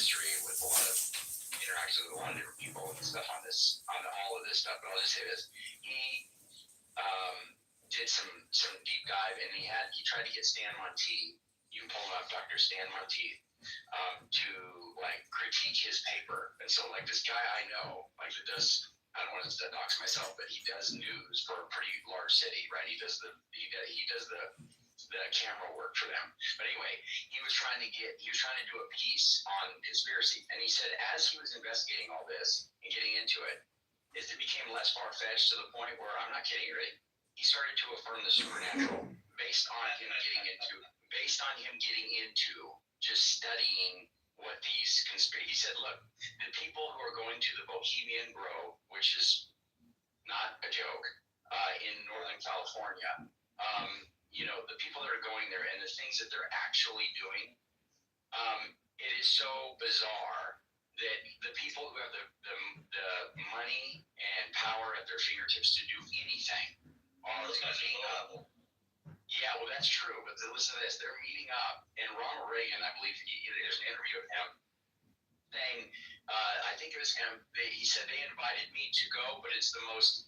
history with a lot of interactions with a lot of different people and stuff on all of this stuff. But I'll just say this: he did some deep dive, and he tried to get Stan Monteith. You can pull him up, Dr. Stan Monteith, to like critique his paper. And so like this guy I know, like that does, I don't want to dox myself, but he does news for a pretty large city, right? He does the camera work for them. But anyway, he was trying to do a piece on conspiracy, and he said as he was investigating all this and getting into it, it became less far-fetched to the point where, I'm not kidding you, right? He started to affirm the supernatural based on him getting into just studying what these conspiracy. He said, look, the people who are going to the Bohemian Grove, which is not a joke, in Northern California, the people that are going there and the things that they're actually doing, it is so bizarre that the people who have the money and power at their fingertips to do anything are meeting up. Yeah, well, that's true. But listen to this: they're meeting up, and Ronald Reagan, I believe, there's an interview of him saying, I think it was him. He said they invited me to go, but it's the most,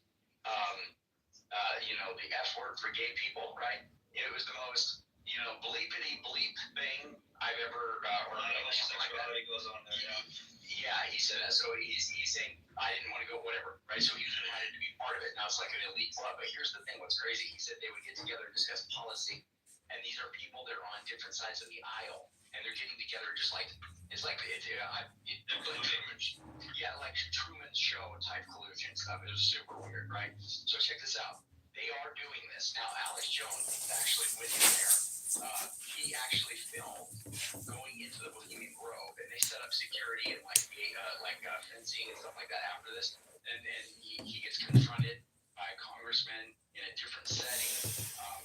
the F word for gay people, right? It was the most, bleepity bleep thing I've ever heard of, or something like that. Goes on there, yeah, he said that. So he's saying I didn't want to go, whatever, right? So he was invited to be part of it. Now it's like an elite club. But here's the thing: what's crazy? He said they would get together and discuss policy, and these are people that are on different sides of the aisle, and they're getting together just like like Truman's Show type collusion stuff. It was super weird, right? So check this out. They are doing this now. Alex Jones actually went in there. He actually filmed going into the Bohemian Grove, and they set up security and fencing and stuff like that after this. And then he gets confronted by a congressman in a different setting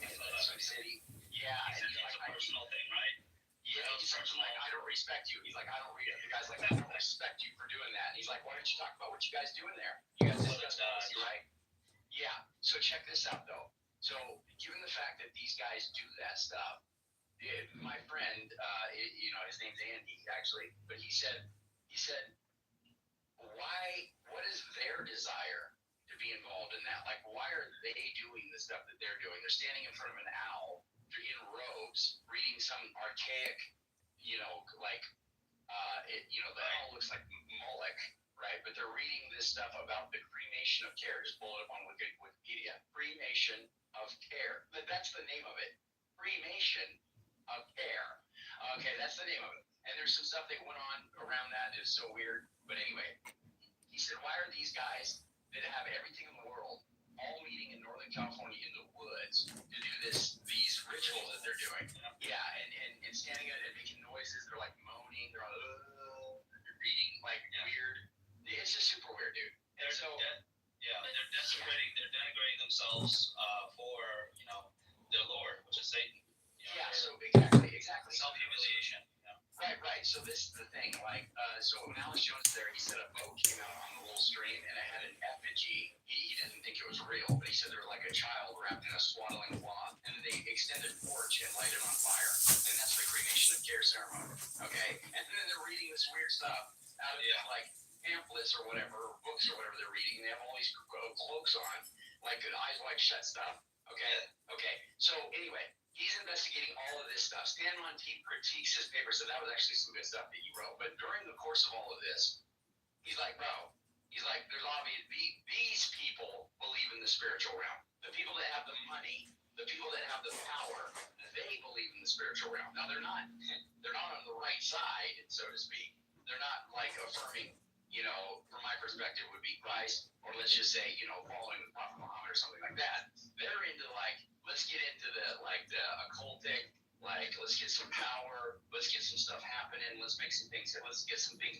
in some city. Yeah, and he's like, a personal thing, right? Yeah, he's something like, I don't respect you. He's like, the guy's like, I don't respect you for doing that. And he's like, why don't you talk about what you guys doing there? You guys discuss policy, right? Yeah. So check this out, though. So given the fact that these guys do that stuff, my friend, his name's Andy, actually, but he said, what is their desire to be involved in that? Like, why are they doing the stuff that they're doing? They're standing in front of an owl, they're in robes, reading some archaic, the owl looks like Moloch, right? But they're reading this stuff about the cremation of care. Just pull it up on Wikipedia. Cremation of care. That's the name of it. Cremation of care. Okay, that's the name of it. And there's some stuff that went on around that. It's so weird. But anyway, he said, why are these guys that have everything in the world all meeting in Northern California in the woods to do these rituals that they're doing? Yeah, and standing and making noises. They're like moaning. They're reading like weird. It's just super weird, dude. And they're desecrating, they're denigrating themselves for their Lord, which is Satan. So exactly. Self-humiliation. Right. So this is the thing. So when Alex Jones was there, he said a boat came out on the little stream and it had an effigy. He didn't think it was real, but he said they were like a child wrapped in a swaddling cloth, and then they extended torch and lighted on fire, and that's the cremation of care ceremony. Okay, and then they're reading this weird stuff out of pamphlets or whatever, or books or whatever they're reading. They have all these cloaks on, like eyes wide shut stuff. Okay. So anyway, he's investigating all of this stuff. Stan Monteith critiques his paper, so that was actually some good stuff that he wrote. But during the course of all of this, he's like, there's obvious, these people believe in the spiritual realm. The people that have the money, the people that have the power, they believe in the spiritual realm. Now they're not on the right side, so to speak. They're not like affirming, from my perspective would be Christ, or let's just say, following the Prophet Muhammad or something like that. They're into let's get into the occultic, let's get some power, let's get some stuff happening, let's get some things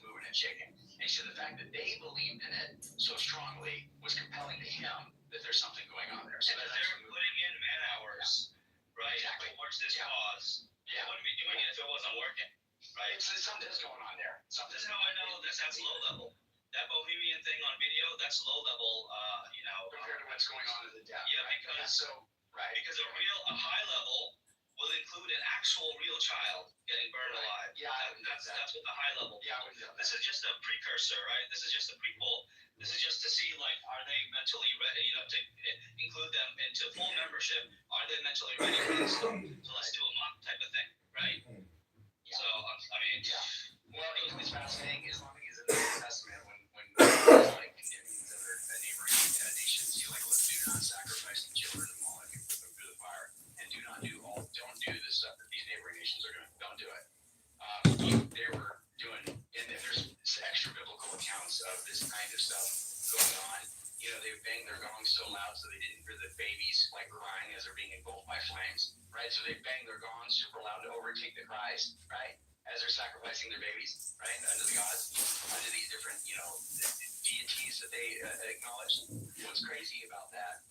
moving and shaking. And so the fact that they believed in it so strongly was compelling to him that there's something going on there. So that they're putting in man hours, right, exactly, towards this cause. They wouldn't be doing it if it wasn't working. Right. So something's going on there. That's how I know that's low level. That Bohemian thing on video, that's low level, compared to what's going on in the depth. Yeah, right? Because a high level will include an actual real child getting burned alive. Yeah, that's what the high level. Yeah, this is just a precursor, right? This is just a prequel. This is just to see, like, are they mentally ready? To include them into full membership. Are they mentally ready for this stuff? So let's do a mock type of thing, right? Yeah. So I mean, Well, it's fascinating. Islamic is in the New Testament when it's like condemning these other neighboring nations. He's like, look, do not sacrifice the children of Moloch and put them through the fire, and don't do the stuff that these neighboring nations are doing. Don't do it. They were doing, and there's extra biblical accounts of this kind of stuff going on. They would bang their gongs so loud so they didn't hear the babies like crying as they're being engulfed by flames, right? So they bang their gongs super loud to overtake the cries, right? As they're sacrificing their babies, right? Under the gods, under these different, deities that they acknowledge. What's crazy about that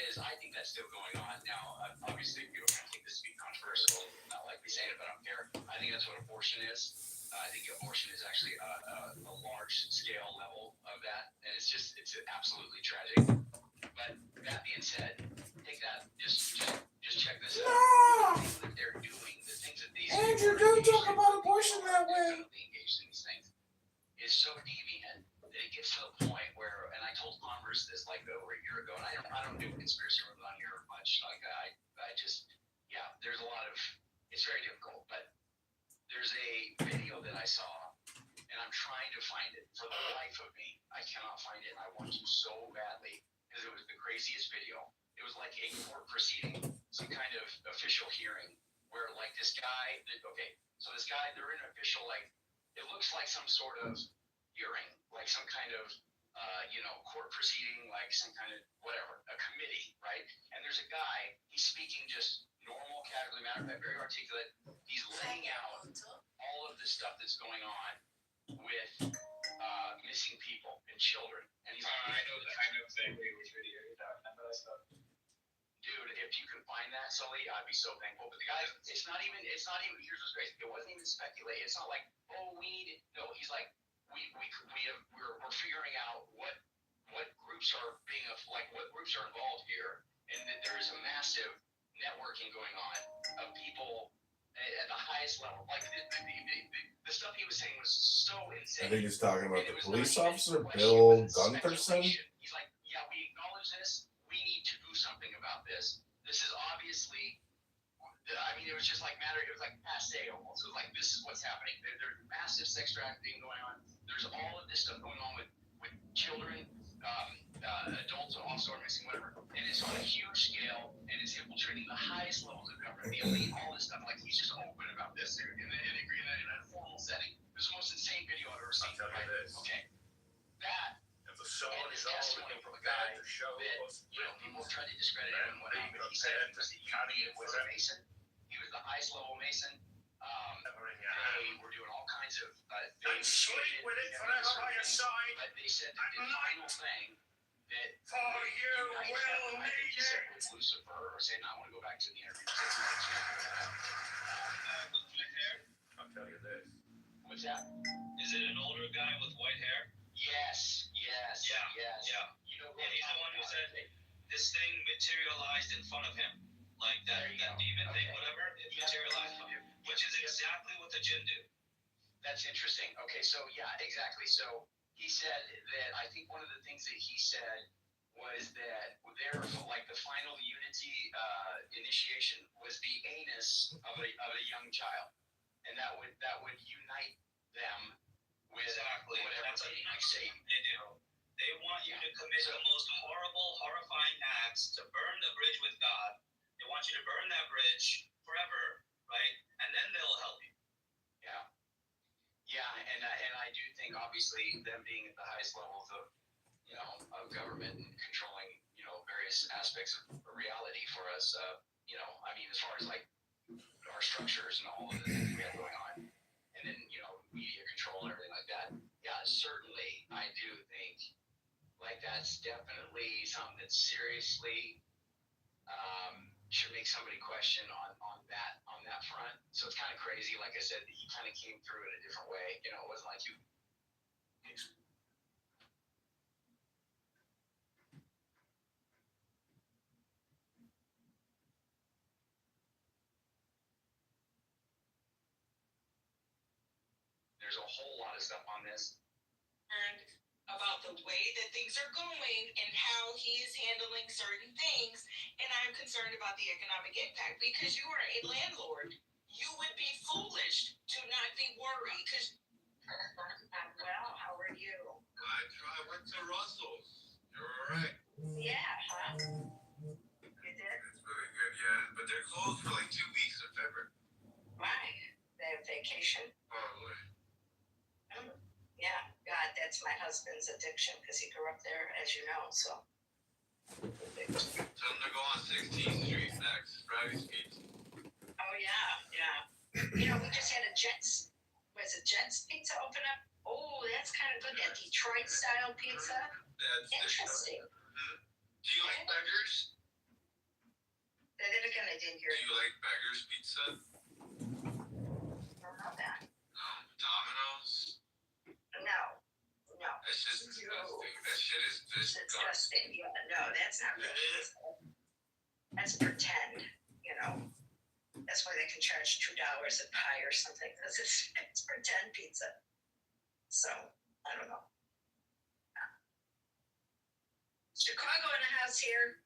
is I think that's still going on. Now, obviously, people are going to take this to be controversial. Not like me saying it, but I don't care. I think that's what abortion is. I think abortion is actually a large scale level of that, and it's absolutely tragic. But that being said, take that, just check this out. The things that they're doing, the things that these Andrew, don't talk about abortion that way. Engaged in these things is so deviant that it gets to the point where, and I told Congress this like over a year ago, and I don't do conspiracy rooms on here much. Like I just, there's a lot of, it's very difficult, but there's a video that I saw, and I'm trying to find it for the life of me. I cannot find it, and I want to so badly because it was the craziest video. It was like a court proceeding, some kind of official hearing, where like this guy, so this guy, they're in an official, like, it looks like some sort of hearing, like some kind of, court proceeding, like some kind of whatever, a committee, right? And there's a guy, he's speaking just normal, casually, matter of fact, very articulate. He's laying out all of the stuff that's going on with missing people and children. And he's like, I know exactly which video you're talking about. Dude, if you could find that, Sully, I'd be so thankful. But the guy, it's not even, here's what's crazy. It wasn't even speculated. It's not like, no, he's like, we're figuring out what groups are what groups are involved here, and that there is a massive networking going on of people at the highest level. Like the stuff he was saying was so insane. I think he's talking about the police officer, Bill Bill Guntherson. He's like, we acknowledge this. We need to do something about this. This is obviously, it was just like it was like passe almost. It was like, this is what's happening. There's massive sex trafficking going on. There's all of this stuff going on with children, adults also are missing, whatever. And it's on a huge scale, and it's infiltrating the highest levels of government, the elite, all this stuff. Like, he's just open about this in a formal setting. It was the most insane video I've ever seen. Okay. That is testimony from a guy that, people tried to discredit him and whatnot, but he said he was a Mason. He was the highest level Mason. They were doing all kinds of and sleep with it forever by your side. But they said that the final thing that for you will need it. With Lucifer, or saying, I want to go back to the interview. I'll tell you this. What's that? Is it an older guy with white hair? Yes. Yeah. And he's the one who said this thing materialized in front of him. Like that demon thing, whatever, it materialized, which is exactly what the jinn do. That's interesting. Okay, so exactly. So he said that, I think one of the things that he said was that like the final unity initiation was the anus of a young child, and that would unite them with whatever. That's like Satan. They do. They want you to commit the most horrible, horrifying acts to burn the bridge with God. They want you to burn that bridge forever, right? And then they'll help you. Yeah, and I do think, obviously, them being at the highest levels of government and controlling various aspects of reality for us. As far as like our structures and all of the things we have going on, and then media control and everything like that. Yeah, certainly, I do think like that's definitely something that seriously should make somebody question on that front. So it's kind of crazy. Like I said, he kind of came through in a different way. It wasn't like you. there's a whole lot of stuff on this. And about the way that things are going and how he is handling certain things, and I'm concerned about the economic impact because you are a landlord. You would be foolish to not be worried because I'm well. How are you? I went to Russell's. You're alright. Yeah, huh? You did? It's really good, yeah. But they're closed for like 2 weeks in February. Why? They have vacation? Probably. Yeah, God, that's my husband's addiction because he grew up there, as you know, so. Tell them to go on 16th Street next. Friday's Pizza. Oh, yeah. We just had a Jets Pizza open up? Oh, that's kind of good, that Detroit style pizza. That's Interesting. Do you like Beggars? Say that again, I didn't hear Do it. you like Beggars Pizza? I don't know that. No. Domino's? No. That's just disgusting. That shit is disgusting. Disgusting. Yeah, no, that's not It really. is. That's pretend, That's why they can charge $2 a pie or something, because it's pretend pizza. So, I don't know. Chicago in the house here.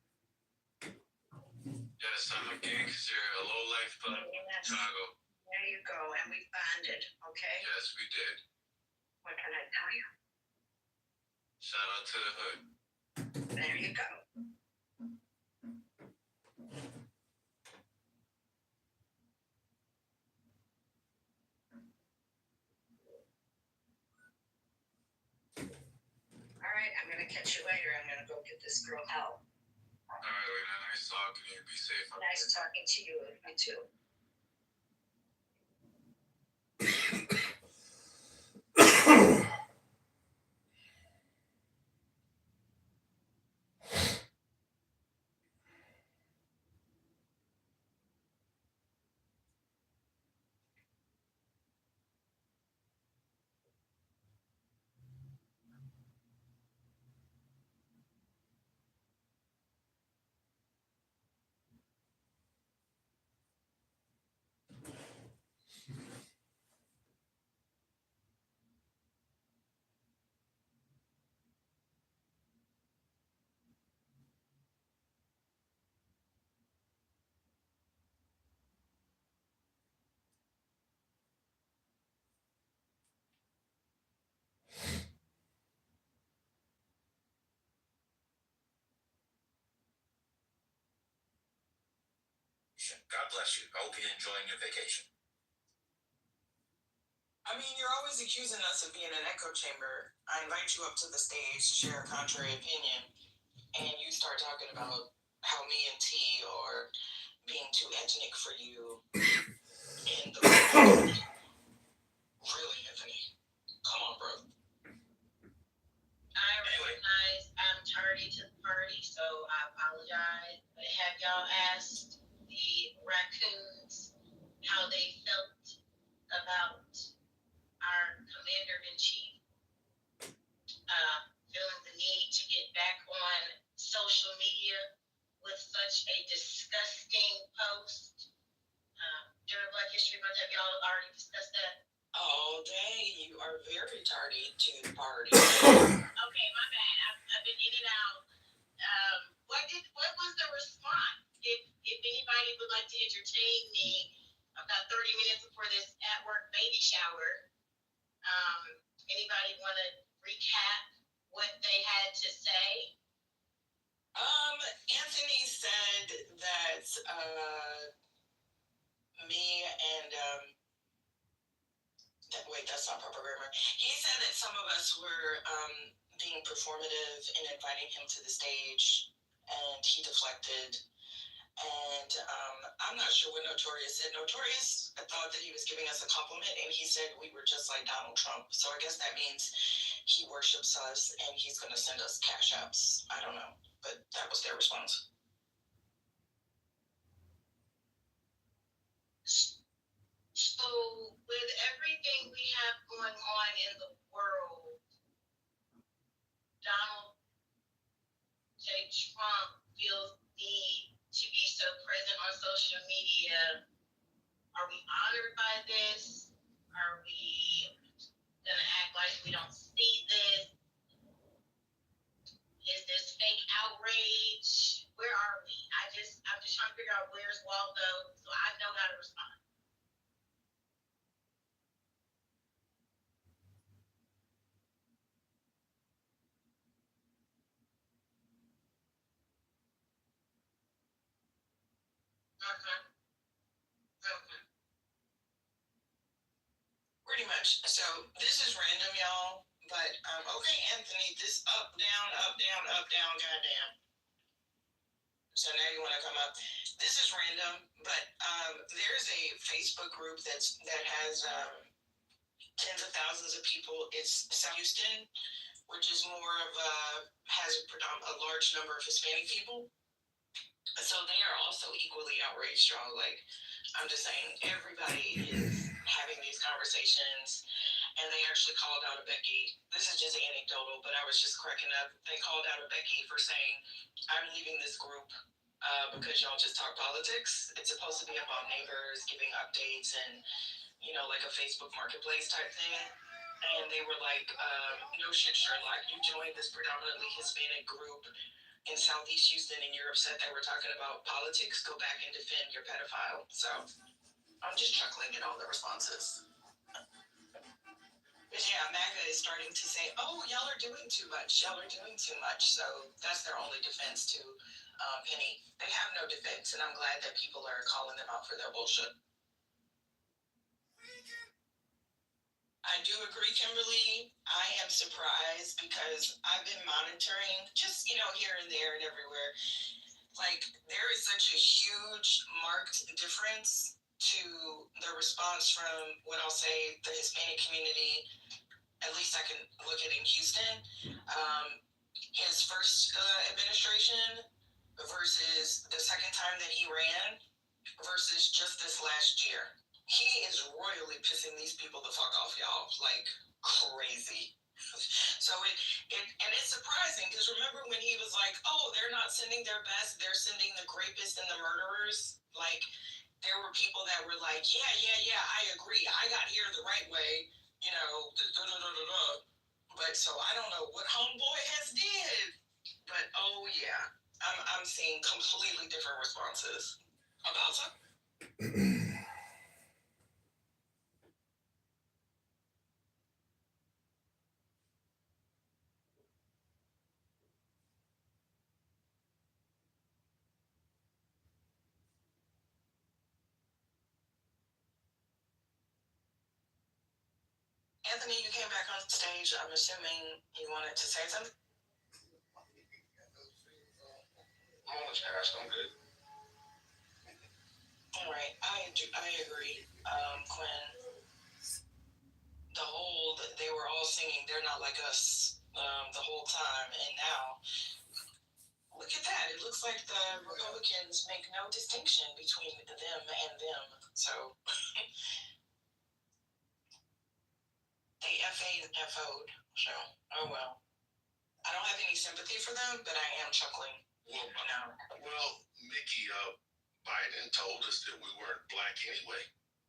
Yes, I'm a gangster, a low-life thug. Yes, Chicago. there you go, and we bonded, okay? Yes, we did. What can I tell you? Shout out to the hood. There you go. All right, I'm gonna catch you later. I'm gonna go get this girl help. All right, Lena, nice talking to you. Be safe out Nice talking to you. You too. God bless you. I hope you're enjoying your vacation. I mean, you're always accusing us of being an echo chamber. I invite you up to the stage to share a contrary opinion, and you start talking about how me and T are being too ethnic for you. And really, Anthony, come on, bro. I recognize I'm tardy to the party, so I apologize. But have y'all asked the raccoons how they felt about our commander-in-chief feeling the need to get back on social media with such a disgusting post during Black History Month? Have y'all already discussed that? Oh, dang, you are very tardy to the party. Okay, my bad. I've been in and out. What was the response? If anybody would like to entertain me about 30 minutes before this at-work baby shower, anybody want to recap what they had to say? Anthony said that me and wait, that's not proper grammar. He said that some of us were being performative in inviting him to the stage, and he deflected. And I'm not sure what Notorious said. Notorious thought that he was giving us a compliment, and he said we were just like Donald Trump. So I guess that means he worships us, and he's going to send us cash apps. I don't know, but that was their response. So with everything we have going on in the world, Donald J. Trump feels the need to be so present on social media. Are we honored by this? Are we Pretty much. So this is random, y'all. But okay, Anthony, this up, down, goddamn. So now you want to come up. This is random, but there's a Facebook group that has tens of thousands of people. It's South Houston, which is more of has a large number of Hispanic people. So they are also equally outraged, y'all. Like, I'm just saying, everybody is having these conversations, and they actually called out a Becky. This is just anecdotal, but I was just cracking up. They called out a Becky for saying, I'm leaving this group because y'all just talk politics. It's supposed to be about neighbors giving updates and, like a Facebook marketplace type thing. And they were like, no shit, Sherlock, you joined this predominantly Hispanic group in Southeast Houston and you're upset that we're talking about politics. Go back and defend your pedophile. So I'm just chuckling at all the responses. But yeah, MAGA is starting to say, oh, y'all are doing too much. Y'all are doing too much. So that's their only defense to Penny. They have no defense, and I'm glad that people are calling them out for their bullshit. I do agree, Kimberly. I am surprised because I've been monitoring just, here and there and everywhere. Like, there is such a huge marked difference to the response from what I'll say the Hispanic community, at least I can look at in Houston, his first administration versus the second time that he ran versus just this last year. He is royally pissing these people the fuck off, y'all, like crazy. So it's surprising because remember when he was like, oh, they're not sending their best, they're sending the rapists and the murderers. Like, there were people that were like, yeah, I agree. I got here the right way, But so I don't know what homeboy has did, but oh yeah, I'm seeing completely different responses. About something. Anthony, you came back on stage. I'm assuming you wanted to say something. I'm on this past. I'm good. All right, I agree, Quinn. They were all singing "They're Not Like Us" the whole time, and now look at that. It looks like the Republicans make no distinction between them and them. So they FA'd and FO'd. So, oh well. I don't have any sympathy for them, but I am chuckling. Well, Mickey, Biden told us that we weren't black anyway.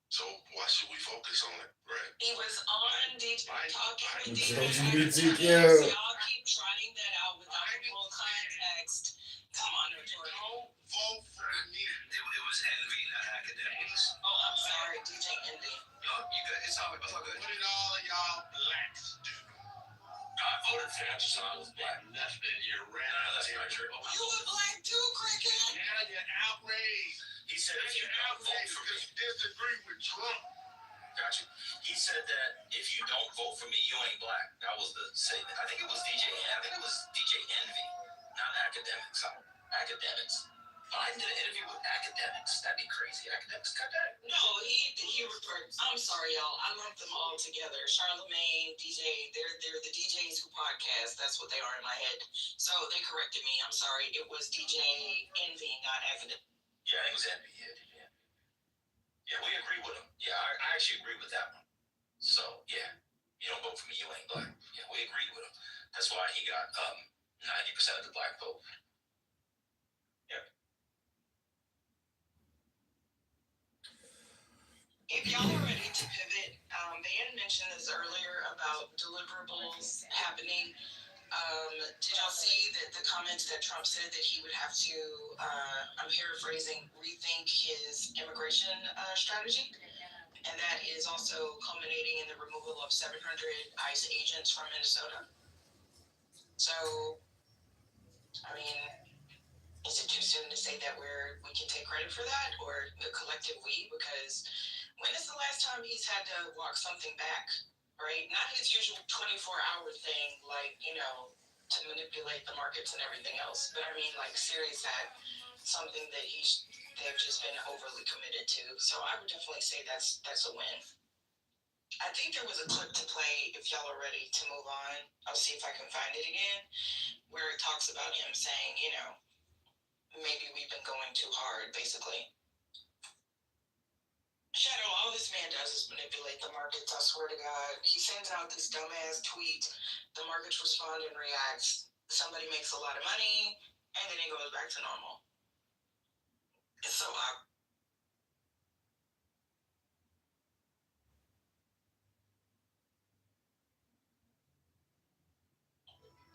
So why should we focus on it, right? He was on DJ talking with LGBTQ. Y'all keep trotting that out without the full context. Come on, Notori. Don't vote for me. It was envy, not academics. Oh, I'm sorry, DJ Envy. No, you good. It's all good. What did all of y'all blacks do? I voted for him, so I was black. Nothing. You ran No, that's not true. You a black too, Cricket? Yeah, you're outraged. He said if you don't vote for me, because you disagree with Trump. gotcha. He said that if you don't vote for me, you ain't black. That was the statement. I think it was DJ Envy, not academics. Academics. Biden did an interview with academics. That'd be crazy. Academics cut that. No, he referred. I'm sorry, y'all. I lumped them all together. Charlemagne, DJ. They're the DJs who podcast. That's what they are in my head. So they corrected me. I'm sorry. It was DJ Envy, not academic. Yeah, it was Envy. Yeah, we agree with him. Yeah, I actually agree with that one. So yeah, you don't vote for me, you ain't black. Yeah, we agreed with him. That's why he got 90% of the black vote. If y'all are ready to pivot, Van mentioned this earlier about deliverables happening. Did y'all see that the comments that Trump said that he would have to, I'm paraphrasing, rethink his immigration strategy? And that is also culminating in the removal of 700 ICE agents from Minnesota. So, I mean, is it too soon to say that we can take credit for that, or the collective we? Because when is the last time he's had to walk something back, right? Not his usual 24-hour thing, like, to manipulate the markets and everything else. But I mean, like, serious that something that they've just been overly committed to. So I would definitely say that's a win. I think there was a clip to play if y'all are ready to move on. I'll see if I can find it again, where it talks about him saying, maybe we've been going too hard, basically. Shadow, all this man does is manipulate the markets, I swear to God. He sends out this dumbass tweet, the markets respond and reacts. Somebody makes a lot of money, and then it goes back to normal. It's so awkward.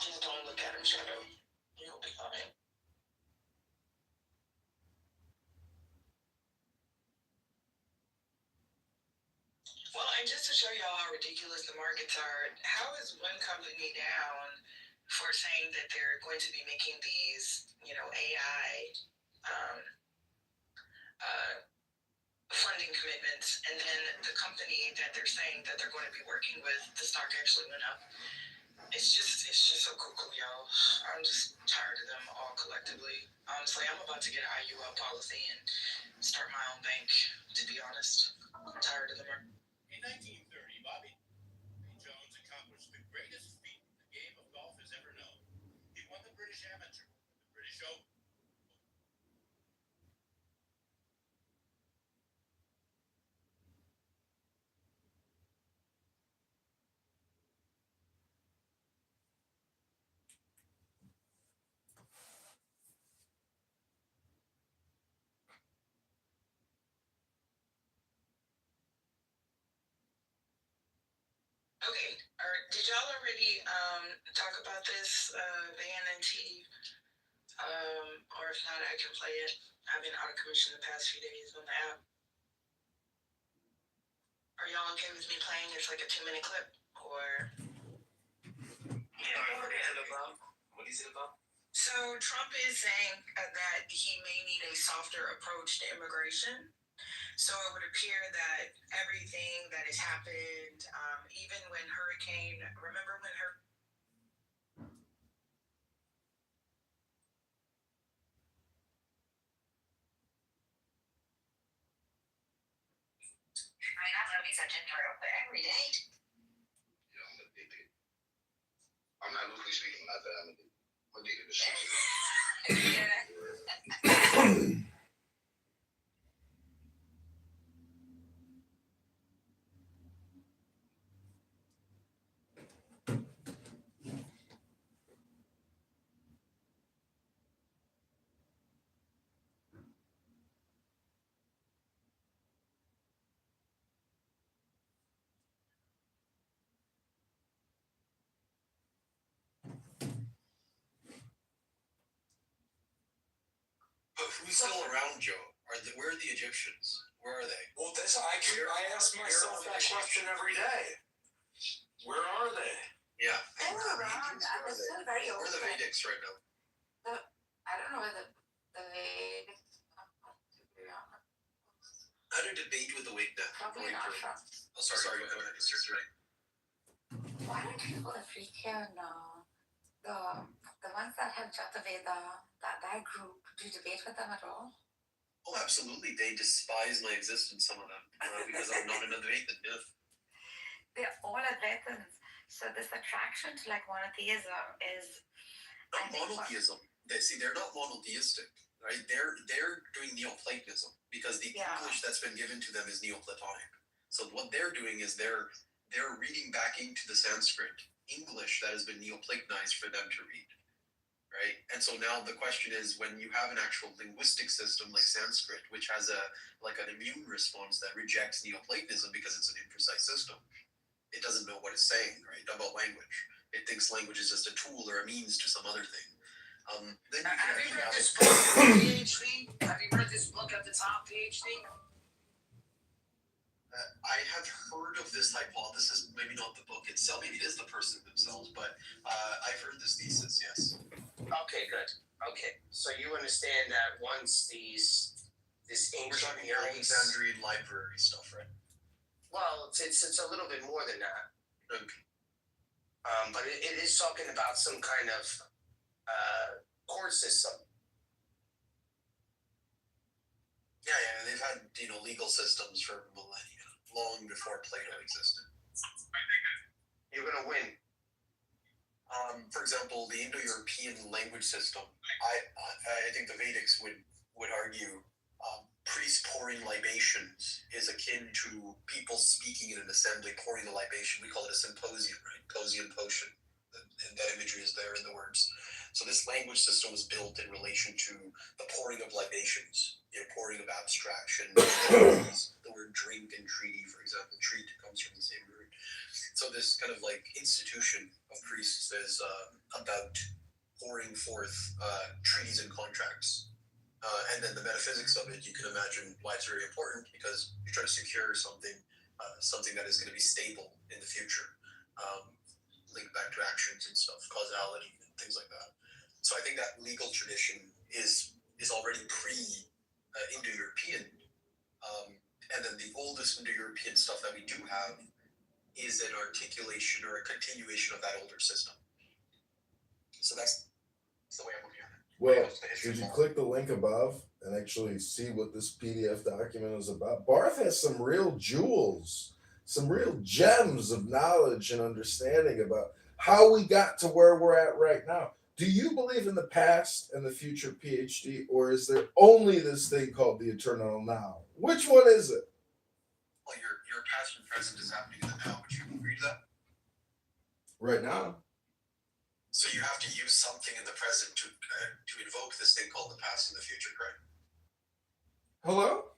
Just don't look at him, Shadow. You'll be fine. Well, and just to show y'all how ridiculous the markets are, how is one company down for saying that they're going to be making these, AI funding commitments, and then the company that they're saying that they're going to be working with, the stock actually went up? It's just so cuckoo, y'all. I'm just tired of them all collectively. Honestly, I'm about to get an IUL policy and start my own bank, to be honest. I'm tired of them. In 1930, Bobby Jones accomplished the greatest feat the game of golf has ever known. He won the British Amateur, the British Open. Okay, did y'all already talk about this, Van and T? Or if not, I can play it. I've been out of commission the past few days on the app. Are y'all okay with me playing? It's like a 2-minute clip, or? Yeah, what is it about? What is it about? So Trump is saying that he may need a softer approach to immigration. So it would appear that everything that has happened, even when remember when I have to be such a hero every day. I'm not loosely speaking, not that I'm addicted to shit. But who's still around, Joe? Where are the Egyptians? Where are they? Well, I ask myself that question every day. Where are they? Yeah. They were around. I was still very Where are the open. Vedics right now? I don't know whether the way. How to debate with the Wigna? Probably not from. Oh, sorry. Go ahead. It's your turn. Why don't you go to African? The ones that have Jataveda, that group, do you debate with them at all? Oh, absolutely. They despise my existence, some of them, because I'm not an Advaitin. Yeah. They're all Advaitins. So this attraction to like monotheism is Not monotheism. They're not monotheistic, right? They're doing Neoplatonism because the English that's been given to them is Neoplatonic. So what they're doing is they're reading back into the Sanskrit English that has been Neoplatonized for them to read, right? And so now the question is, when you have an actual linguistic system like Sanskrit, which has an immune response that rejects Neoplatonism because it's an imprecise system, it doesn't know what it's saying, right? About language. It thinks language is just a tool or a means to some other thing. Then have you read this book at the PhD? Have you read this book at the top, PhD? I have heard of this hypothesis, maybe not the book itself, maybe it is the person themselves, but I've heard this thesis, yes. Okay, good. Okay, so you understand that once this We're ancient talking Near East. Alexandrian library stuff, right? Well, it's a little bit more than that. Okay. But it is talking about some kind of court system. Yeah, they've had legal systems for millennia, long before Plato existed. You're gonna win. For example, the Indo-European language system. I think the Vedics would argue priests pouring libations is akin to people speaking in an assembly pouring the libation. We call it a symposium, right? Posium potion. And that imagery is there in the words. So this language system was built in relation to the pouring of libations, pouring of abstraction, treaties. The word drink and treaty, for example, treat comes from the same root. So this kind of like institution of priests is about pouring forth treaties and contracts. And then the metaphysics of it, you can imagine why it's very important, because you're trying to secure something that is going to be stable in the future. Linked back to actions and stuff, causality and things like that. So I think that legal tradition is already pre-Indo-European. And then the oldest Indo-European stuff that we do have is an articulation or a continuation of that older system. So that's the way I'm looking at it. Well, if you click the link above and actually see what this PDF document is about, Barth has some real jewels, some real gems of knowledge and understanding about how we got to where we're at right now. Do you believe in the past and the future, PhD, or is there only this thing called the eternal now? Which one is it? Well, your past and present is happening in the now, but you agree to that? Right now. So you have to use something in the present to invoke this thing called the past and the future, correct? Hello?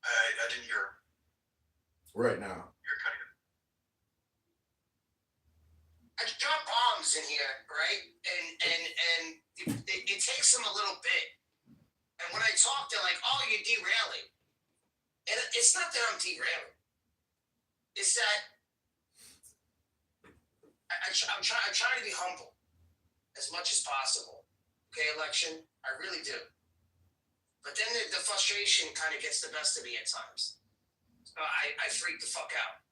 I didn't hear. Right now. You're cutting it. I drop bombs in here, right? And it takes them a little bit. And when I talk, they're like, "Oh, you're derailing." And it's not that I'm derailing. It's that I'm trying to be humble as much as possible. Okay, election, I really do. But then the frustration kind of gets the best of me at times. I freak the fuck out.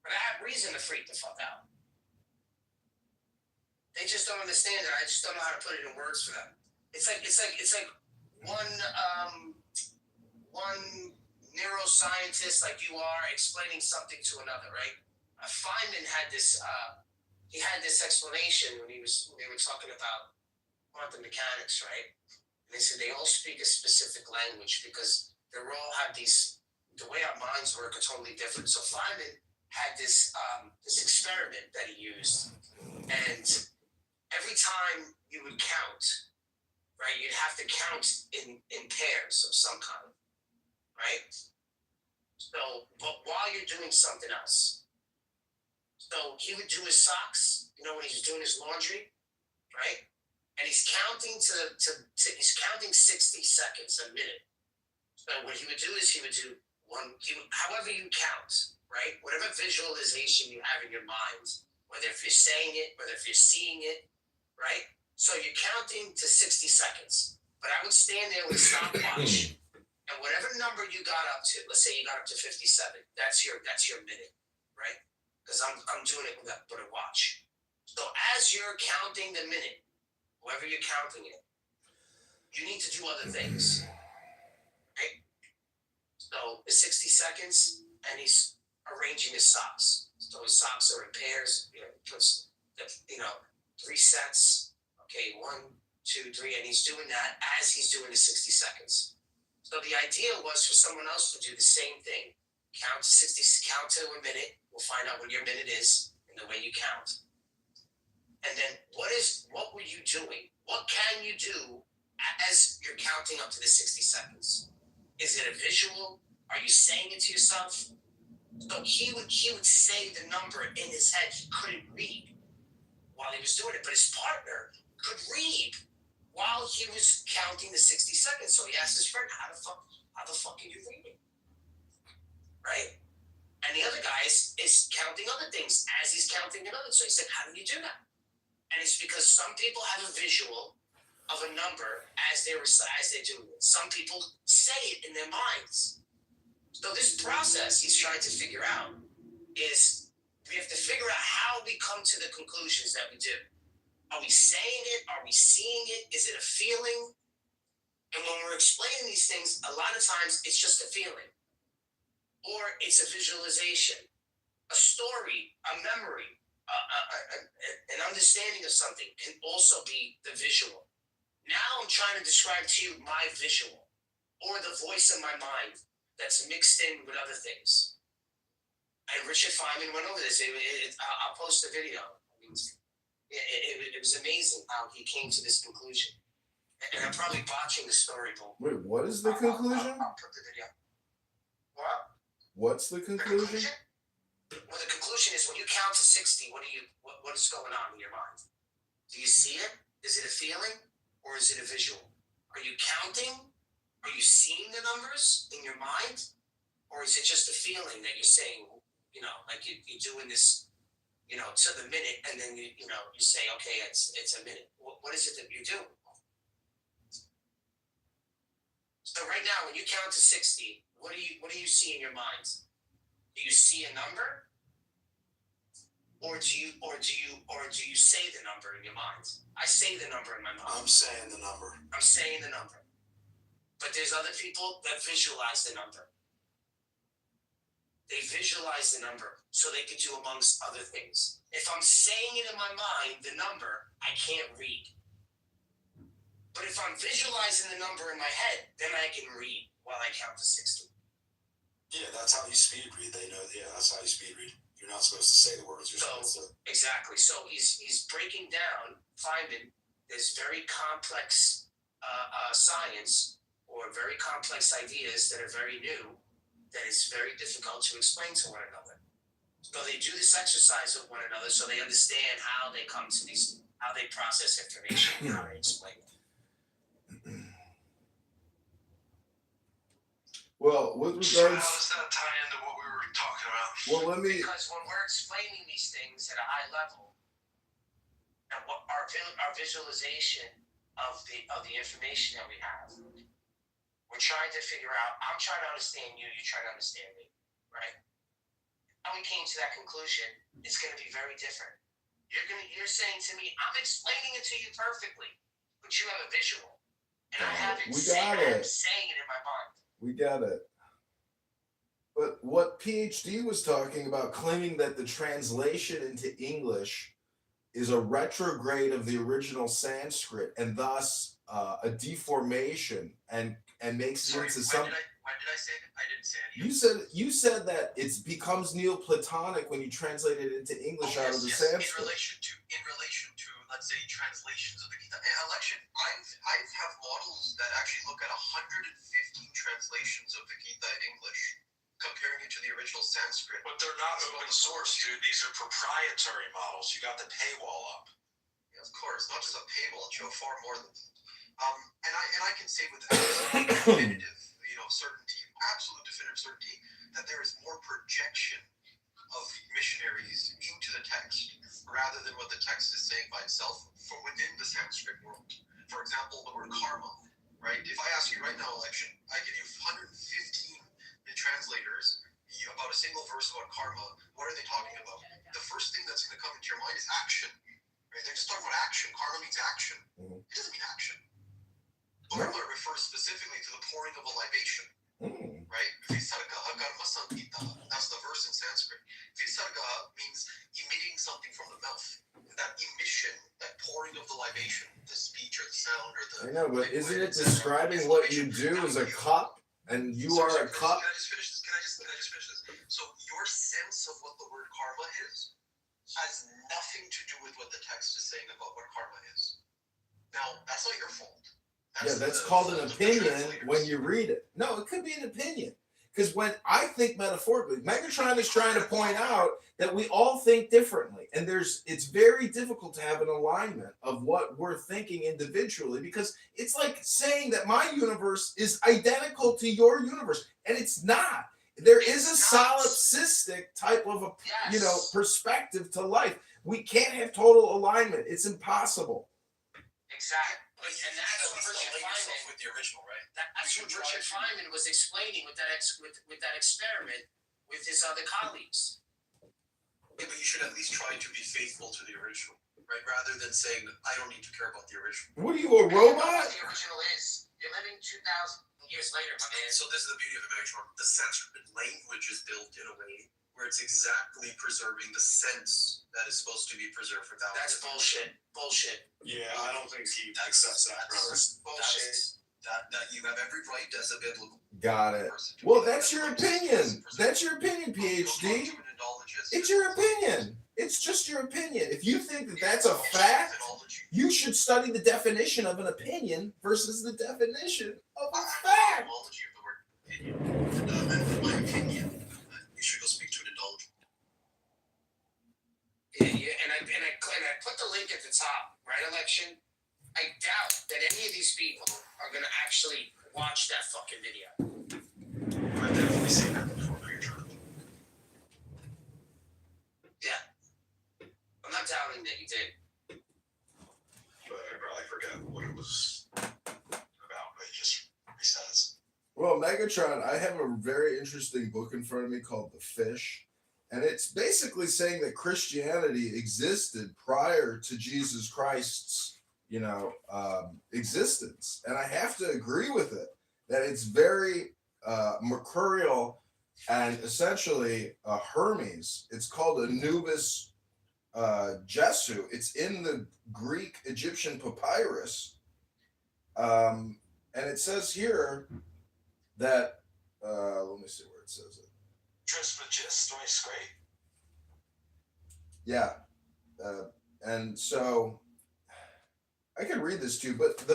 But I have reason to freak the fuck out. They just don't understand it. I just don't know how to put it in words for them. It's like one neuroscientist like you are explaining something to another, right? Feynman had this explanation when they were talking about quantum mechanics, right? And they said they all speak a specific language because they all have the way our minds work are totally different. So Feynman had this experiment that he used, and every time you would count, right, you'd have to count in pairs of some kind, right? So, but while you're doing something else, so he would do his socks, when he's doing his laundry, right? And he's counting he's counting 60 seconds a minute. So what he would do is however you count, right? Whatever visualization you have in your mind, whether if you're saying it, whether if you're seeing it, right? So you're counting to 60 seconds. But I would stand there with a stopwatch, and whatever number you got up to, let's say you got up to 57, that's your minute, right? Because I'm doing it with a watch. So as you're counting the minute, whoever you're counting it, you need to do other things, right? So the 60 seconds, and he's arranging his socks. So his socks are in pairs. He puts 3 sets. Okay, 1, 2, 3, and he's doing that as he's doing the 60 seconds. So the idea was for someone else to do the same thing. Count to 60, count to a minute. We'll find out what your minute is in the way you count. And then what were you doing? What can you do as you're counting up to the 60 seconds? Is it a visual? Are you saying it to yourself? So he would say the number in his head. He couldn't read while he was doing it, but his partner could read while he was counting the 60 seconds. So he asked his friend, how the fuck are you reading? Right? And the other guy is counting other things as he's counting another. So he said, how do you do that? And it's because some people have a visual of a number as they're doing it. Some people say it in their minds. So this process he's trying to figure out is we have to figure out how we come to the conclusions that we do. Are we saying it? Are we seeing it? Is it a feeling? And when we're explaining these things, a lot of times it's just a feeling, or it's a visualization, a story, a memory, an understanding of something can also be the visual. Now I'm trying to describe to you my visual, or the voice in my mind that's mixed in with other things. And Richard Feynman went over this. I'll post the video. It was amazing how he came to this conclusion. And I'm probably botching the story, but Wait, what is the conclusion? I'll put the video. What? What's the conclusion? Well, the conclusion is when you count to 60, what is going on in your mind? Do you see it? Is it a feeling, or is it a visual? Are you counting? Are you seeing the numbers in your mind, or is it just a feeling that you're saying? You know, like you're doing this, you know, to the minute, and then you say, okay, it's a minute. What is it that you're doing? So right now, when you count to 60, what do you see in your mind? Do you see a number, or do you say the number in your mind? I say the number in my mind. I'm saying the number. I'm saying the number. But there's other people that visualize the number. They visualize the number so they can do amongst other things. If I'm saying it in my mind, the number, I can't read. But if I'm visualizing the number in my head, then I can read while I count to 60. Yeah, that's how you speed read. They know. Yeah, that's how you speed read. You're not supposed to say the words. You're supposed to. Exactly. So he's breaking down, finding this very complex science or very complex ideas that are very new, that it's very difficult to explain to one another. So they do this exercise with one another so they understand how they come to these, how they process information, and how they explain it. Well, with regards. So how does that tie into what we were talking about? Well, let me. Because when we're explaining these things at a high level, and what our visualization of the information that we have, we're trying to figure out. I'm trying to understand you. You're trying to understand me, right? How we came to that conclusion is going to be very different. You're saying to me, I'm explaining it to you perfectly, but you have a visual, and I haven't We got it. I'm saying it in my mind. We got it. But what PhD was talking about, claiming that the translation into English is a retrograde of the original Sanskrit and thus a deformation and makes it into something. When did I say that? I didn't say anything. You said that it becomes Neoplatonic when you translate it into English out of the Sanskrit. In relation to let's say translations of the Gita. Election, I have models that actually look at 115 translations of the Gita in English, comparing it to the original Sanskrit. But they're not open source, dude. These are proprietary models. You got the paywall up. Yeah, of course, not just a paywall. You have far more than that. And I can say with absolute definitive, absolute definitive certainty, that there is more projection of missionaries into the text rather than what the text is saying by itself from within the Sanskrit world. For example, the word karma, right? If I ask you right now, Election, I give you 115 translators about a single verse about karma, what are they talking about? The first thing that's going to come into your mind is action, right? They're just talking about action. Karma means action. It doesn't mean action. Karma refers specifically to the pouring of a libation. Right? Visarga karma sankita. That's the verse in Sanskrit. Visarga means emitting something from the mouth. That emission, that pouring of the libation, the speech or the sound or the. I know, but isn't it describing what you do as a cup? And you are a cup. Can I just finish this? Can I just finish this? So your sense of what the word karma is has nothing to do with what the text is saying about what karma is. Now, that's not your fault. That's called an opinion when you read it. No, it could be an opinion. Because when I think metaphorically, Megatron is trying to point out that we all think differently. And it's very difficult to have an alignment of what we're thinking individually, because it's like saying that my universe is identical to your universe. And it's not. there is a solipsistic type of a perspective to life. We can't have total alignment. It's impossible. Exactly. And that's what Richard Feynman with the original, right? That's what Richard Feynman was explaining with that experiment with his other colleagues. Yeah, but you should at least try to be faithful to the original, right? Rather than saying, I don't need to care about the original. What are you, a robot? The original is. You're living 2,000 years later, my man. So this is the beauty of Megatron. The censored language is built in a way where it's exactly preserving the sense that is supposed to be preserved for thousands. That's bullshit. Bullshit. Yeah, I don't think he accepts that, brother. Bullshit. That you have every right as a biblical Got it. person to Well, be that's your opinion. That's your opinion, PhD. It's your opinion. It's just your opinion. If you think that that's a fact, you should study the definition of an opinion versus the definition of a fact. In my opinion, you should go speak to an indulgent. Yeah, and I put the link at the top, right? Election. I doubt that any of these people are gonna actually watch that fucking video. I've definitely seen that before, Megatron. Yeah. I'm not doubting that you did. But I probably forgot what it was about, but it just resets. Well, Megatron, I have a very interesting book in front of me called The Fish. And it's basically saying that Christianity existed prior to Jesus Christ's, existence. And I have to agree with it, that it's very mercurial and essentially Hermes. It's called Anubis Jesu. It's in the Greek Egyptian papyrus. And it says here that, let me see where it says it. Trismegistus, great. Yeah. And so I can read this too, but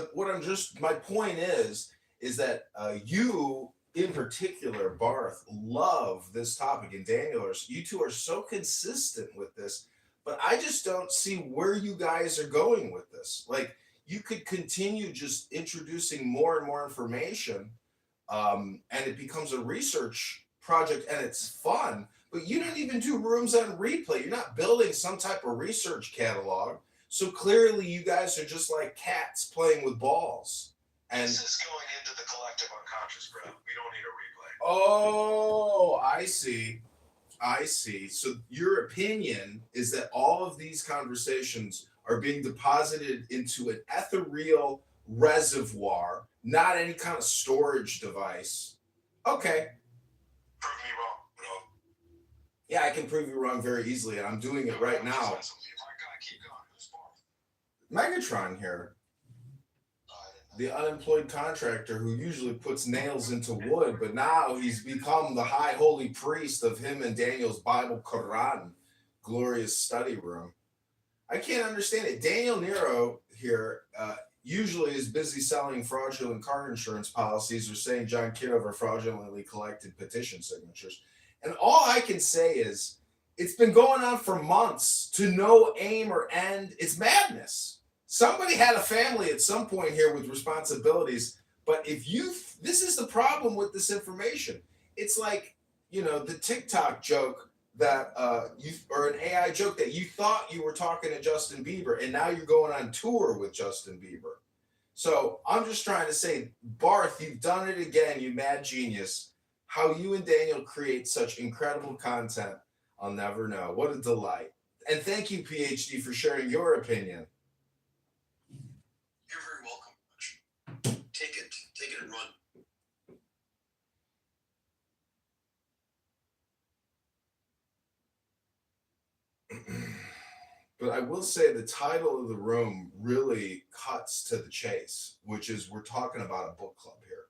my point is that you in particular, Barth, love this topic, and Daniel, you two are so consistent with this, but I just don't see where you guys are going with this. Like, you could continue just introducing more and more information, and it becomes a research project and it's fun, but you don't even do rooms on replay. You're not building some type of research catalog. So clearly you guys are just like cats playing with balls. And this is going into the collective unconscious, bro. We don't need a replay. Oh, I see. So your opinion is that all of these conversations are being deposited into an ethereal reservoir, not any kind of storage device. Okay. Prove me wrong, bro. Yeah, I can prove you wrong very easily, and I'm doing it right now. Megatron here, the unemployed contractor who usually puts nails into wood, but now he's become the high holy priest of him and Daniel's Bible Quran, glorious study room. I can't understand it. Daniel Nero here usually is busy selling fraudulent car insurance policies or saying John Kitover fraudulently collected petition signatures. And all I can say is it's been going on for months to no aim or end. It's madness. Somebody had a family at some point here with responsibilities, but this is the problem with this information. It's like, the TikTok joke that or an AI joke that you thought you were talking to Justin Bieber, and now you're going on tour with Justin Bieber. So I'm just trying to say, Barth, you've done it again, you mad genius. How you and Daniel create such incredible content, I'll never know. What a delight. And thank you, PhD, for sharing your opinion. You're very welcome. Take it and run. But I will say the title of the room really cuts to the chase, which is we're talking about a book club here.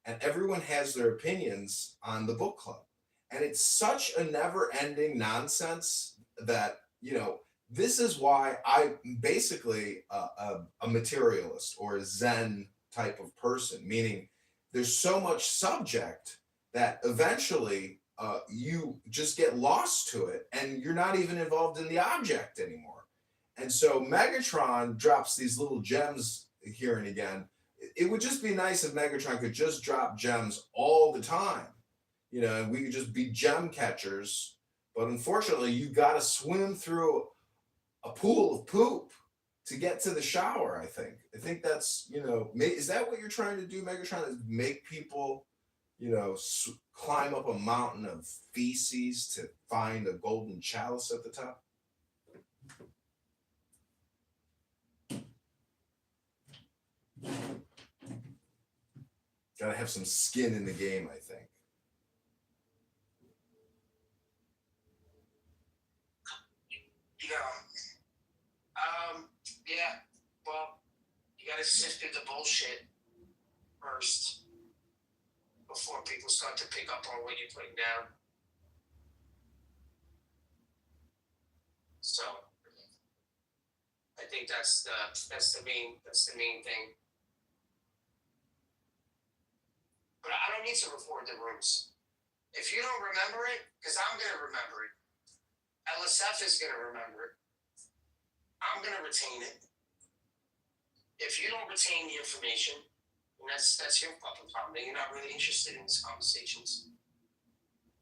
And everyone has their opinions on the book club. And it's such a never-ending nonsense that, this is why I'm basically a materialist or a Zen type of person, meaning there's so much subject that eventually you just get lost to it and you're not even involved in the object anymore. And so Megatron drops these little gems here and again. It would just be nice if Megatron could just drop gems all the time. you know, and we could just be gem catchers. But unfortunately, you got to swim through a pool of poop to get to the shower. I think that's, you know, is that what you're trying to do, Megatron? To make people, you know, climb up a mountain of feces to find a golden chalice at the top? Gotta have some skin in the game, I think. Yeah. Well, you gotta sift through the bullshit first before people start to pick up on what you're putting down. So I think that's the main thing. But I don't need to record the rooms. If you don't remember it, because I'm gonna remember it. LSF is gonna remember it. I'm gonna retain it. If you don't retain the information, then that's your fucking problem. You're not really interested in these conversations.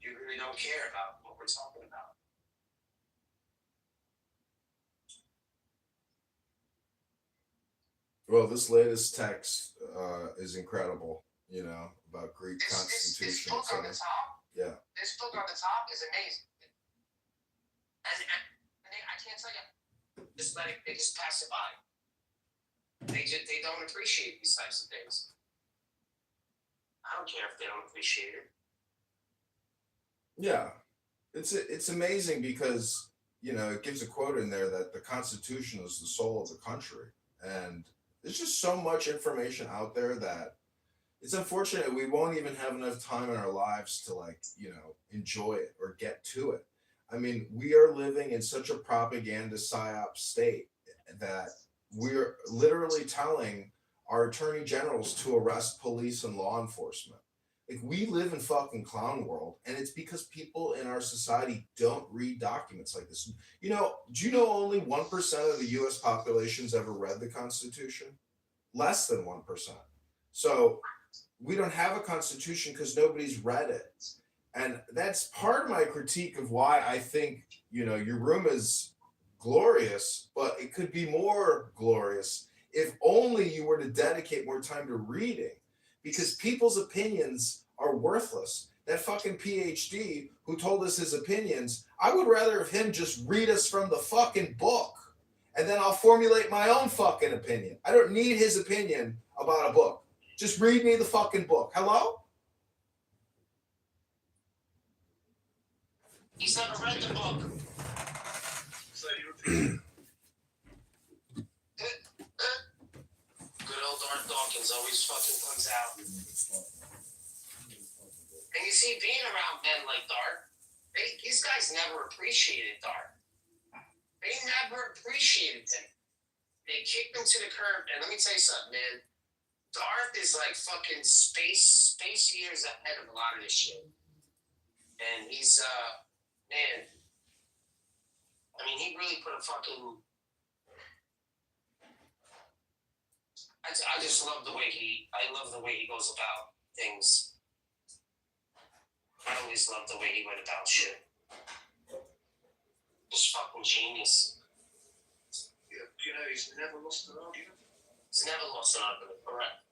You really don't care about what we're talking about. Well, this latest text is incredible, you know, about Greek Constitution. This book on the top, yeah. This book on the top is amazing. And I can't tell you, just let it, they just pass it by. They don't appreciate these types of things. I don't care if they don't appreciate it. Yeah. It's amazing because, you know, it gives a quote in there that the Constitution is the soul of the country. And there's just so much information out there that it's unfortunate we won't even have enough time in our lives to, like, you know, enjoy it or get to it. I mean, we are living in such a propaganda psyop state that we're literally telling our attorney generals to arrest police and law enforcement. Like, we live in fucking clown world, and it's because people in our society don't read documents like this. You know, do you know only 1% of the US population's ever read the Constitution? Less than 1%. So we don't have a constitution because nobody's read it. And that's part of my critique of why I think, you know, your room is glorious, but it could be more glorious if only you were to dedicate more time to reading, because people's opinions are worthless. That fucking PhD who told us his opinions, I would rather have him just read us from the fucking book, and then I'll formulate my own fucking opinion. I don't need his opinion about a book. Just read me the fucking book. Hello? He's never read the book. Good old Art Dawkins always fucking comes out. And you see, being around men like Dart, these guys never appreciated Dart. They never appreciated him. They kicked him to the curb. And let me tell you something, man. Dart is like fucking space years ahead of a lot of this shit. And he's, man, I mean, he really put a fucking. I just love the way he goes about things. I always loved the way he went about shit. Just fucking genius. Yeah, you know, he's never lost an argument. He's never lost an argument, correct.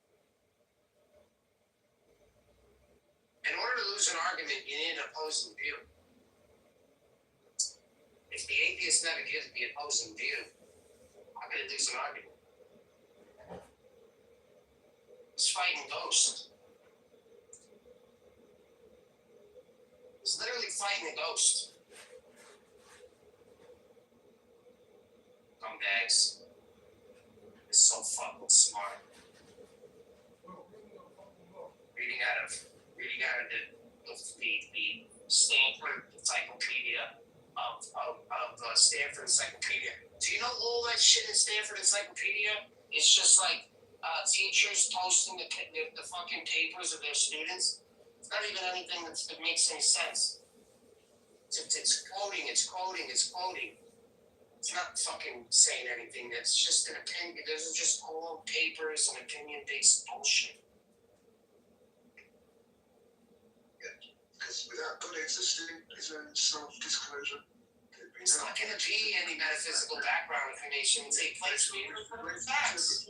In order to lose an argument, you need an opposing view. If the atheist never gives the opposing view, I'm going to lose an argument. He's fighting ghosts. He's literally fighting a ghost. Scumbags. He's so fucking smart. Reading out of the Stanford Encyclopedia of Stanford Encyclopedia. Do you know all that shit in Stanford Encyclopedia? It's just like teachers posting the fucking papers of their students. It's not even anything that makes any sense. It's quoting. It's not fucking saying anything. That's just an opinion. Those are just all papers and opinion-based bullshit. Because Because without God existing, is there self-disclosure? It's not going to be any metaphysical background information take place. We need facts.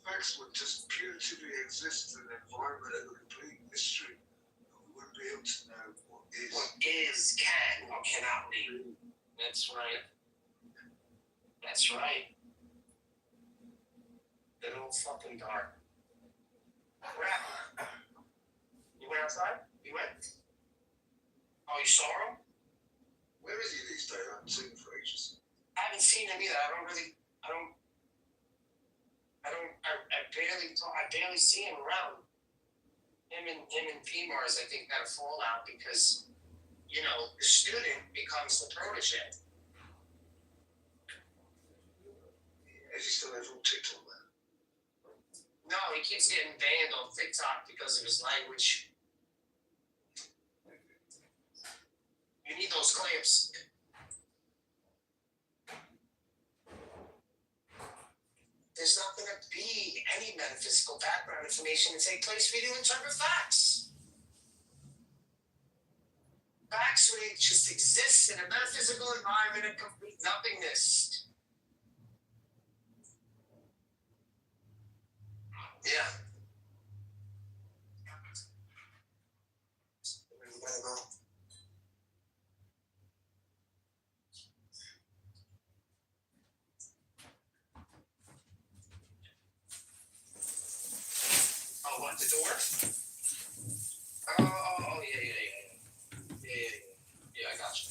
Facts would just putatively exist in an environment of complete mystery. We wouldn't be able to know what is, can, or cannot be. That's right. That's right. Little fucking dark. Crap. You went outside? You went? Oh, you saw him? Where is he these days? I haven't seen him for ages. I haven't seen him either. I barely see him around. Him and PMARS, I think, had a fallout because, the student becomes the protege. Is he still over on TikTok, man? No, he keeps getting banned on TikTok because of his language. You need those clamps. There's not going to be any metaphysical background information to take place for you to interpret facts. Facts really just exist in a metaphysical environment of complete nothingness. Yeah. You gotta go. Oh, what, the door? Oh, yeah. Yeah, I got you.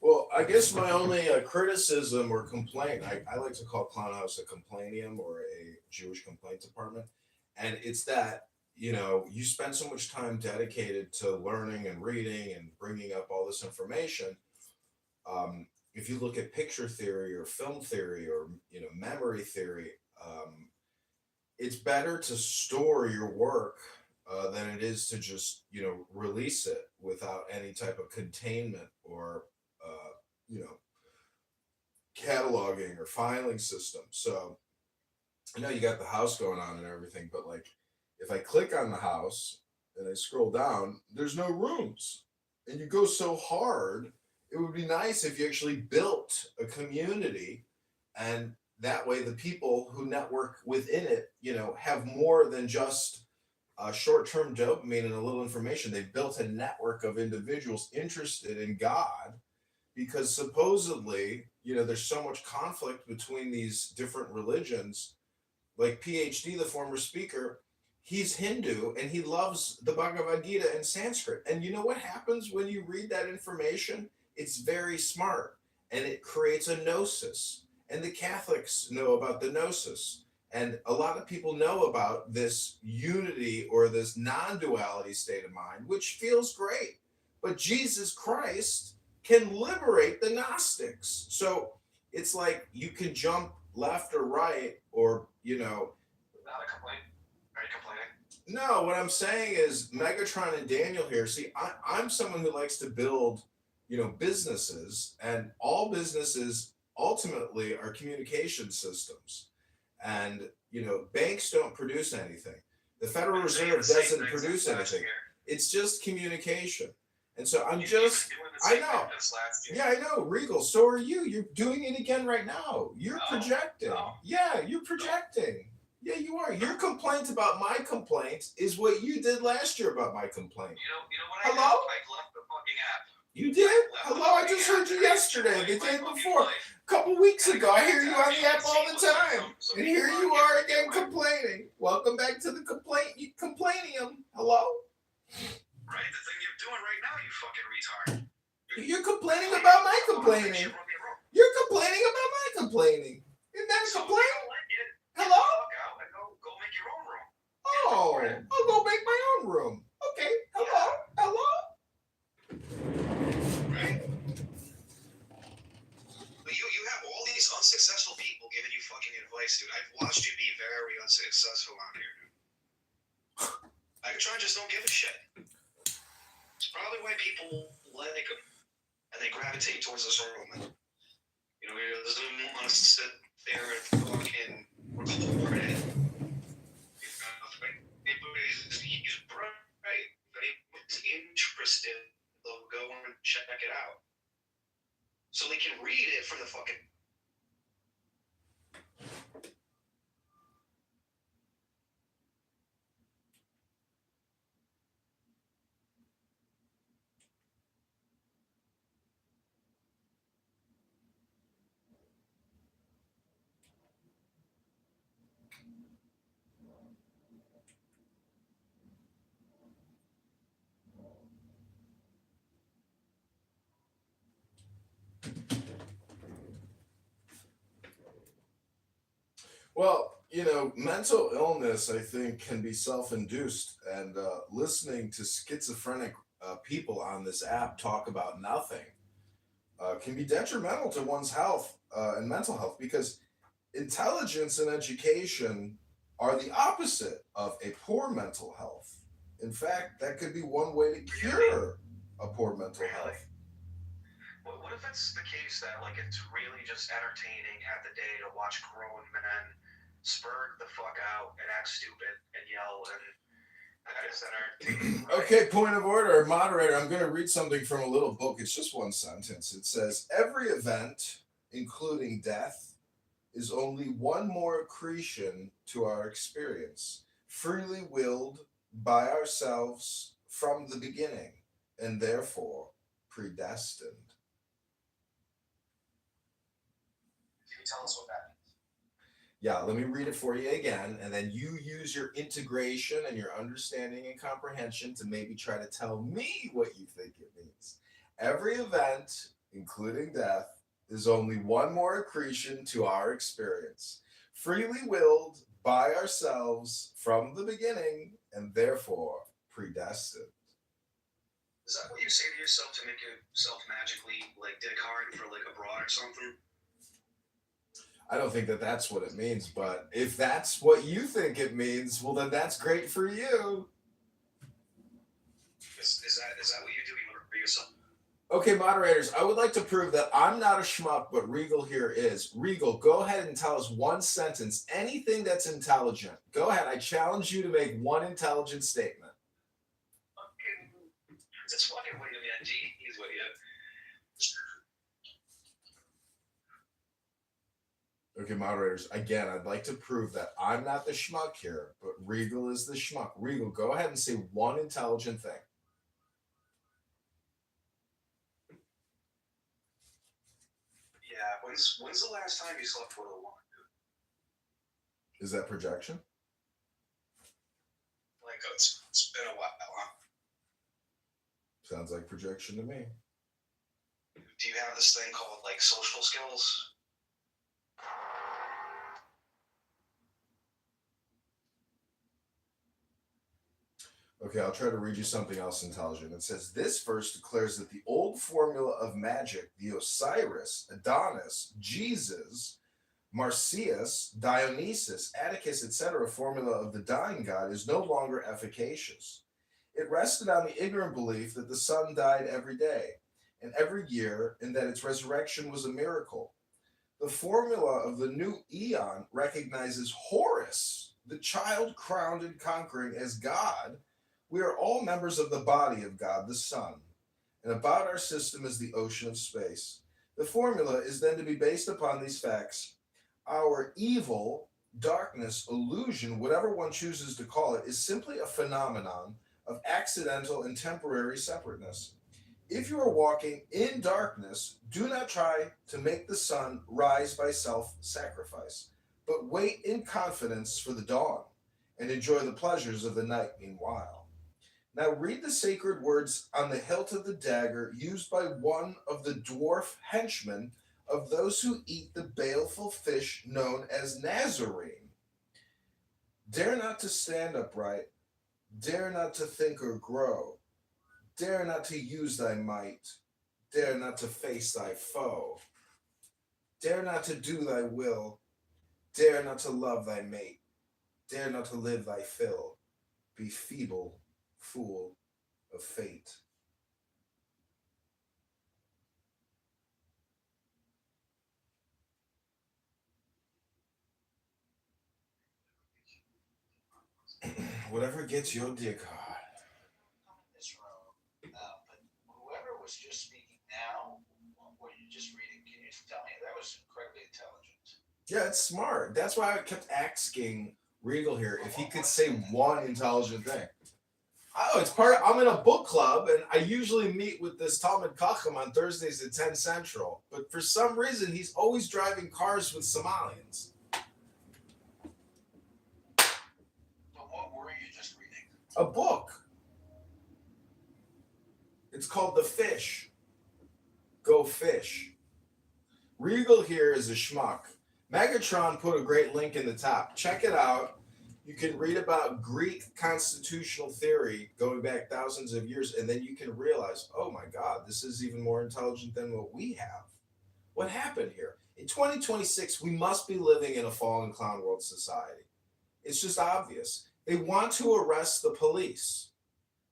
Well, I guess my only criticism or complaint, I like to call Clown House a complainium or a Jewish complaint department. And it's that, you spend so much time dedicated to learning and reading and bringing up all this information. If you look at picture theory or film theory or, memory theory, it's better to store your work than it is to just, release it without any type of containment or cataloging or filing system. So I know you got the house going on and everything, but like if I click on the house and I scroll down, there's no rooms. And you go so hard, it would be nice if you actually built a community, and that way the people who network within it, have more than just short-term dopamine and a little information. They've built a network of individuals interested in God, because supposedly, there's so much conflict between these different religions. Like PhD, the former speaker, he's Hindu and he loves the Bhagavad Gita in Sanskrit. And you know what happens when you read that information? It's very smart and it creates a gnosis. And the Catholics know about the gnosis. And a lot of people know about this unity or this non-duality state of mind, which feels great. But Jesus Christ can liberate the Gnostics. So it's like you can jump left or right, or, Not a complaint. Are you complaining? No, what I'm saying is Megatron and Daniel here. See, I'm someone who likes to build, businesses, and all businesses ultimately are communication systems. And, banks don't produce anything. The Federal Reserve doesn't produce anything. It's just communication. And so I know. Yeah, I know, Regal. So are you. You're doing it again right now. You're projecting. No. Yeah, you're projecting. Yeah, you are. Your complaint about my complaint is what you did last year about my complaint. You know what Hello? I left the fucking app. You did? Hello, I just heard you yesterday, the day before. A couple weeks ago, I hear you on the app all the time. And here you are again complaining. Welcome back to the complainium. Hello? Right, the thing you're doing right now, you fucking retard. You're complaining about my complaining. You're complaining about my complaining. Isn't that a complaint? Hello? Go make your own room. Oh, I'll go make my own room. Okay. Hello? Hello? Right? successful people giving you fucking advice, dude. I've watched you be very unsuccessful on here, dude. Megatron just don't give a shit. It's probably why people like him and they gravitate towards this Roman. You know, he doesn't want to sit there and fucking record it. You know, he's right, but he's interested. They'll go and check it out, so they can read it from the fucking. Well, you know, mental illness, I think, can be self induced. And listening to schizophrenic people on this app talk about nothing can be detrimental to one's health and mental health because intelligence and education are the opposite of a poor mental health. In fact, that could be one way to cure a poor mental health. What if it's the case that like it's really just entertaining at the day to watch grown men spurg the fuck out and act stupid and yell and that is entertaining. Right? Okay, point of order, moderator. I'm going to read something from a little book. It's just one sentence. It says, every event, including death, is only one more accretion to our experience, freely willed by ourselves from the beginning, and therefore predestined. Can you tell us what that means? Yeah, let me read it for you again, and then you use your integration and your understanding and comprehension to maybe try to tell me what you think it means. Every event, including death, is only one more accretion to our experience, freely willed by ourselves from the beginning, and therefore predestined. Is that what you say to yourself to make yourself magically like dick hard for like a broad or something? I don't think that that's what it means, but if that's what you think it means, well, then that's great for you. Is that what you're doing for yourself? Okay, moderators, I would like to prove that I'm not a schmuck, but Regal here is. Regal, go ahead and tell us one sentence, anything that's intelligent. Go ahead, I challenge you to make one intelligent statement. Fucking, that's fucking what you mean, G. He's what you. Okay, moderators, again, I'd like to prove that I'm not the schmuck here, but Regal is the schmuck. Regal, go ahead and say one intelligent thing. Yeah, when's the last time you slept with a woman, dude? Is that projection? Like, it's been a while, huh? Sounds like projection to me. Do you have this thing called, like, social skills? Okay, I'll try to read you something else intelligent. It says, this verse declares that the old formula of magic, the Osiris, Adonis, Jesus, Marsyas, Dionysus, Atticus, etc. formula of the dying god is no longer efficacious. It rested on the ignorant belief that the sun died every day and every year, and that its resurrection was a miracle. The formula of the new eon recognizes Horus, the child crowned and conquering as God. We are all members of the body of God, the Son, and about our system is the ocean of space. The formula is then to be based upon these facts. Our evil, darkness, illusion, whatever one chooses to call it, is simply a phenomenon of accidental and temporary separateness. If you are walking in darkness, do not try to make the sun rise by self-sacrifice, but wait in confidence for the dawn and enjoy the pleasures of the night meanwhile. Now read the sacred words on the hilt of the dagger used by one of the dwarf henchmen of those who eat the baleful fish known as Nazarene. Dare not to stand upright, dare not to think or grow, dare not to use thy might, dare not to face thy foe. Dare not to do thy will. Dare not to love thy mate. Dare not to live thy fill. Be feeble, fool of fate. Whatever gets your dick hard. This room, but whoever was just speaking now, what you just reading, can you tell me that was incredibly intelligent? Yeah, it's smart. That's why I kept asking Regal here if he could say one intelligent thing. Oh, it's part of, I'm in a book club, and I usually meet with this Talmud Chacham on Thursdays at 10 Central. But for some reason, he's always driving cars with Somalians. But what were you just reading? A book. It's called The Fish. Go Fish. Regal here is a schmuck. Megatron put a great link in the top. Check it out. You can read about Greek constitutional theory going back thousands of years, and then you can realize, oh my God, this is even more intelligent than what we have. What happened here? In 2026, we must be living in a fallen clown world society. It's just obvious. They want to arrest the police.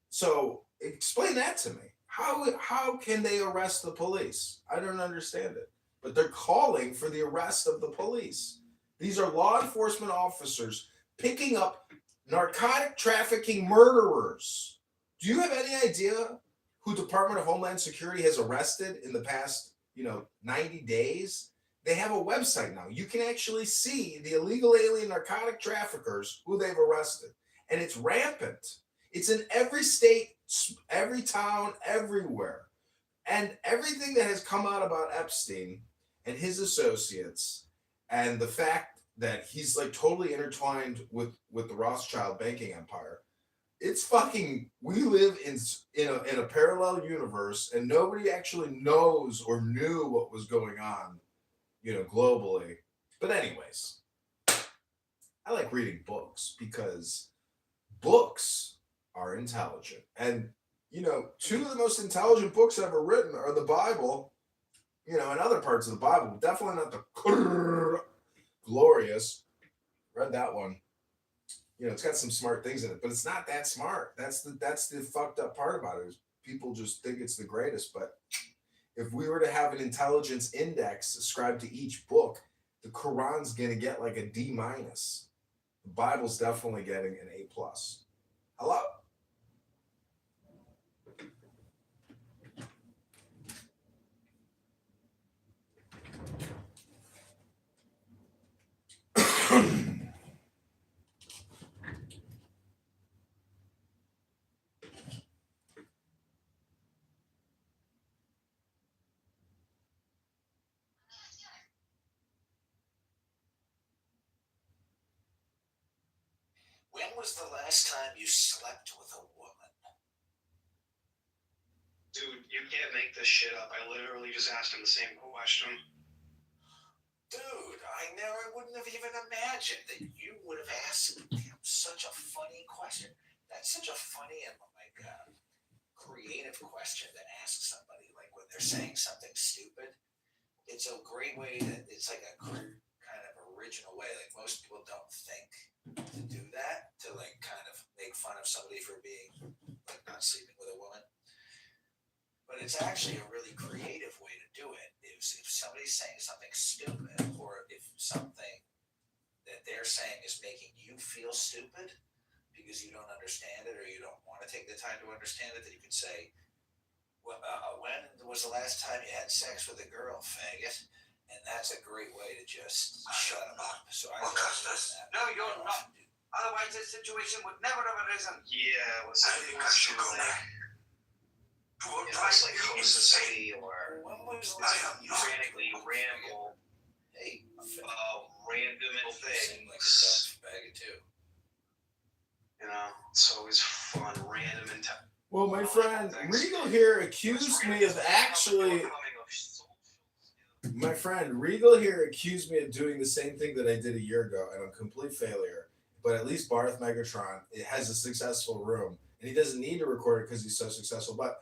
So explain that to me. How can they arrest the police? I don't understand it. But they're calling for the arrest of the police. These are law enforcement officers picking up narcotic trafficking murderers. Do you have any idea who Department of Homeland Security has arrested in the past, 90 days? They have a website now. You can actually see the illegal alien narcotic traffickers who they've arrested. And it's rampant. It's in every state, every town, everywhere. And everything that has come out about Epstein and his associates, and the fact that he's like totally intertwined with the Rothschild banking empire, it's fucking, we live in a parallel universe, and nobody actually knows or knew what was going on, globally. But anyways, I like reading books because books are intelligent. And two of the most intelligent books ever written are the Bible, and other parts of the Bible. Definitely not the glorious. Read that one. It's got some smart things in it, but it's not that smart. That's the fucked up part about it. Is people just think it's the greatest. But if we were to have an intelligence index ascribed to each book, the Quran's gonna get like a D-. The Bible's definitely getting an A+. Hello? When was the last time you slept with a woman? Dude, you can't make this shit up. I literally just asked him the same question. Dude, I wouldn't have even imagined that you would have asked him such a funny question. That's such a funny and creative question to ask somebody. Like when they're saying something stupid, it's a great way it's like a kind of original way. Like most people don't think to do that, to like kind of make fun of somebody for being like not sleeping with a woman. But it's actually a really creative way to do it. If somebody's saying something stupid, or if something that they're saying is making you feel stupid because you don't understand it or you don't want to take the time to understand it, then you can say, well, when was the last time you had sex with a girl, faggot? And that's a great way to just shut them up. So I Augustus, no, you're not. Otherwise, this situation would never have arisen. Yeah, it was I think I should go back. It's like hostessy or I am not. frantically ramble, Hey, random seem like a things. tough bag of two. It's always fun, random and Well, my friend Regal here accused me of actually. My friend Regal here accused me of doing the same thing that I did a year ago, and I'm a complete failure. But at least Barth Megatron, it has a successful room, and he doesn't need to record it because he's so successful. But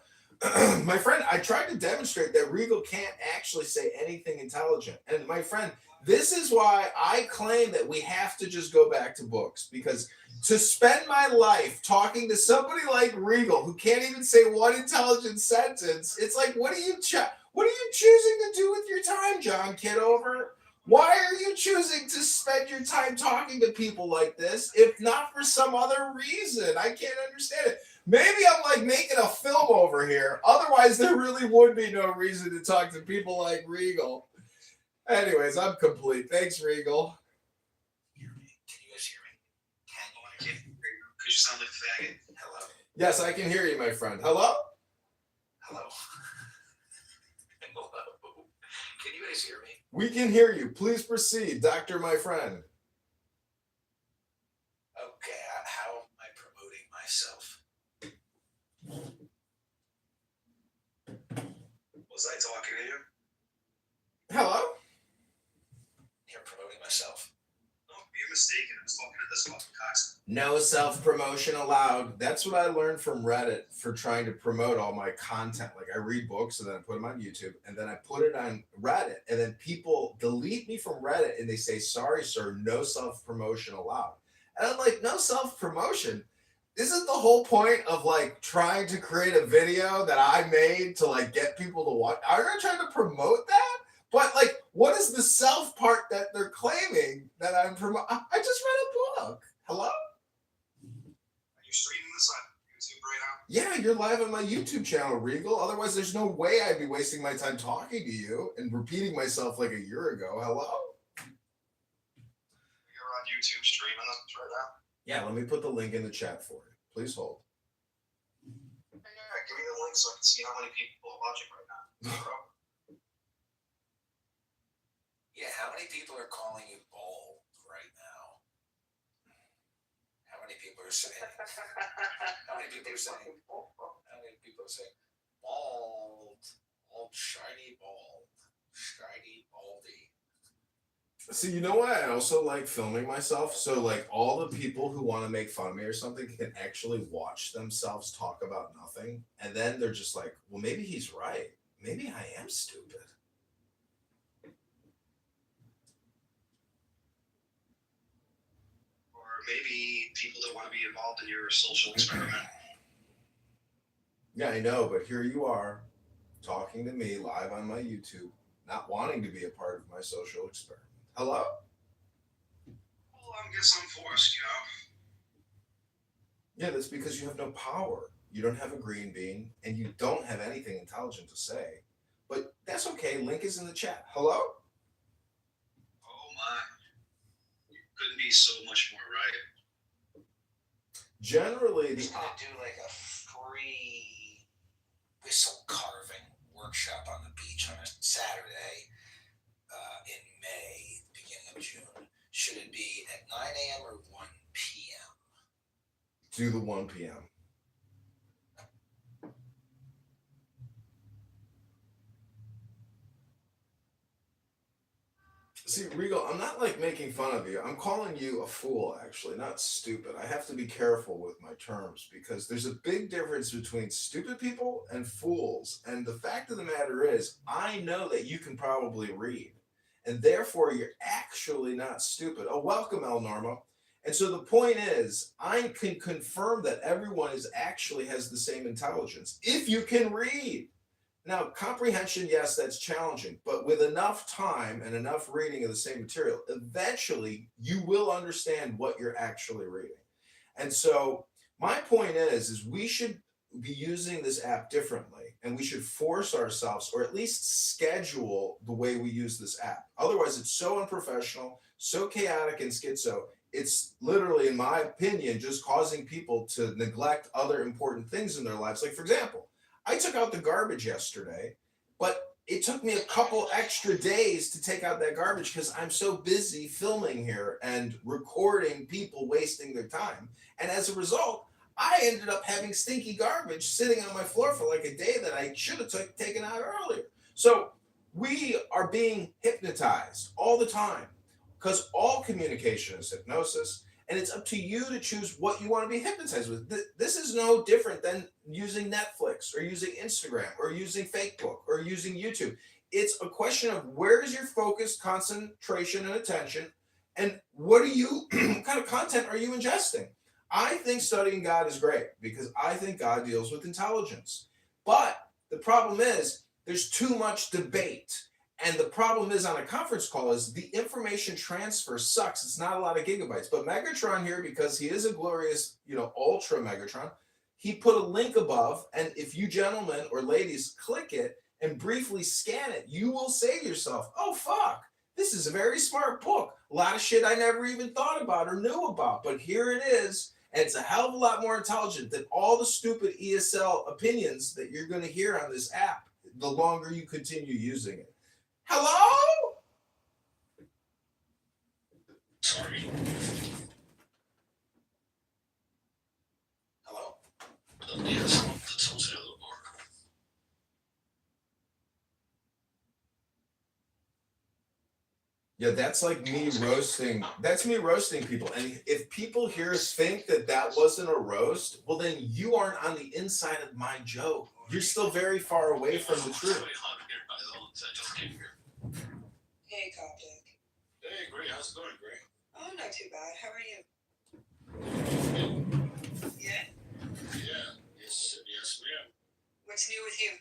My friend, I tried to demonstrate that Regal can't actually say anything intelligent. And my friend, this is why I claim that we have to just go back to books, because to spend my life talking to somebody like Regal who can't even say one intelligent sentence, it's like, what are you choosing to do with your time, John Kitover? Why are you choosing to spend your time talking to people like this, if not for some other reason? I can't understand it. Maybe I'm like making a film over here. Otherwise, there really would be no reason to talk to people like Regal. Anyways, I'm complete. Thanks, Regal. Hear me? Can you guys hear me? Can you? I can't hear you. Could you sound like a faggot? Hello? Yes, I can hear you, my friend. Hello? Hello? Hello? Can you guys hear me? We can hear you. Please proceed, Doctor, my friend. Okay, how am I promoting myself? Was I talking to you? Hello? Here, promoting myself. No, you're mistaken. I was talking to this fucking cocksucker. No self-promotion allowed. That's what I learned from Reddit for trying to promote all my content. Like, I read books and then I put them on YouTube and then I put it on Reddit, and then people delete me from Reddit and they say, sorry, sir, no self-promotion allowed. And I'm like, no self-promotion? Isn't the whole point of like trying to create a video that I made to like get people to watch? Are you trying to promote that? But like, what is the self part that they're claiming that I'm promoting? I just read a book. Hello? Are you streaming this on YouTube right now? Yeah, you're live on my YouTube channel, Regal. Otherwise, there's no way I'd be wasting my time talking to you and repeating myself like a year ago. Hello? You're on YouTube streaming this right now? Yeah, let me put the link in the chat for you. Please hold. Yeah, give me the link so I can see how many people are watching right now. Bro. Yeah, how many people are calling you bald right now? How many people are saying? How many people are saying? How many people are saying bald, shiny bald, shiny baldy? See, you know what? I also like filming myself. So, like, all the people who want to make fun of me or something can actually watch themselves talk about nothing. And then they're just like, well, maybe he's right. Maybe I am stupid. Or maybe people that want to be involved in your social experiment. Yeah, I know. But here you are talking to me live on my YouTube, not wanting to be a part of my social experiment. Hello? Well, I guess I'm forced, you know? Yeah, that's because you have no power. You don't have a green bean, and you don't have anything intelligent to say. But that's okay. Link is in the chat. Hello? Oh my. You couldn't be so much more right. Generally, He's gonna do like a free whistle carving workshop on the beach on a Saturday in May, beginning of June. Should it be at 9 a.m. or 1 p.m.? do the 1 p.m. See, Regal, I'm not like making fun of you. I'm calling you a fool, actually, not stupid. I have to be careful with my terms because there's a big difference between stupid people and fools. And the fact of the matter is, I know that you can probably read, and therefore you're actually not stupid. Oh, welcome, El Norma. And so the point is, I can confirm that everyone actually has the same intelligence if you can read. Now, comprehension, yes, that's challenging, but with enough time and enough reading of the same material, eventually you will understand what you're actually reading. And so my point is we should be using this app differently, and we should force ourselves, or at least schedule the way we use this app. Otherwise, it's so unprofessional, so chaotic and schizo. It's literally, in my opinion, just causing people to neglect other important things in their lives. Like, for example, I took out the garbage yesterday, but it took me a couple extra days to take out that garbage because I'm so busy filming here and recording people wasting their time. And as a result, I ended up having stinky garbage sitting on my floor for like a day that I should have taken out earlier. So we are being hypnotized all the time because all communication is hypnosis. And it's up to you to choose what you want to be hypnotized with. This is no different than using Netflix or using Instagram or using Facebook or using YouTube. It's a question of where is your focus, concentration, and attention, and what kind of content are you ingesting? I think studying God is great because I think God deals with intelligence. But the problem is there's too much debate. And the problem is on a conference call is the information transfer sucks. It's not a lot of gigabytes. But Megatron here, because he is a glorious, ultra Megatron, he put a link above. And if you gentlemen or ladies click it and briefly scan it, you will say to yourself, oh, fuck, this is a very smart book. A lot of shit I never even thought about or knew about. But here it is. And it's a hell of a lot more intelligent than all the stupid ESL opinions that you're going to hear on this app the longer you continue using it. Hello? Sorry. Hello? Yes, let's hold it a little more. Yeah, that's like me roasting. That's me roasting people. And if people here think that wasn't a roast, well, then you aren't on the inside of my joke. You're still very far away from the truth. Hey, Coptic. Hey, great. How's it going, Gray? Oh, not too bad. How are you? Yeah? Yeah. Yes, ma'am. What's new with you?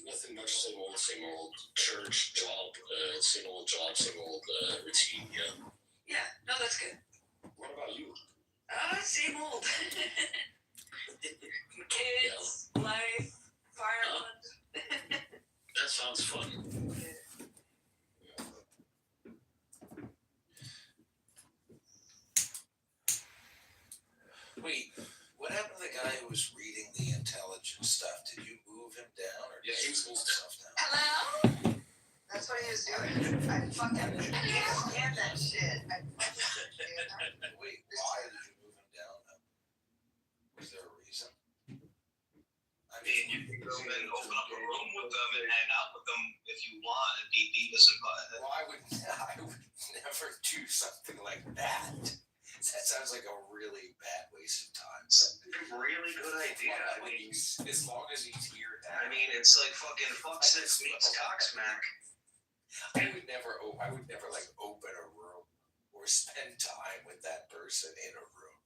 Nothing much. Same old church job. Same old job. Same old routine. Yeah. Yeah, no, that's good. What about you? Same old. Kids, life, firewood. That sounds fun. Wait, what happened to the guy who was reading the intelligence stuff? Did you move him down, or did Yeah, he you was move moved stuff down? Hello? That's what he was doing. I fucking can't stand that shit. I fucking can't stand that. Wait, why did you move him down? Was there a reason? I mean, you can go and open up a room with them and hang out with them if you want and be Beavis and Butthead. Well, I would never do something like that. That sounds like a really bad waste of time. It's a really good idea. I mean, as long as he's here now. I mean, it's like fucking Foxness meets Cocksmack. I would never like open a room or spend time with that person in a room.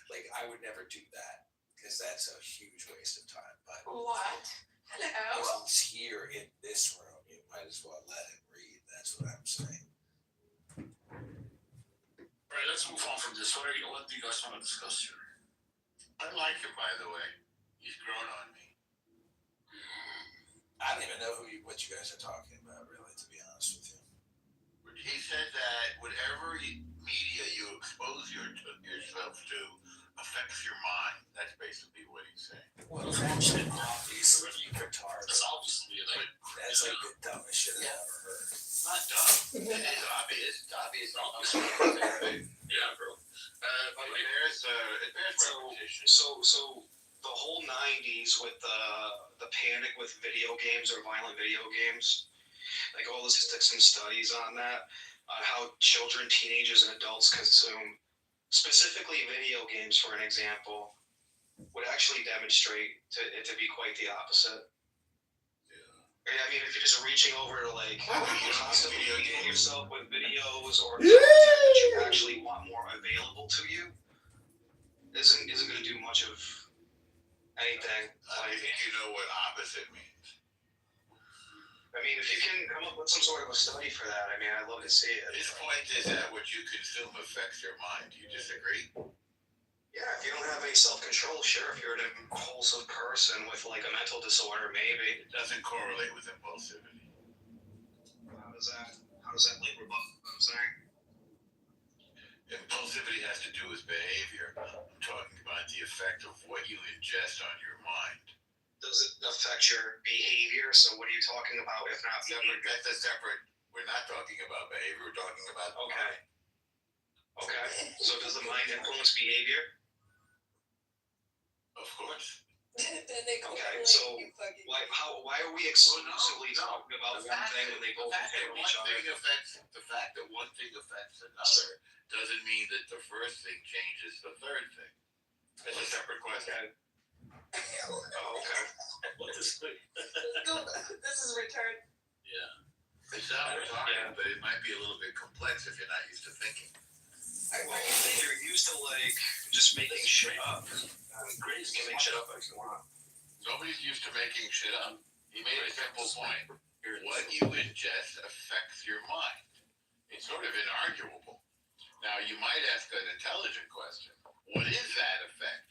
Like I would never do that because that's a huge waste of time. But What? Hello? if he's here in this room, you might as well let him read. That's what I'm saying. All right, let's move on from this. What do you guys want to discuss here? I like him, by the way. He's grown on me. I don't even know what you guys are talking about, really, to be honest with you. He said that whatever media you expose yourself to affects your mind. That's basically what he's saying. Well, that's obviously retarded. That's obviously like That's like the dumbest shit I've ever heard. not dumb. It is obvious. It's obvious. Yeah, bro. But it bears repetition. So the whole '90s with the panic with video games or violent video games, like all the statistics and studies on that, how children, teenagers, and adults consume specifically video games, for an example, would actually demonstrate it to be quite the opposite. I mean, if you're just reaching over to like constantly engaging yourself with videos or content that you actually want more available to you, isn't going to do much of anything. I think you know what opposite means. I mean, if you can come up with some sort of a study for that, I mean, I'd love to see it. His point is that what you consume affects your mind. Do you disagree? Yeah, if you don't have any self-control, sure. If you're an impulsive person with like a mental disorder, maybe. It doesn't correlate with impulsivity. How does that like rebut what I'm saying? Impulsivity has to do with behavior. I'm talking about the effect of what you ingest on your mind. Does it affect your behavior? So what are you talking about if not behavior? That's a separate. We're not talking about behavior. We're talking about Okay. Okay. So does the mind influence behavior? Of course. Okay. So why are we exclusively talking about one thing when they both affect each other? The fact that one thing affects another doesn't mean that the Okay. Oh, okay. What this thing? This is return. Yeah. It sounds fine, but it might be a little bit complex if you're not used to thinking. Well, you're used to like just making shit up. Great, you can make shit up if you want. Nobody's used to making shit up. He made a simple point. What you ingest affects your mind. It's sort of inarguable. Now, you might ask an intelligent question. What is that effect?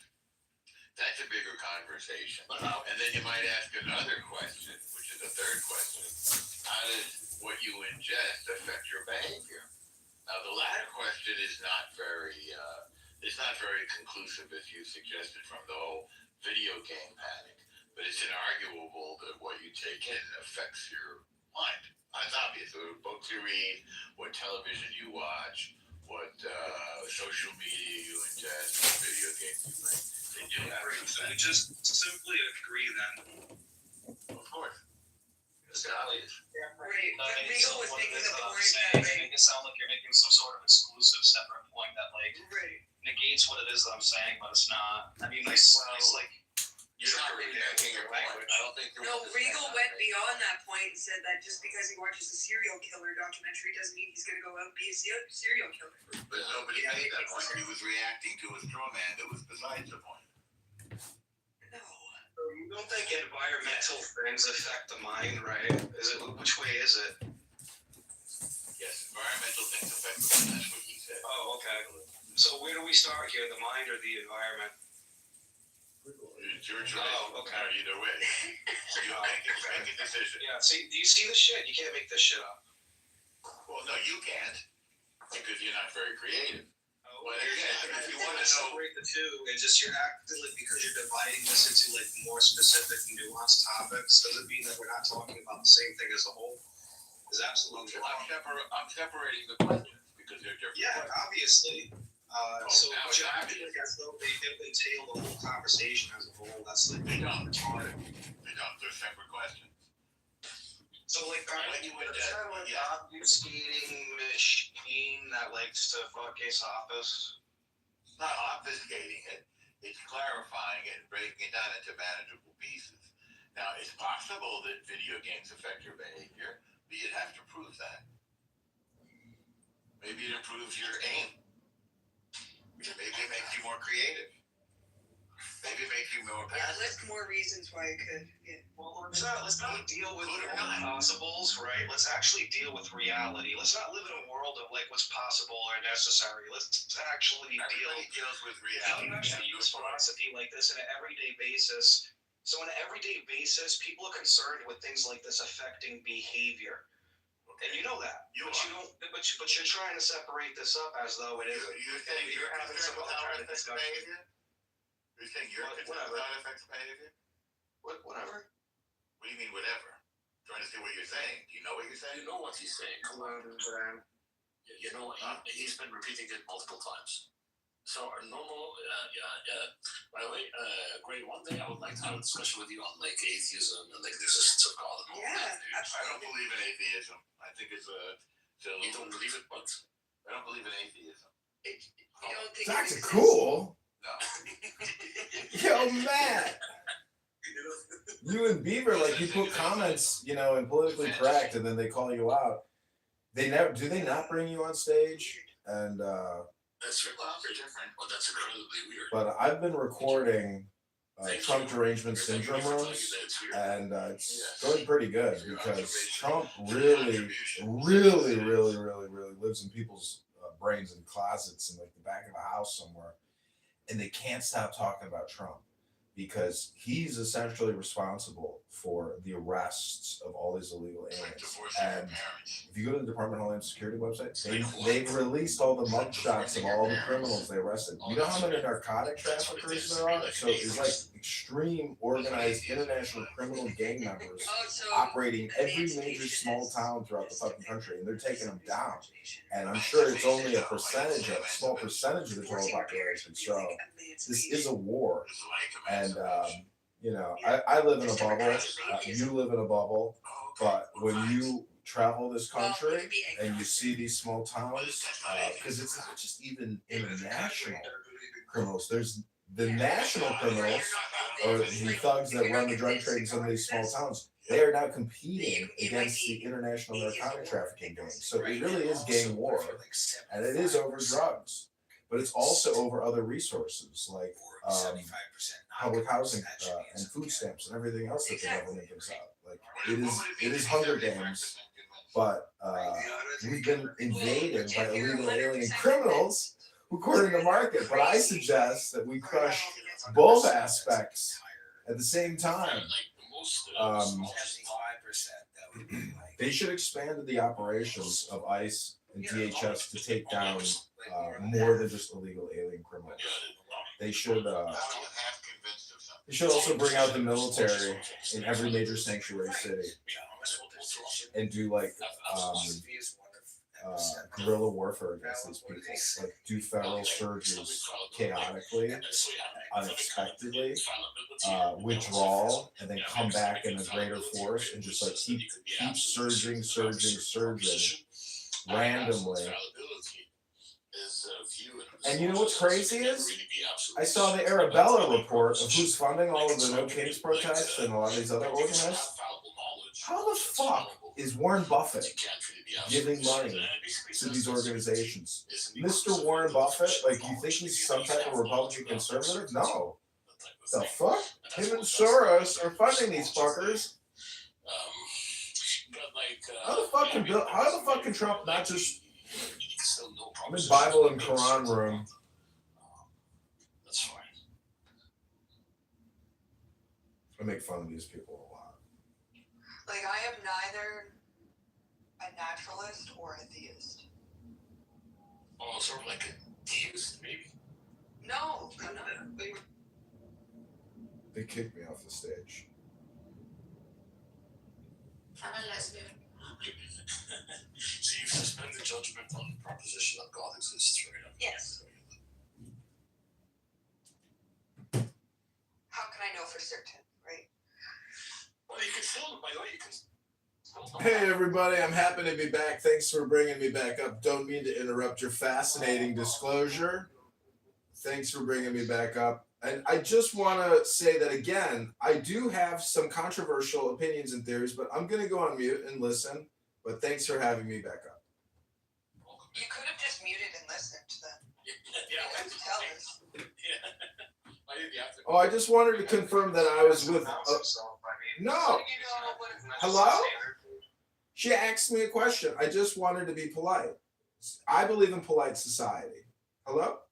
That's a bigger conversation. And then you might ask another question, which is a third question. How does what you ingest affect your behavior? Now, the latter question is not very conclusive, as you suggested, from the whole video game panic. But it's inarguable that what you take in affects your mind. It's obvious. What books you read, what television you watch, what social media you ingest, what video games you play. They do have an So we effect. just simply agree then. Of course. It's obvious. Right, but Regal was making the point saying, that make it sound like you're making some sort of exclusive separate point that like right. negates what it is that I'm saying, but it's not. I mean, it's like You're not really making your language. I don't think you're No, Regal went beyond that point and said that just because he watches a serial killer documentary doesn't mean he's going to go out and be a serial killer. But nobody made that point. He was reacting to a straw man that was besides the point. No. you don't think environmental things affect the mind, right? Is it which way is it? Yes, environmental things affect the mind. That's what he said. Oh, okay. So where do we start here? The mind or the environment? It's your choice. Oh, okay. Either way. So you make a decision. Yeah. See, do you see the shit? You can't make this shit up. Well, no, you can't. Because you're not very creative. Well, Yeah, again, if you want to know, separate the two, and just you're acting like because you're dividing this into like more specific and nuanced topics, doesn't mean that we're not talking about the same thing as a whole. Is absolutely I'm separating the questions because they're different. yeah, questions. obviously. So now but it's you're obvious. acting like as though they entail the whole conversation as a whole. That's like They don't. retarded. They don't. They're separate questions. So like When you would, is there like yeah. obfuscating machine that likes to fuck case office? It's not obfuscating it. It's clarifying it and breaking it down into manageable pieces. Now, it's possible that video games affect your behavior, but you'd have to prove that. Maybe it improves your aim. Maybe it makes you more creative. Maybe it makes you more Yeah, passive. list more reasons why it could. Yeah. Well, let's not deal with the impossibles, right? Let's actually deal with reality. Let's not live in a world of like what's possible or necessary. Let's actually Everybody deals with reality. You actually use philosophy like this on an everyday basis. So on an everyday basis, people are concerned with things like this affecting behavior. And you know that. You but are. you don't but you're trying to separate this up as though it isn't. You're saying You're having some other kind of discussion. behavior? You're saying you're concerned with how it affects behavior? Whatever. What do you mean, whatever? I'm trying to see what you're saying. Do you know what you're saying? You know what he's saying. Come on, Sam. You know, he's been repeating it multiple times. So our normal, by the way, Gray, one day I would like to have a discussion with you on like atheism and like the existence of God and all Yeah, that. Dude. I don't absolutely. believe in atheism. I think it's a. You don't believe it, but I don't believe in atheism. You don't think That's it exists? cool. No. Yo, Matt. You and Beaver, like you put comments, you know, and politically correct, and then they call you out. They never do. They not bring you on stage, and that's very different. But that's incredibly weird. but I've been recording Trump derangement syndrome rooms, and it's going pretty good because Trump really lives in people's brains and closets in like the back of a house somewhere, and they can't stop talking about Trump because he's essentially responsible for the arrests of all these illegal aliens. And if you go to the Department of Homeland Security website, they've released all the mugshots of all the criminals they arrested. You know how many narcotic traffickers there are? So it's like extreme, organized, international criminal gang members Oh, so operating every major small town throughout the fucking country, and they're taking them down. And I'm sure it's only a small percentage of the total population. So this is a war. And, you know, I live in a bubble. You live in a bubble. But when you travel this country and you see these small towns, because it's not just even international criminals. the national criminals, or the thugs that run the drug trade in some of these small towns, they are now competing against the international narcotic trafficking gangs. So it really is gang war, and it is over drugs, but it's also over other resources like public housing and food stamps and everything else that the government gives out. Like it is Hunger Games, but we've been invaded by illegal alien criminals who corner the market. But I suggest that we crush both aspects at the same time. They should expand the operations of ICE and DHS to take down more than just illegal alien criminals. They should also bring out the military in every major sanctuary city and do like guerrilla warfare against these people. Like do federal surges chaotically, unexpectedly, withdraw, and then come back in a greater force and just like keep surging randomly. And you know what's crazy is I saw the Arabella report of who's funding all of the No Kings protests and a lot of these other organizers. How the fuck is Warren Buffett giving money to these organizations? Mr. Warren Buffett, like, you think he's some type of Republican conservative? No. The fuck? Him and Soros are funding these fuckers. How the fuck can Trump not just... I'm in Bible and Quran room. That's fine. I make fun of these people a lot. Like, I am neither a naturalist or a theist. Oh, sort of like a deist, maybe? No, I'm not. They kicked me off the stage. I'm a lesbian. So you suspend the judgment on the proposition that God exists, right? Yes. How can I know for certain, right? Well, you can still, by the way, you can still... Hey everybody, I'm happy to be back. Thanks for bringing me back up. Don't mean to interrupt your fascinating disclosure. Thanks for bringing me back up. And I just want to say that again, I do have some controversial opinions and theories, but I'm going to go on mute and listen. But thanks for having me back up. You could have just muted and listened to them. Yeah. You could tell us. Yeah. Oh, I just wanted to confirm that I was with... no. Hello? She asked me a question. I just wanted to be polite. I believe in polite society. Hello?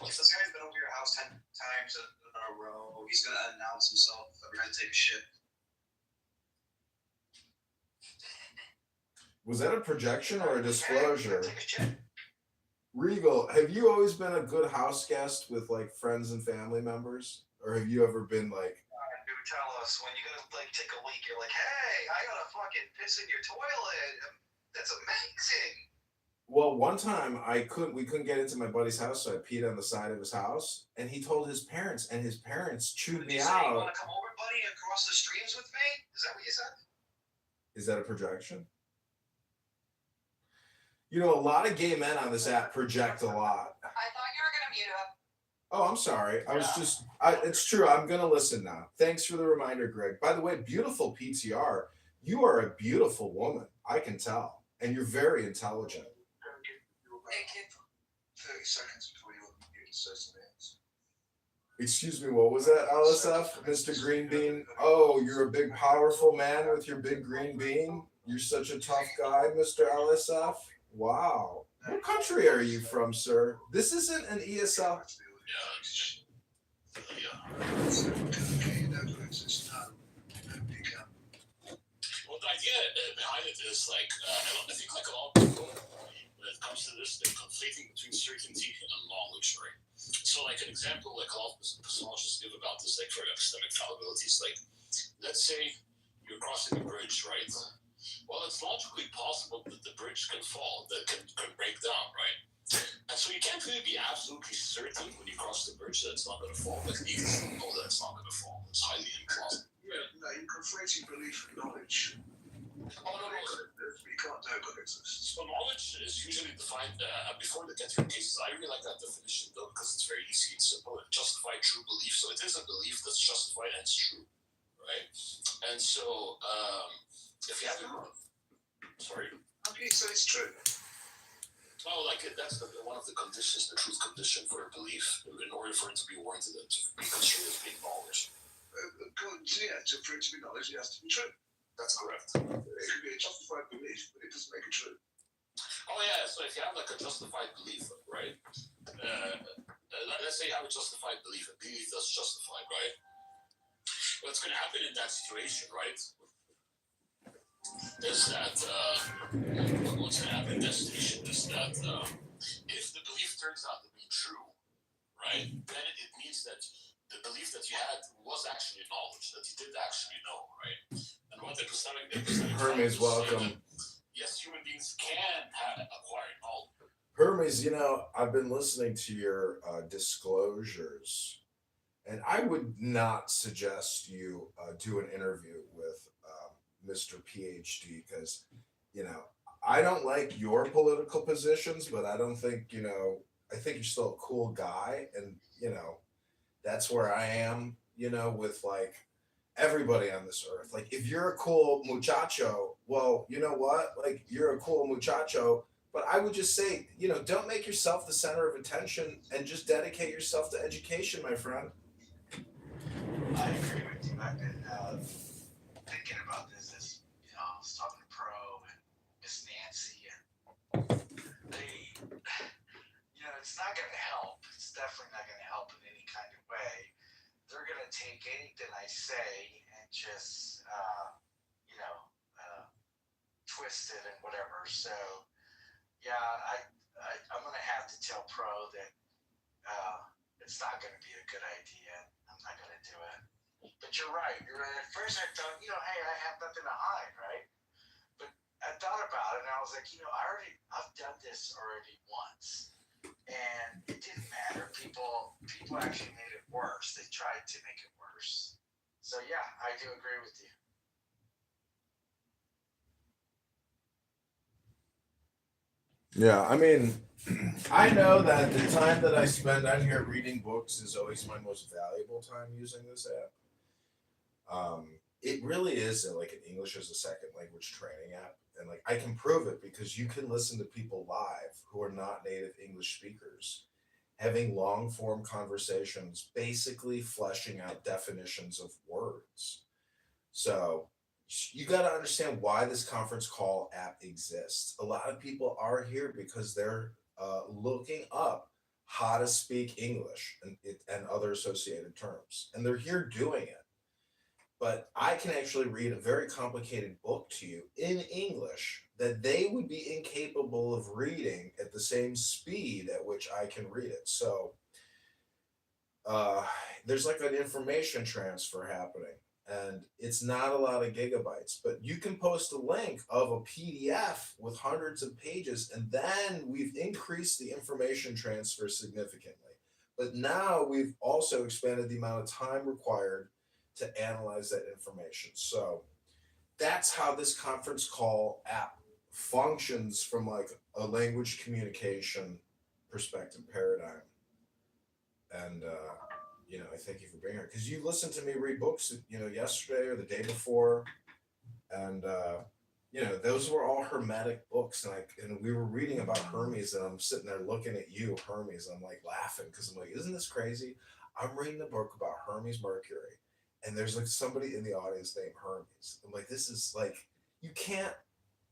This guy's been over your house 10 times in a row. He's going to announce himself every time to take a shit. Was that a projection or a disclosure? Regal, have you always been a good house guest with like friends and family members? Or have you ever been like... Dude, tell us, when you gotta like take a leak, you're like, hey, I gotta fucking piss in your toilet. That's amazing. Well, one time we couldn't get into my buddy's house, so I peed on the side of his house, and he told his parents, and his parents chewed me out. You wanna come over, buddy, and cross the streams with me? Is that what you said? Is that a projection? You know, a lot of gay men on this app project a lot. I thought you were going to mute up. Oh, I'm sorry. It's true. I'm going to listen now. Thanks for the reminder, Greg. By the way, beautiful PTR. You are a beautiful woman. I can tell. And you're very intelligent. Thank you. 30 seconds before you say some names. Excuse me, what was that, LSF? Mr. Green Bean? Oh, you're a big, powerful man with your big green bean? You're such a tough guy, Mr. LSF? Wow. What country are you from, sir? This isn't an ESL. Well, the idea behind it is like, I think like a lot of people, when it comes to this, they're conflating between certainty and knowledge, right? So like an example, like a lot of personologists give about this, like for epistemic fallibilities, like, let's say you're crossing a bridge, right? Well, it's logically possible that the bridge can fall, that can break down, right? And so you can't really be absolutely certain when you cross the bridge that it's not going to fall, but you can know that it's not going to fall. It's highly implausible. Yeah, no, you're conflating belief and knowledge. Oh, no. You can't know God exists. So knowledge is usually defined before the get your cases. I really like that definition though because it's very easy and simple. And justify true belief. So it is a belief that's justified and it's true, right? And so if you have sorry. Okay, so it's true. Oh, like that's one of the conditions, the truth condition for a belief. In order for it to be warranted and to be construed as being knowledge. For it to be knowledge, it has to be true. That's correct. It can be a justified belief, but it doesn't make it true. Oh yeah, so if you have like a justified belief, right? Let's say you have a justified belief, a belief that's justified, right? What's going to happen in that situation, right? Is that what's going to happen in that situation is that if the belief turns out to be true, right, then it means that the belief that you had was actually knowledge, that you did actually know, right? And what the epistemic Hermes, welcome. Yes, human beings can acquire knowledge. Hermes, I've been listening to your disclosures, and I would not suggest you do an interview with Mr. PhD because, I don't like your political positions, but I don't think, I think you're still a cool guy, and, that's where I am, with like everybody on this earth. Like, if you're a cool muchacho, well, you know what? Like, you're a cool muchacho, but I would just say, don't make yourself the center of attention and just dedicate yourself to education, my friend. I agree with you. I've been thinking about this as, I was talking to Pro and Miss Nancy, and they, it's not going to help. It's definitely not going to help in any kind of way. They're going to take anything I say and just, twist it and whatever. So, yeah, I'm going to have to tell Pro that it's not going to be a good idea. I'm not going to do it. But you're right. At first I thought, hey, I have nothing to hide, right? But I thought about it and I was like, I've done this already once. And it didn't matter. People actually made it worse. They tried to make it worse. So yeah, I do agree with you. Yeah, I mean, I know that the time that I spend on here reading books is always my most valuable time using this app. It really is like an English as a second language training app. And like I can prove it because you can listen to people live who are not native English speakers having long form conversations, basically fleshing out definitions of words. So you got to understand why this conference call app exists. A lot of people are here because they're looking up how to speak English and other associated terms, and they're here doing it. But I can actually read a very complicated book to you in English that they would be incapable of reading at the same speed at which I can read it. So there's like an information transfer happening, and it's not a lot of gigabytes, but you can post a link of a PDF with hundreds of pages, and then we've increased the information transfer significantly. But now we've also expanded the amount of time required to analyze that information. So that's how this conference call app functions from like a language communication perspective paradigm. And I thank you for being here because you listened to me read books, yesterday or the day before, and those were all Hermetic books, and we were reading about Hermes, and I'm sitting there looking at you, Hermes, and I'm like laughing because I'm like, isn't this crazy? I'm reading a book about Hermes Mercury, and there's like somebody in the audience named Hermes. I'm like, this is like, you can't,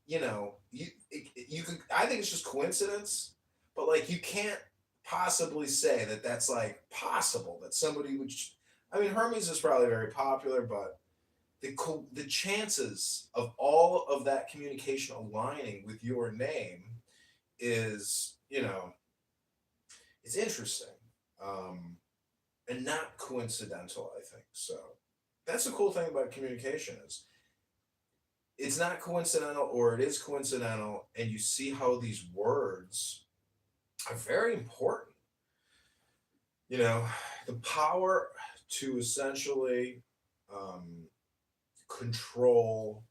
you can. I think it's just coincidence, but like you can't possibly say that that's like possible that somebody would. I mean, Hermes is probably very popular, but the chances of all of that communication aligning with your name is, it's interesting, and not coincidental. I think so. That's the cool thing about communication is it's not coincidental, or it is coincidental, and you see how these words are very important. The power to essentially control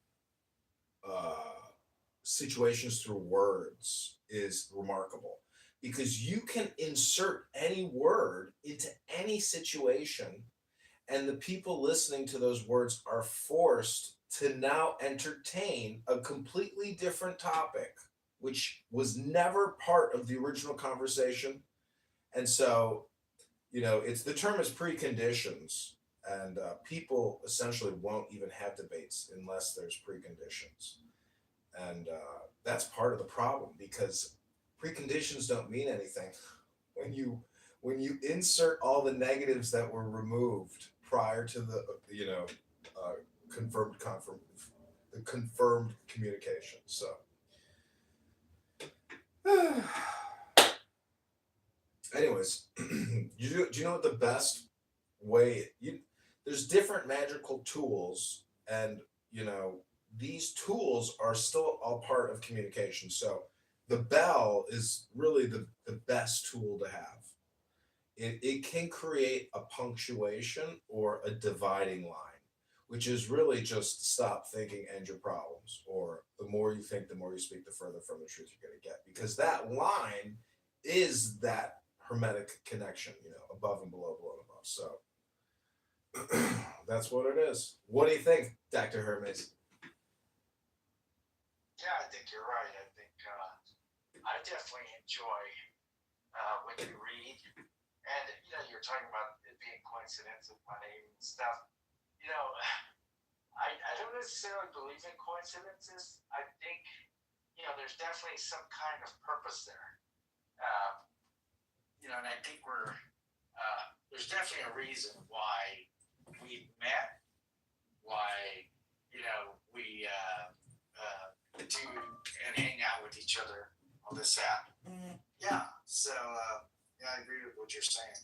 situations through words is remarkable because you can insert any word into any situation, and the people listening to those words are forced to now entertain a completely different topic, which was never part of the original conversation. And so, it's the term is preconditions, and people essentially won't even have debates unless there's preconditions, and that's part of the problem because preconditions don't mean anything when you insert all the negatives that were removed prior to the uh, the confirmed communication. So anyways, do you know what the best way there's different magical tools, and these tools are still all part of communication. So the bell is really the best tool to have. It can create a punctuation or a dividing line, which is really just stop thinking, end your problems, or the more you think, the more you speak, the further from the truth you're going to get, because that line is that hermetic connection, above and below, below and above. So that's what it is. What do you think, Dr. Hermes? Yeah, I think you're right. I think I definitely enjoy when you read, and you're talking about it being coincidence with my name and stuff. I don't necessarily believe in coincidences. I think there's definitely some kind of purpose there. And I think there's definitely a reason why we met, why we do and hang out with each other on this app. Yeah, so I agree with what you're saying.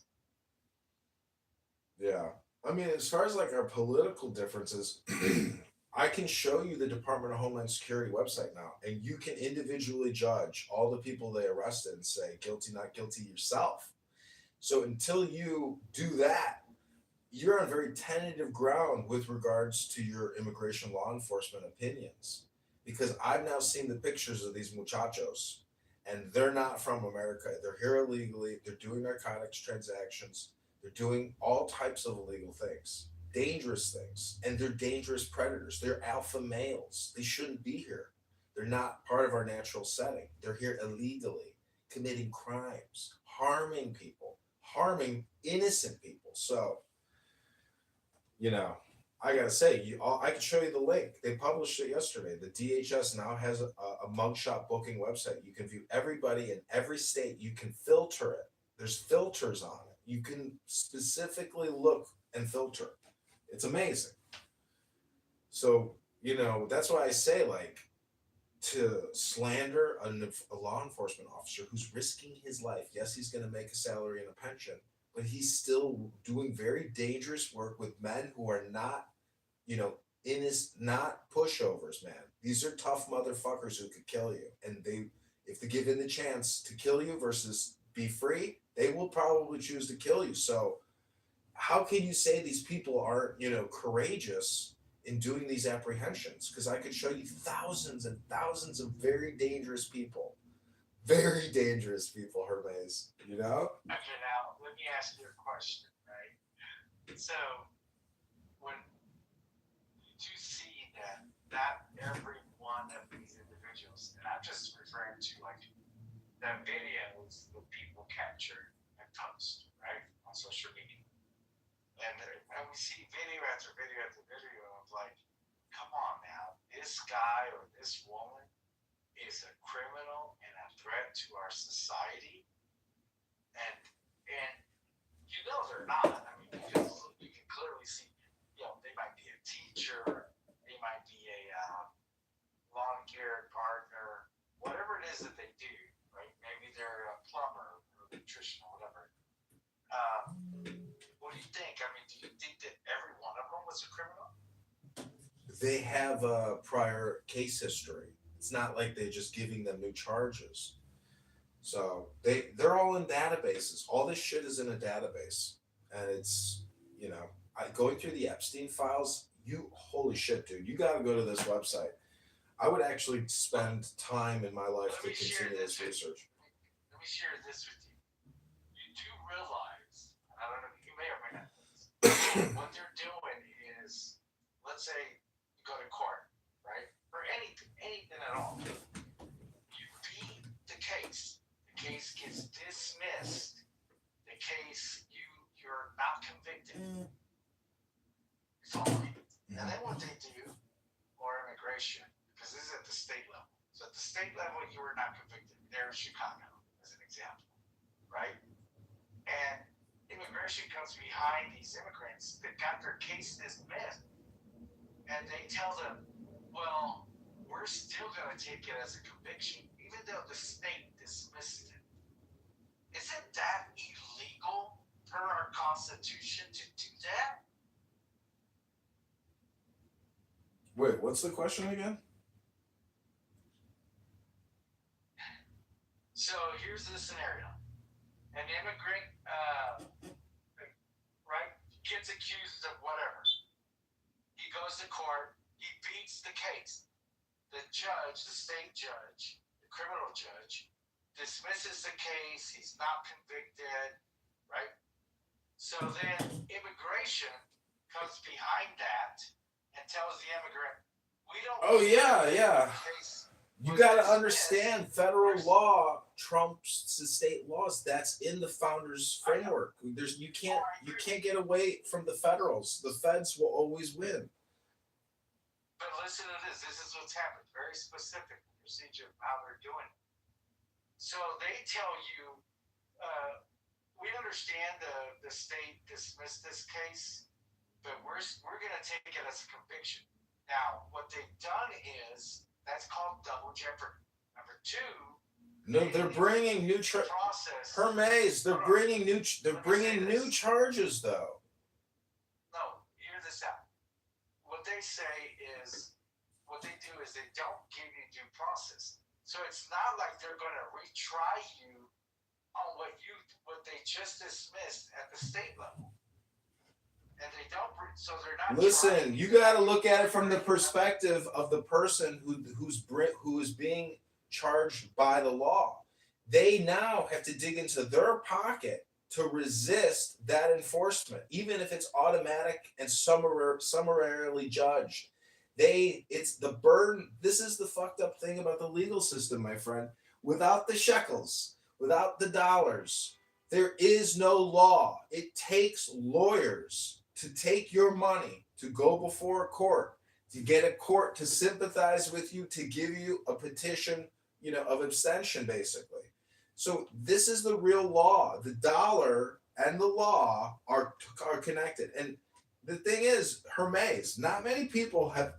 Yeah. I mean, as far as like our political differences, I can show you the Department of Homeland Security website now, and you can individually judge all the people they arrested and say guilty, not guilty yourself. So until you do that, you're on very tentative ground with regards to your immigration law enforcement opinions. Because I've now seen the pictures of these muchachos, and they're not from America. They're here illegally. They're doing narcotics transactions. They're doing all types of illegal things, dangerous things, and they're dangerous predators. They're alpha males. They shouldn't be here. They're not part of our natural setting. They're here illegally, committing crimes, harming people, harming innocent people. So, I gotta say, I can show you the link. They published it yesterday. The DHS now has a mugshot booking website. You can view everybody in every state. You can filter it. There's filters on it. You can specifically look and filter. It's amazing. So, that's why I say, like, to slander a law enforcement officer who's risking his life. Yes, he's going to make a salary and a pension, but he's still doing very dangerous work with men who are not, not pushovers, man. These are tough motherfuckers who could kill you. And if they're given the chance to kill you versus be free, they will probably choose to kill you. So how can you say these people aren't, courageous in doing these apprehensions? Because I could show you thousands and thousands of very dangerous people. Very dangerous people, Hermes, Okay, now let me ask you a question, right? So when you do see that not every one of these individuals, and I'm just referring to like the videos that people capture and post, right, on social media. And when we see video after video after video of like, come on now, this guy or this woman is a criminal and a threat to our society, and they're not. I mean, because you can clearly see, they might be a teacher, they might be a lawn care partner, whatever it is that they do, right? Maybe they're a plumber or a nutrition or whatever. What do you think? I mean, do you think that every one of them was a criminal? They have a prior case history. It's not like they're just giving them new charges. So they're all in databases. All this shit is in a database, and it's going through the Epstein files. Holy shit, dude! You got to go to this website. I would actually spend time in my life Let to me share continue this this with research. Let me share this with you. You do realize, and I don't know, you may or may not know this, what they're doing is, let's say you go to court, right? For anything at all. You beat the case gets dismissed, the case you're not convicted. It's all right. And then what they do, or immigration, because this is at the state level. So at the state level, you were not convicted. There in Chicago, as an example, right? And immigration comes behind these immigrants that got their case dismissed, and they tell them, well, we're still going to take it as a conviction, even though the state dismissed it. Isn't that illegal per our Constitution to do that? Wait, what's the question again? So here's the scenario. An immigrant, right, gets accused of whatever. He goes to court, he beats the case. The judge, the state judge, the criminal judge, dismisses the case, he's not convicted, right? So then immigration comes behind that and tells the immigrant, we don't Oh yeah, yeah. case. You got to understand, federal law trumps the state laws. That's in the founders' framework. You can't get away from the federals. The feds will always win. But listen to this. This is what's happened. Very specific procedure of how they're doing it. So they tell you, we understand the state dismissed this case, but we're going to take it as a conviction. Now, what they've done is that's called double jeopardy. Number two. No, they're bringing new Hermes. They're bringing new charges though. No, hear this out. What they say is, what they do is they don't give you due process. So it's not like they're going to retry you on what they just dismissed at the state level. And they don't, so they're not. Listen, you got to look at it from the perspective of the person who is being charged by the law. They now have to dig into their pocket to resist that enforcement, even if it's automatic and summarily judged. It's the burden. This is the fucked up thing about the legal system, my friend. Without the shekels, without the dollars, there is no law. It takes lawyers to take your money, to go before a court, to get a court to sympathize with you, to give you a petition, of abstention, basically. So this is the real law. The dollar and the law are connected. And the thing is, Hermes, not many people have,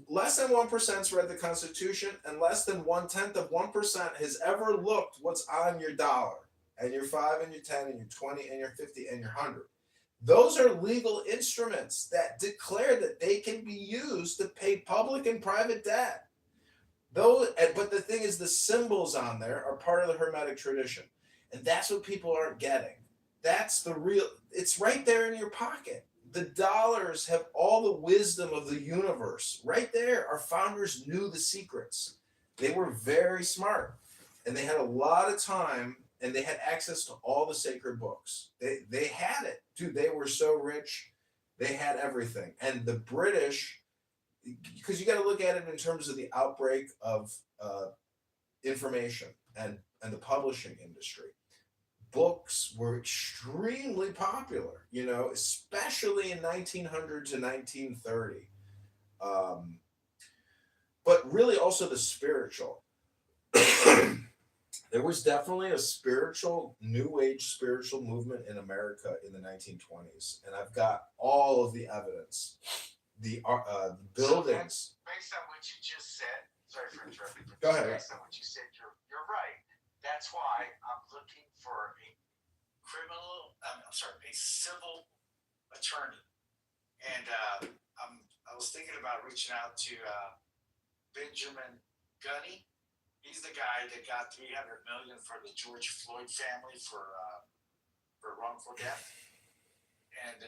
less than 1% read the Constitution, and less than 0.1% has ever looked what's on your dollar, and your 5 and your 10 and your 20 and your 50 and your 100. Those are legal instruments that declare that they can be used to pay public and private debt. But the thing is, the symbols on there are part of the Hermetic tradition. And that's what people aren't getting. That's the real, it's right there in your pocket. The dollars have all the wisdom of the universe right there. Our founders knew the secrets. They were very smart. And they had a lot of time, and they had access to all the sacred books. They had it. Dude, they were so rich. They had everything. And the British, because you got to look at it in terms of the outbreak of information and the publishing industry. Books were extremely popular, especially in 1900 to 1930. But really also the spiritual. There was definitely a new age spiritual movement in America in the 1920s. And I've got all of the evidence. The buildings. So based on what you just said, sorry for interrupting. Go ahead. Based on what you said, you're right. That's why I'm looking for a civil attorney. And I was thinking about reaching out to Benjamin Gunny. He's the guy that got $300 million for the George Floyd family for wrongful death. And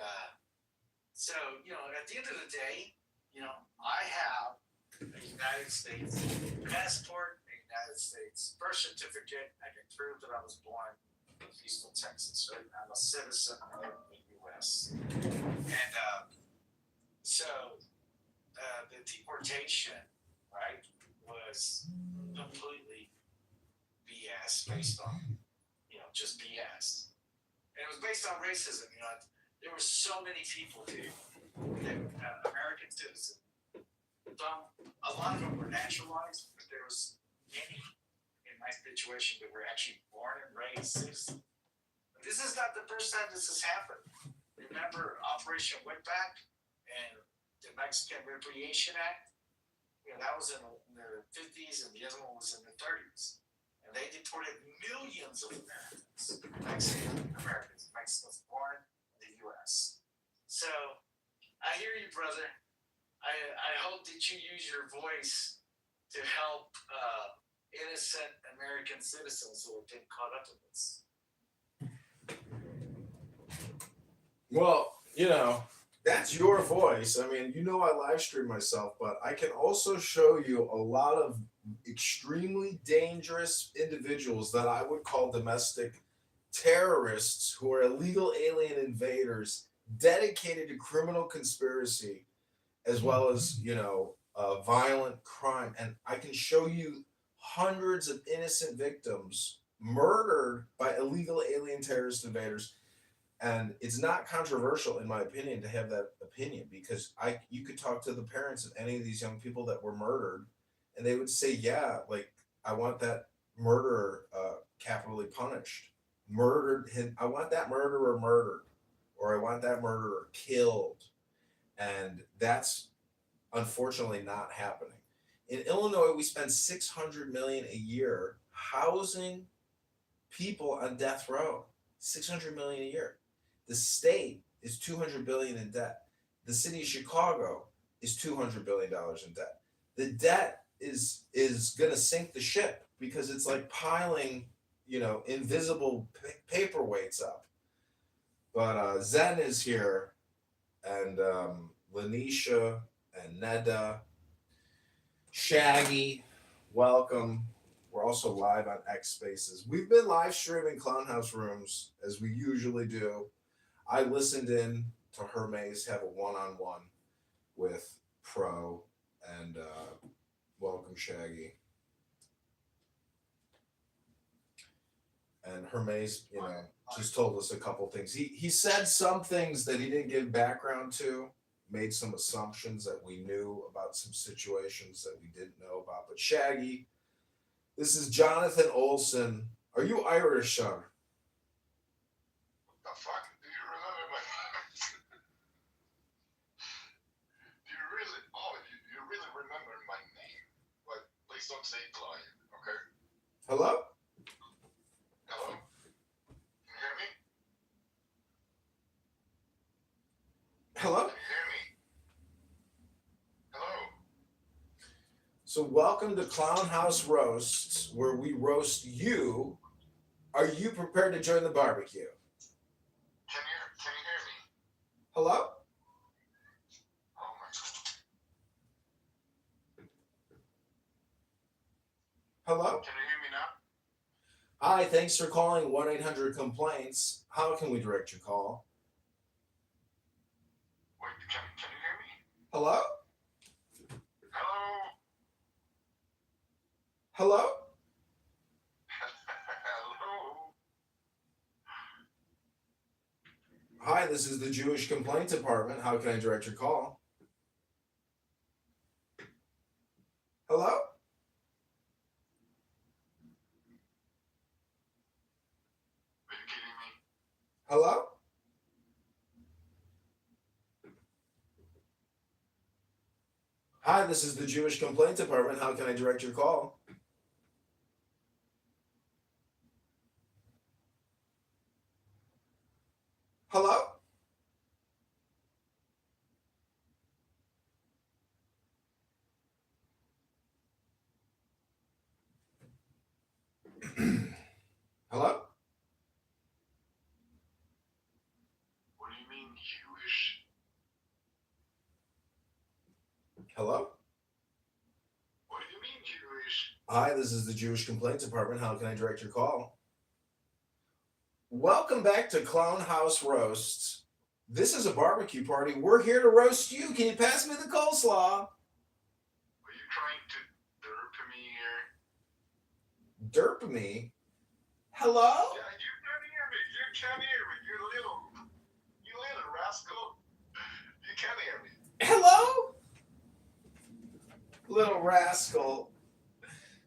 so, at the end of the day, I have a United States passport, a United States birth certificate. I can prove that I was born in Houston, Texas. Right? I'm a citizen of the U.S. And the deportation, right, was completely BS, based on, just BS. And it was based on racism. There were so many people, dude, that American citizens. A lot of them were naturalized, but there was many in my situation that were actually born and raised citizens. But this is not the first time this has happened. Remember Operation Wetback and the Mexican Repatriation Act? That was in the 50s, and the other one was in the 30s. And they deported millions of Americans, Mexicans born in the U.S. So I hear you, brother. I hope that you use your voice to help innocent American citizens who have been caught up in this. Well, that's your voice. I mean, I live stream myself, but I can also show you a lot of extremely dangerous individuals that I would call domestic terrorists who are illegal alien invaders dedicated to criminal conspiracy as well as, violent crime. And I can show you hundreds of innocent victims murdered by illegal alien terrorist invaders. And it's not controversial, in my opinion, to have that opinion, because you could talk to the parents of any of these young people that were murdered, and they would say, yeah, like, I want that murderer capitally punished. I want that murderer murdered, or I want that murderer killed. And that's unfortunately not happening. In Illinois, we spend $600 million a year housing people on death row. $600 million a year. The state is $200 billion in debt. The city of Chicago is $200 billion in debt. The debt is going to sink the ship because it's like piling, invisible paperweights up. But Zen is here, and Lanisha and Neda, Shaggy, welcome. We're also live on X Spaces. We've been live streaming Clown House Rooms as we usually do. I listened in to Hermes have a one-on-one with Pro, and welcome, Shaggy. And Hermes, just told us a couple things. He said some things that he didn't give background to, made some assumptions that we knew about some situations that we didn't know about. But Shaggy, this is Jonathan Olson. Are you Irish, son? The fuck? Do you remember my you really remember my name? But please don't say Clive, okay? Hello? Hello? Can you hear me? Hello? Can you hear me? Hello? So welcome to Clown House Roasts, where we roast you. Are you prepared to join the barbecue? Can you hear me? Hello? Oh my god. Hello? Can you hear me now? Hi, thanks for calling 1-800-COMPLAINTS. How can we direct your call? Wait, can you hear me? Hello? Hello? Hello? Hello? Hi, this is the Jewish Complaint Department. How can I direct your call? Hello? Are you kidding me? Hello? Hi, this is the Jewish Complaint Department. How can I direct your call? Hello? Hello? What do you mean Jewish? Hello? Hi, this is the Jewish Complaint Department. How can I direct your call? Welcome back to Clown House Roasts. This is a barbecue party. We're here to roast you. Can you pass me the coleslaw? Are you trying to derp me here? Derp me? Hello? Yeah, you can't hear me. You can't hear me. You little rascal. You can't hear me. Hello? Little rascal.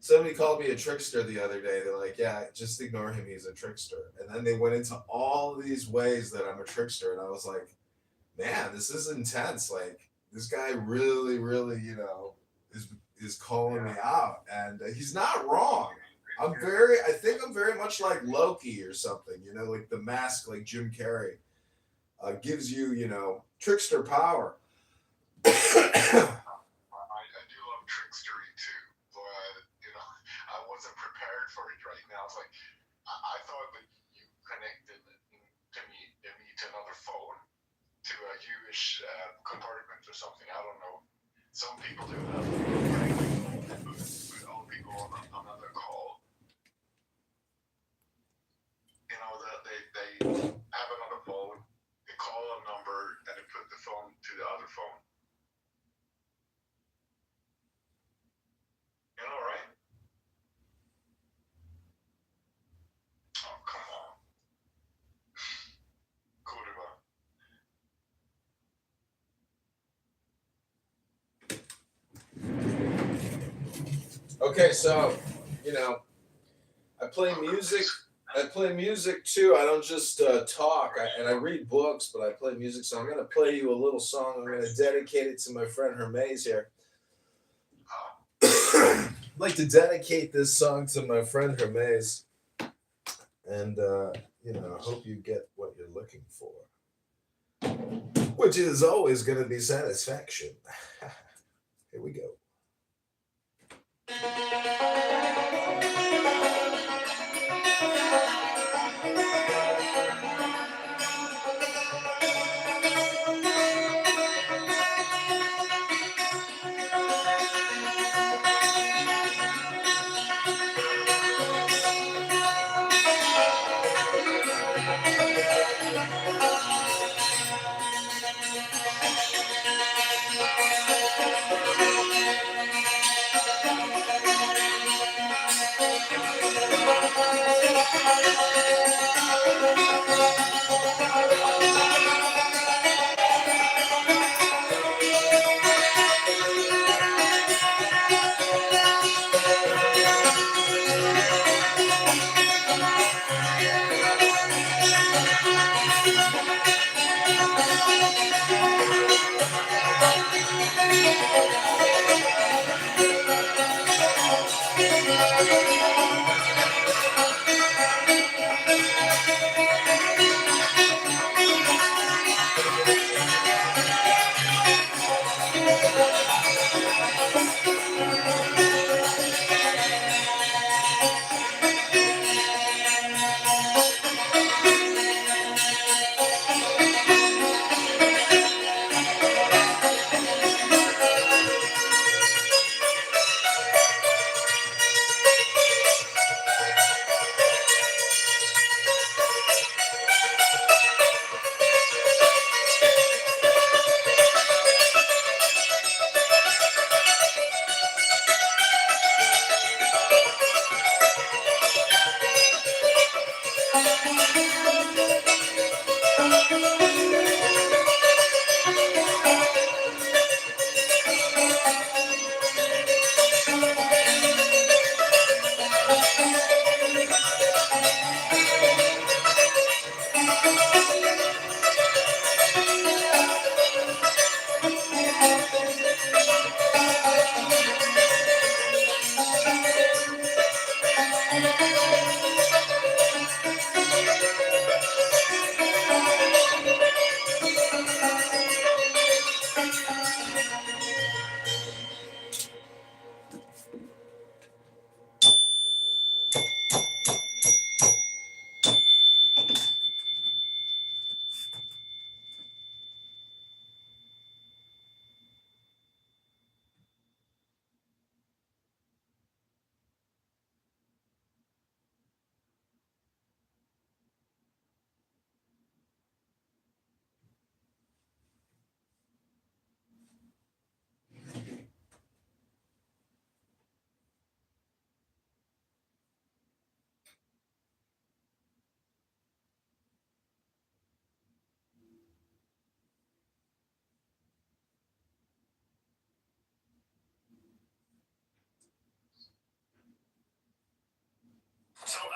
Somebody called me a trickster the other day. They're like, yeah, just ignore him. He's a trickster. And then they went into all these ways that I'm a trickster. And I was like, man, this is intense. Like, this guy really, really, is calling me out. And he's not wrong. I think I'm very much like Loki or something, like the mask, like Jim Carrey, gives you, trickster power. I do love trickstery too, but I wasn't prepared for it right now. It's like I thought that you connected me to another phone, to a Jewish compartment or something. I don't know. Some people do that. With all people on another call. That they have another phone, they call a number, and they put the phone to the other phone. Right? Oh, come on. Kitover. Okay, so, I play music too. I don't just talk, and I read books, but I play music. So I'm going to play you a little song. I'm going to dedicate it to my friend Hermes here. I'd like to dedicate this song to my friend Hermes. And, I hope you get what you're looking for, which is always going to be satisfaction. Here we go.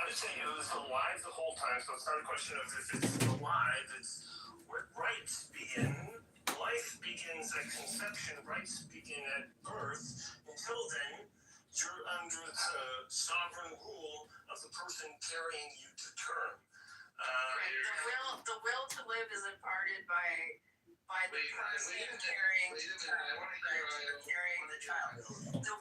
I was saying it was alive the whole time, so it's not a question of if it's alive, it's what rights begin. Life begins at conception, rights begin at birth. Until then, you're under the sovereign rule of the person carrying you to term. Right. The will to live is imparted by the person carrying the child. Carrying the child. The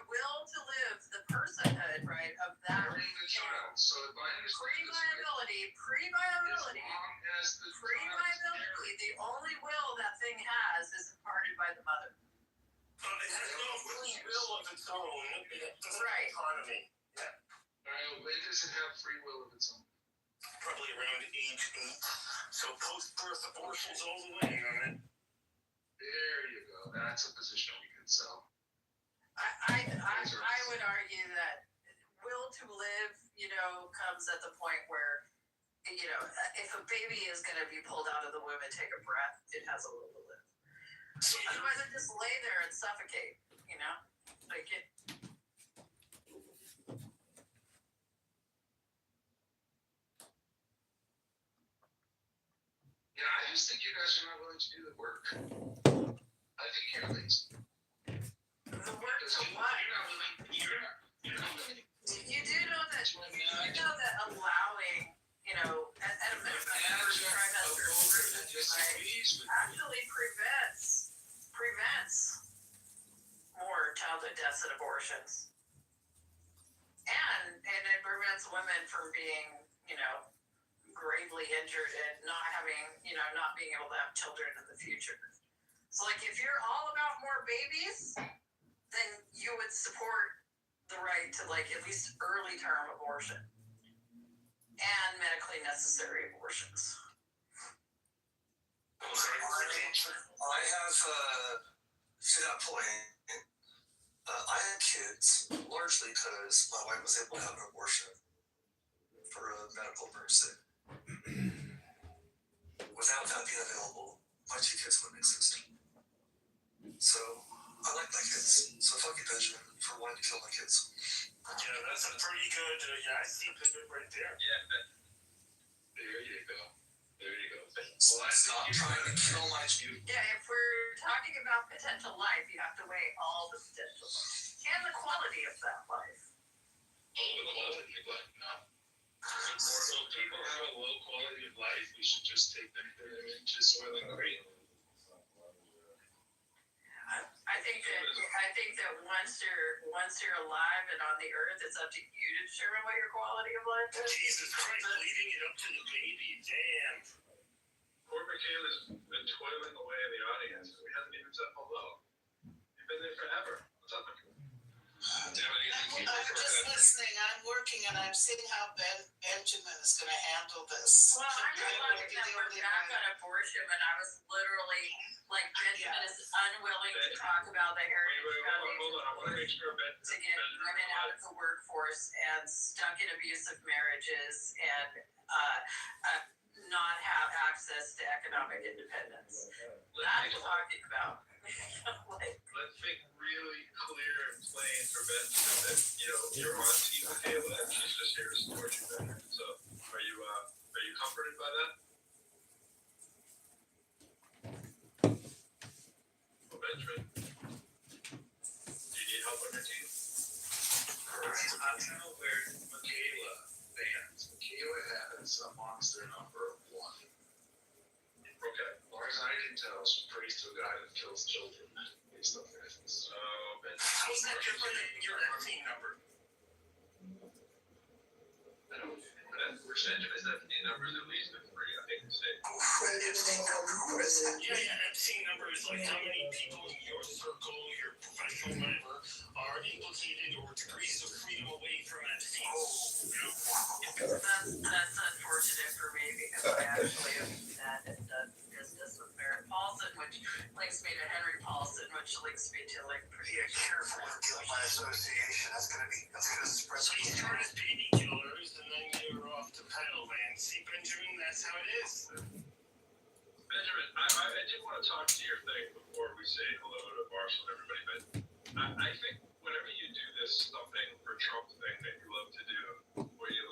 will to live, the personhood, right, of that. Carrying the child. So if I understand Pre-viability, the only will that thing has is imparted by the mother. It has no free will of its own. It doesn't Right. have autonomy. Yeah. when does it have free will of its own? Probably around age 8. So post-birth abortions all the way on it. There you go. That's a position we can sell. I would argue that will to live, comes at the point where, if a baby is going to be pulled out of the womb and take a breath, it has a will to live. So otherwise, it just lay there and suffocate. Like it. Yeah, I just think you guys are not willing to do the work. I think you're lazy. The work to what? You're not willing. You do know that allowing, at a minimum, first trimester actually prevents more childhood deaths and abortions. And it prevents women from being, gravely injured and not being able to have children in the future. So if you're all about more babies, then you would support the right to at least early term abortion and medically necessary abortions. I have, to that point, I had kids largely because my wife was able to have an abortion for a medical emergency. Without that being available, my 2 kids wouldn't exist. So I like my kids. So fuck you, Benjamin, for wanting to kill my kids. Yeah, that's a pretty good. I see pivot right there. Yeah. There you go. Stop trying to kill my children. Yeah, if we're talking about potential life, you have to weigh all the potential and the quality of that life. The quality of life, no. So people have a low quality of life, we should just take them to soil and green. I think that once you're alive and on the earth, it's up to you to determine what your quality of life is. Jesus Christ, leading it up to the baby, damn. Poor Michaela's been toiling away in the audience. We haven't even said hello. You've been there forever. What's up, Michaela? I'm just listening. I'm working, and I'm seeing how Benjamin is going to handle this. Well, I'm just looking that we're back on abortion, and I was literally Benjamin is unwilling to talk about the Heritage Foundation. Hold on. I want to make sure to get women out of the workforce and stuck in abusive marriages and not have access to economic independence. That's what I'm talking about. Let's make really clear and plain for Benjamin that you're on Team Michaela and she's just here to support you, Benjamin. So are you comforted by that? Well, Benjamin, do you need help on your team? I'm now where Michaela stands. Michaela has a monster number of 1. Okay, as far as I can tell, she prays to a guy that kills children based on this. So, How's that different than your team number? I don't know. Percentage of the numbers at least of 3, I think to say. Yeah, Epstein number is how many people in your circle, your professional whatever, are implicated or degrees of freedom away from Epstein. That's unfortunate for me because I actually have done business with Barrett Paulson, which links me to Henry Paulson, which links me to pretty careful with guilt by association. That's gonna spread. So you start as baby killers and then you're off to pedal land. See, Benjamin, that's how it is. Benjamin, I did want to talk to your thing before we say hello to Marshall and everybody, but I think whenever you do this something for Trump thing that you love to do, where you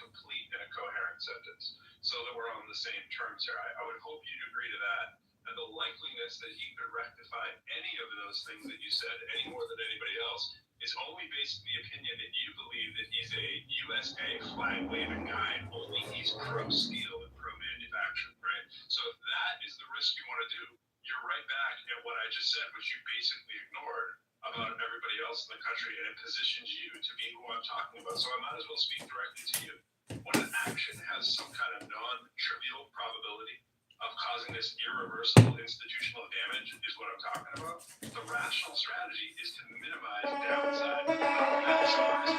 complete and a coherent sentence so that we're on the same terms here. I would hope you'd agree to that. And the likeliness that he could rectify any of those things that you said any more than anybody else is only based on the opinion that you believe that he's a USA flag waving guy, only he's pro steel and pro manufacturing, right? So if that is the risk you want to do, you're right back at what I just said, which you basically ignored about everybody else in the country, and it positions you to be who I'm talking about. So I might as well speak directly to you. When an action has some kind of non-trivial probability of causing this irreversible institutional damage is what I'm talking about. The rational strategy is to minimize downside, not maximize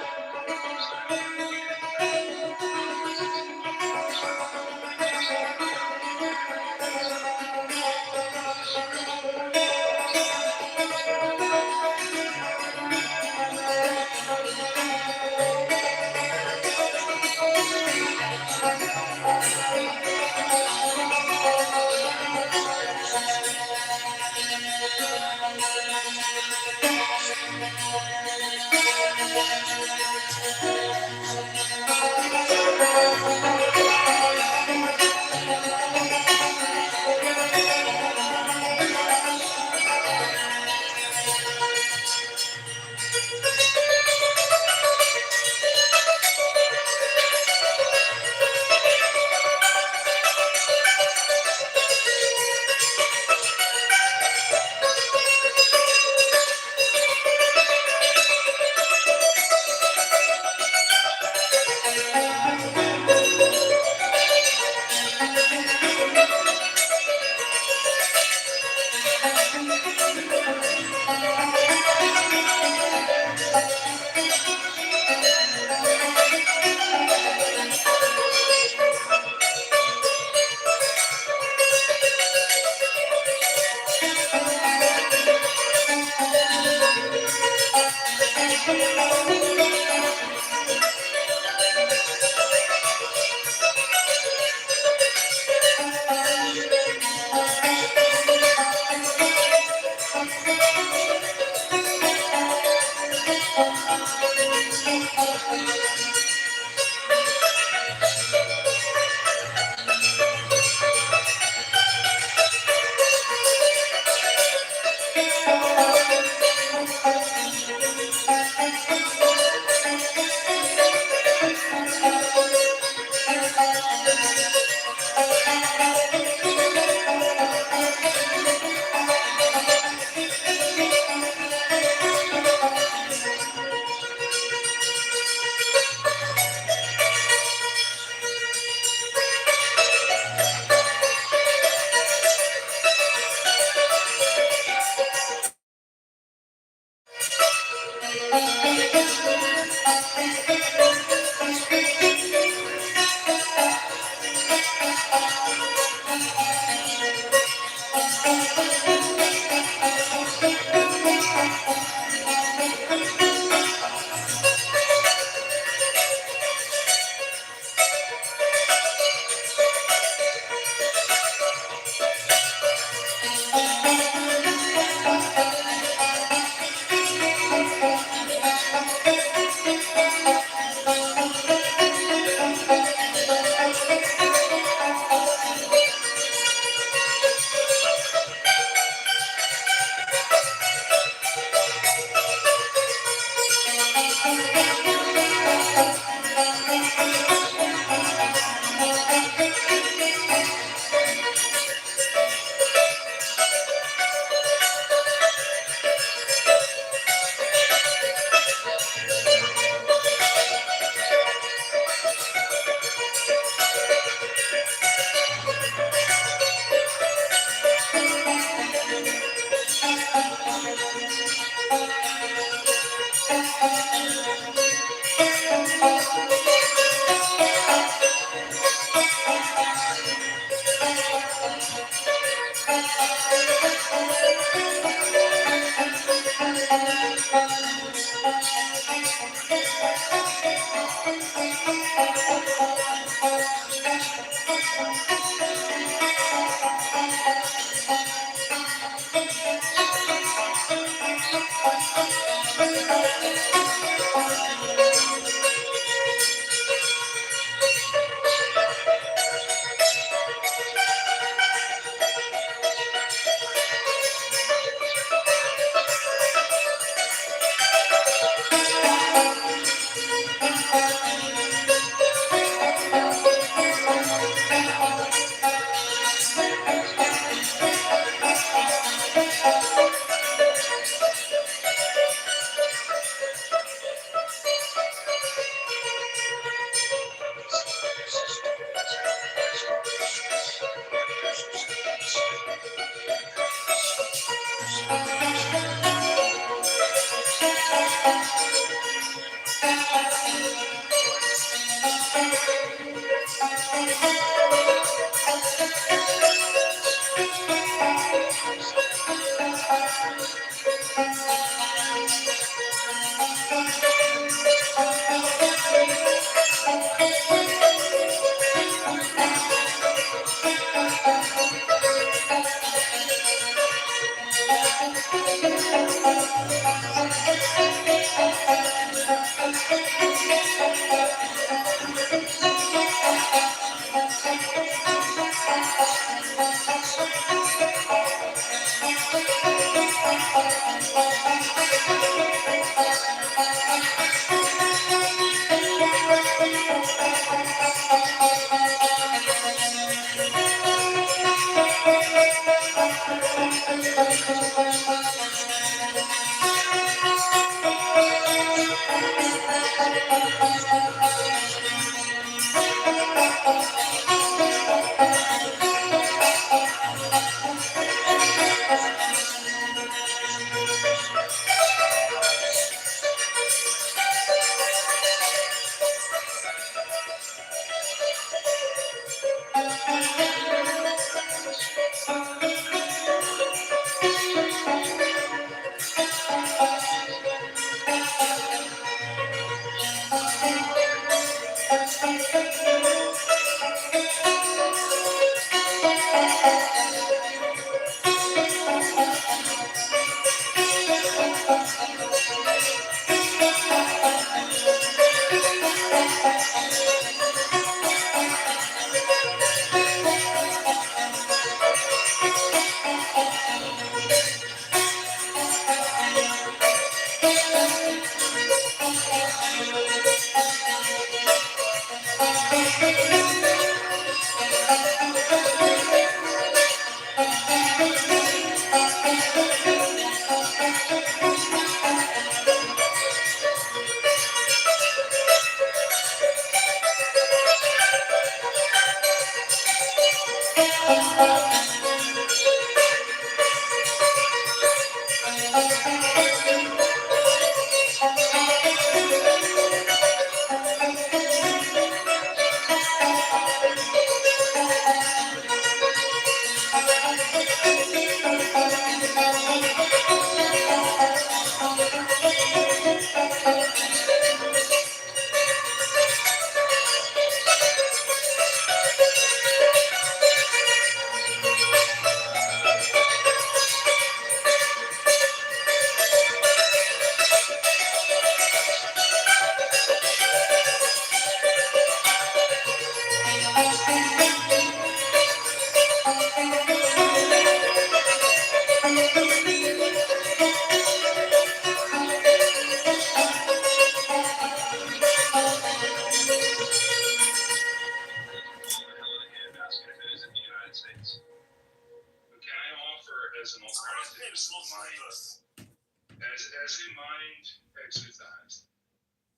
As a mind exercise,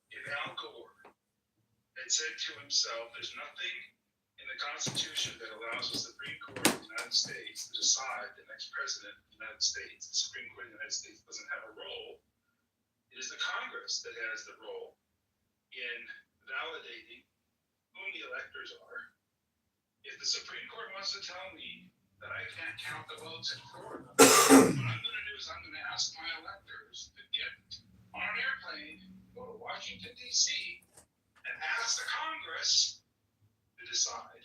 if Al Gore had said to himself, there's nothing in the Constitution that allows the Supreme Court of the United States to decide the next president of the United States. The Supreme Court of the United States doesn't have a role. It is the Congress that has the role in validating who the electors are. If the Supreme Court wants to tell me that I can't count the votes in Florida, what I'm going to do is I'm going to ask my electors to get on an airplane, go to Washington, D.C., and ask the Congress to decide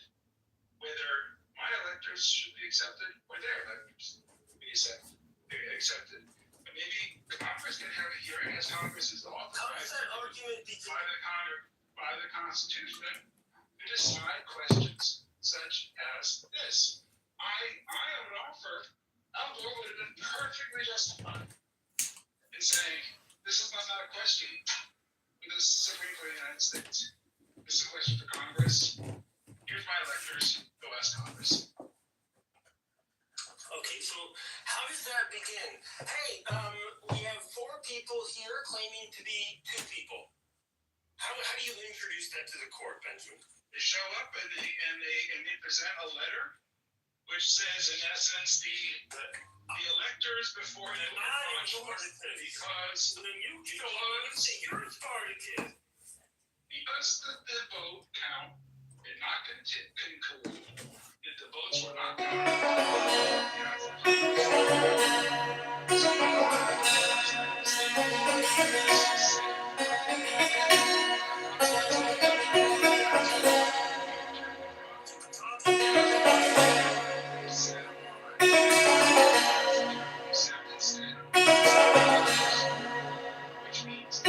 whether my electors should be accepted or their electors be accepted. And maybe Congress can have a hearing as Congress is authorized by the Constitution to decide questions such as this. I would offer, Al Gore would have been perfectly justified in saying, this is not a question for the Supreme Court of the United States. This is a question for Congress. Here's my electors. Go ask Congress. Okay, so how does that begin? Hey, we have 4 people here claiming to be 2 people. How do you introduce that to the court, Benjamin? They show up and they present a letter which says, in essence, the electors before them are fraudulent because then you're a Spartacus. Because the vote count did not conclude, if the votes were not which means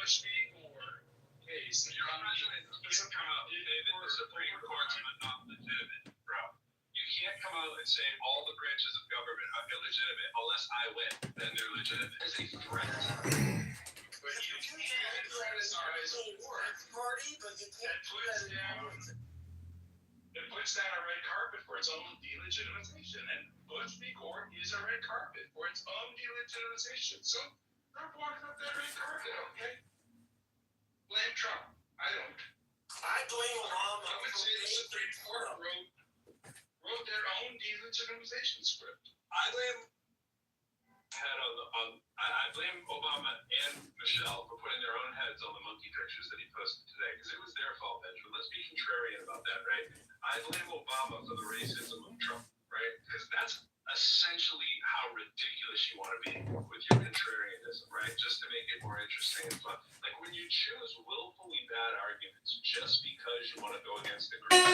Bush v. Gore case. You're on the Supreme Court's not legitimate, bro. You can't come out and say all the branches of government are illegitimate unless I win. Then they're legitimate. As a threat. But you can't criticize party, but you can't it puts down a red carpet for its own delegitimization, and Bush v. Gore is a red carpet for its own delegitimization. So Trump walking up that red carpet, okay? Blame Trump. I don't. I blame Obama. I would say the Supreme Court wrote their own delegitimization script. I blame I blame Obama and Michelle for putting their own heads on the monkey pictures that he posted today, because it was their fault, Benjamin. Let's be contrarian about that, right? I blame Obama for the racism of Trump, right? Because that's essentially how ridiculous you want to be with your contrarianism, right? Just to make it more interesting and fun. Like when you choose willfully bad arguments just because you want to go against the group.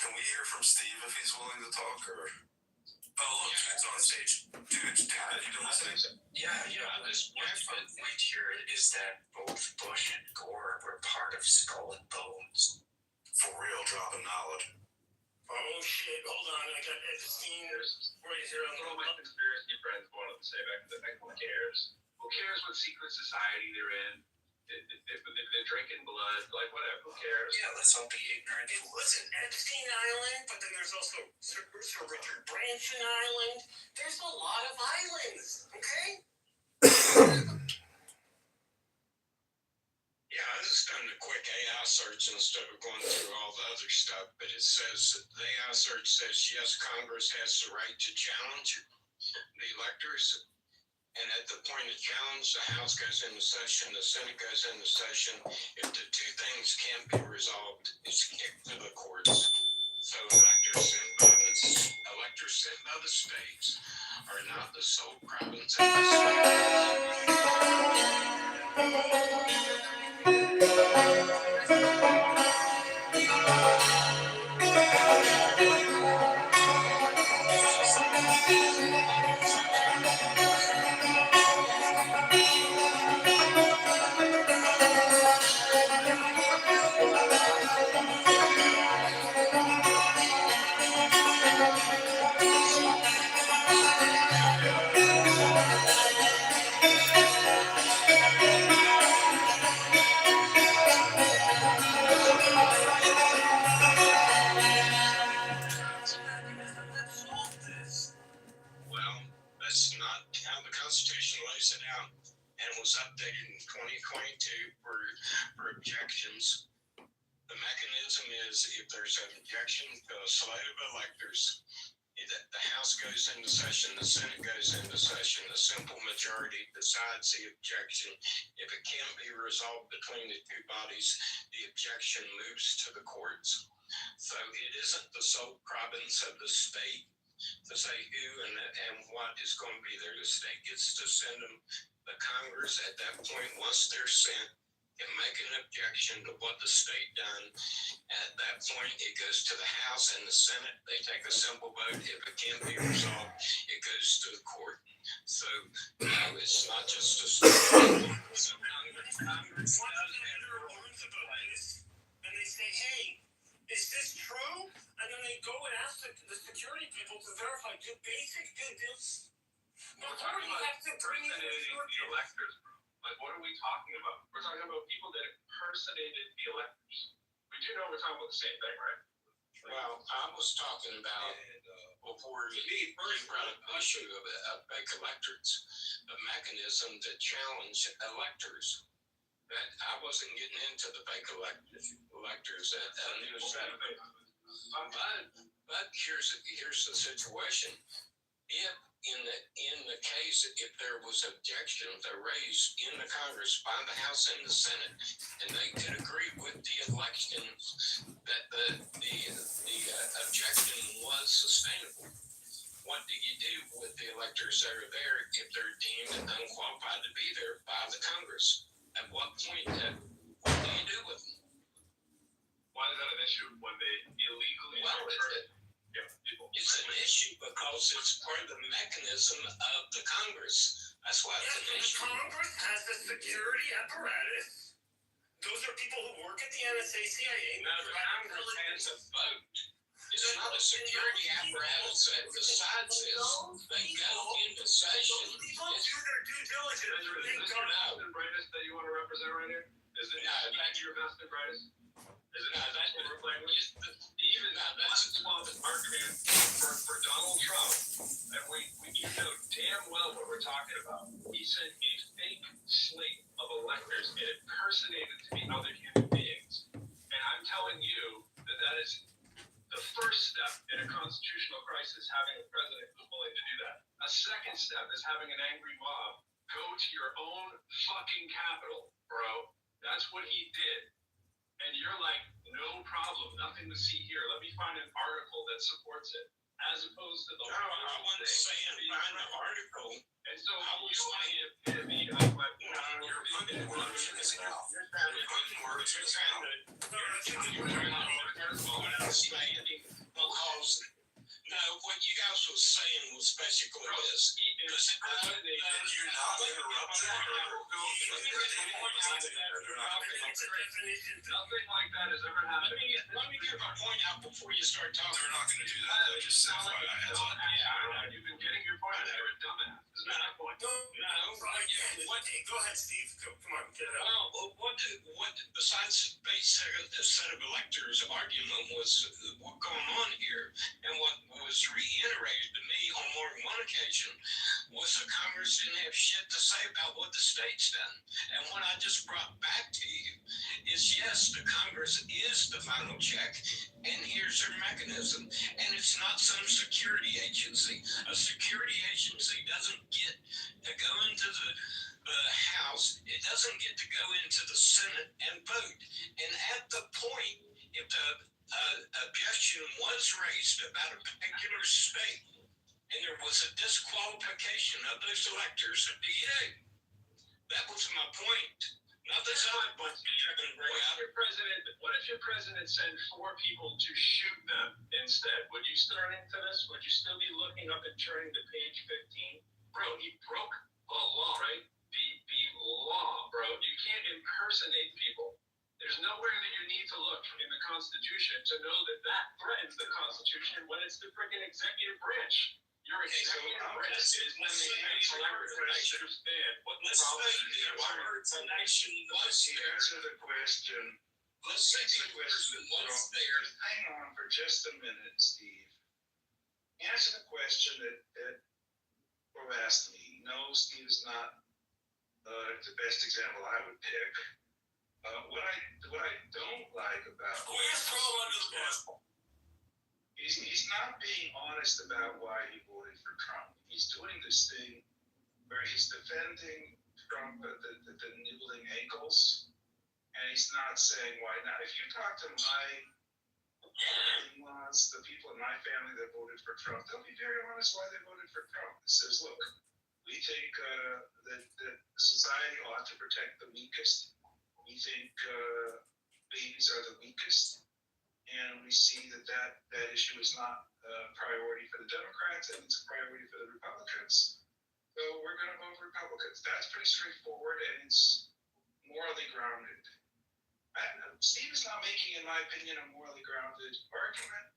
Can we hear from Steve if he's willing to talk, or? Oh, look, it's on stage. Dude, David, you been listening? Yeah, this point here is that both Bush and Gore were part of Skull and Bones. For real, dropping knowledge. Oh shit, hold on, I got Epstein right here on the What all my conspiracy friends wanted to say back in the day, who cares? Who cares what secret society they're in? If they're drinking blood, like whatever, who cares? Yeah, let's not be ignorant. It wasn't Epstein Island, but then there's also Sir Richard Branson Island. There's a lot of islands, okay? Yeah, I just done a quick AI search instead of going through all the other stuff, but it says, the AI search says, yes, Congress has the right to challenge the electors. And at the point of challenge, the House goes into session, the Senate goes into session. If the two things can't be resolved, it's kicked to the courts. So electors sent by the states are not the sole province of the Well, that's not how the Constitution lays it out, and it was updated in 2022 for objections. The mechanism is if there's an objection to a slate of electors, the House goes into session, the Senate goes into session, the simple majority decides the objection. If it can't be resolved between the two bodies, the objection moves to the courts. So it isn't the sole province of the state to say who and what is going to be there. The state gets to send them. The Congress at that point, once they're sent, can make an objection to what the state done. At that point, it goes to the House and the Senate. They take a simple vote. If it can't be resolved, it goes to the court. So it's not just a state. So Congress does have rules about this, and they say, "Hey, is this true?" And then they go and ask the security people to verify, do basic due diligence. We're talking about the electors. Like, what talking about. We're talking about people that impersonated the electors. We do know we're talking about the same thing, right? Well, I was talking about before you brought up the issue of fake electors, a mechanism to challenge electors. That I wasn't getting into the fake electors at news center. But here's the situation. If in the case, if there was objections raised in the Congress by the House and the Senate, and they could agree with the election that the objection was sustainable, what do you do with the electors that are there if they're deemed unqualified to be there by the Congress? At what point, what do you do with them? Why is that an issue when they illegally people? It's an issue because it's part of the mechanism of the Congress. That's why it's an issue. Congress has a security apparatus. Those are people who work at the NSA, CIA. Now, the Congress has a vote. It's not a security apparatus that decides this. They go into session. People do their due diligence. Is this your best and brightest that you want to represent right here? Is that your best and brightest? Is it not that what we're playing with? Even that's marketing for Donald Trump, and we know damn well what we're talking about. He sent a fake slate of electors and impersonated to be other human beings. And I'm telling you that is the first step in a constitutional crisis, having a president who's willing to do that. A second step is having an angry mob go to your own fucking capital, bro. That's what he did. And you're like, no problem, nothing to see here. Let me find an article that supports it, as opposed to the. No, I wasn't saying find an article. And so I was saying you're putting words in his mouth. You're putting words in his mouth. You're not what I'm saying because no, what you guys was saying was basically this. You're not Nothing like that has ever happened. Let me get my point out before you start talking. They're not going to do that. They just said You've been getting your point. You're a dumbass. Isn't that my point? No. Go ahead, Steve. Come on, get it out. Well, what besides the base set of electors argument was what going on here, and what was reiterated to me on more than one occasion was the Congress didn't have shit to say about what the state's done. And what I just brought back to you is yes, the Congress is the final check, and here's their mechanism. And it's not some security agency. A security agency doesn't get to go into the House, it doesn't get to go into the Senate and vote. And at the point, if the objection was raised about a particular state, and there was a disqualification of those electors, what do you do? That was my point. Nothing's on my point. What if your president sent 4 people to shoot them instead? Would you start into this? Would you still be looking up and turning to page 15? Bro, he broke the law, right? The law, bro. You can't impersonate people. There's nowhere that you need to look in the Constitution to know that threatens the Constitution when it's the freaking executive branch. Your executive branch is when they understand what the problem is. The nation was here. Answer the question. Let's say the question was there. Hang on for just a minute, Steve. Answer the question that Rob asked me. No, Steve is not the best example I would pick. What I don't like about he's not being honest about why he voted for Trump. He's doing this thing where he's defending Trump, the nibbling ankles, and he's not saying why. Now, if you talk to my in-laws, the people in my family that voted for Trump, they'll be very honest why they voted for Trump. It says, look, we think that society ought to protect the weakest. We think babies are the weakest. And we see that issue is not a priority for the Democrats, and it's a priority for the Republicans. So we're going to vote for Republicans. That's pretty straightforward, and it's morally grounded. Steve is not making, in my opinion, a morally grounded argument.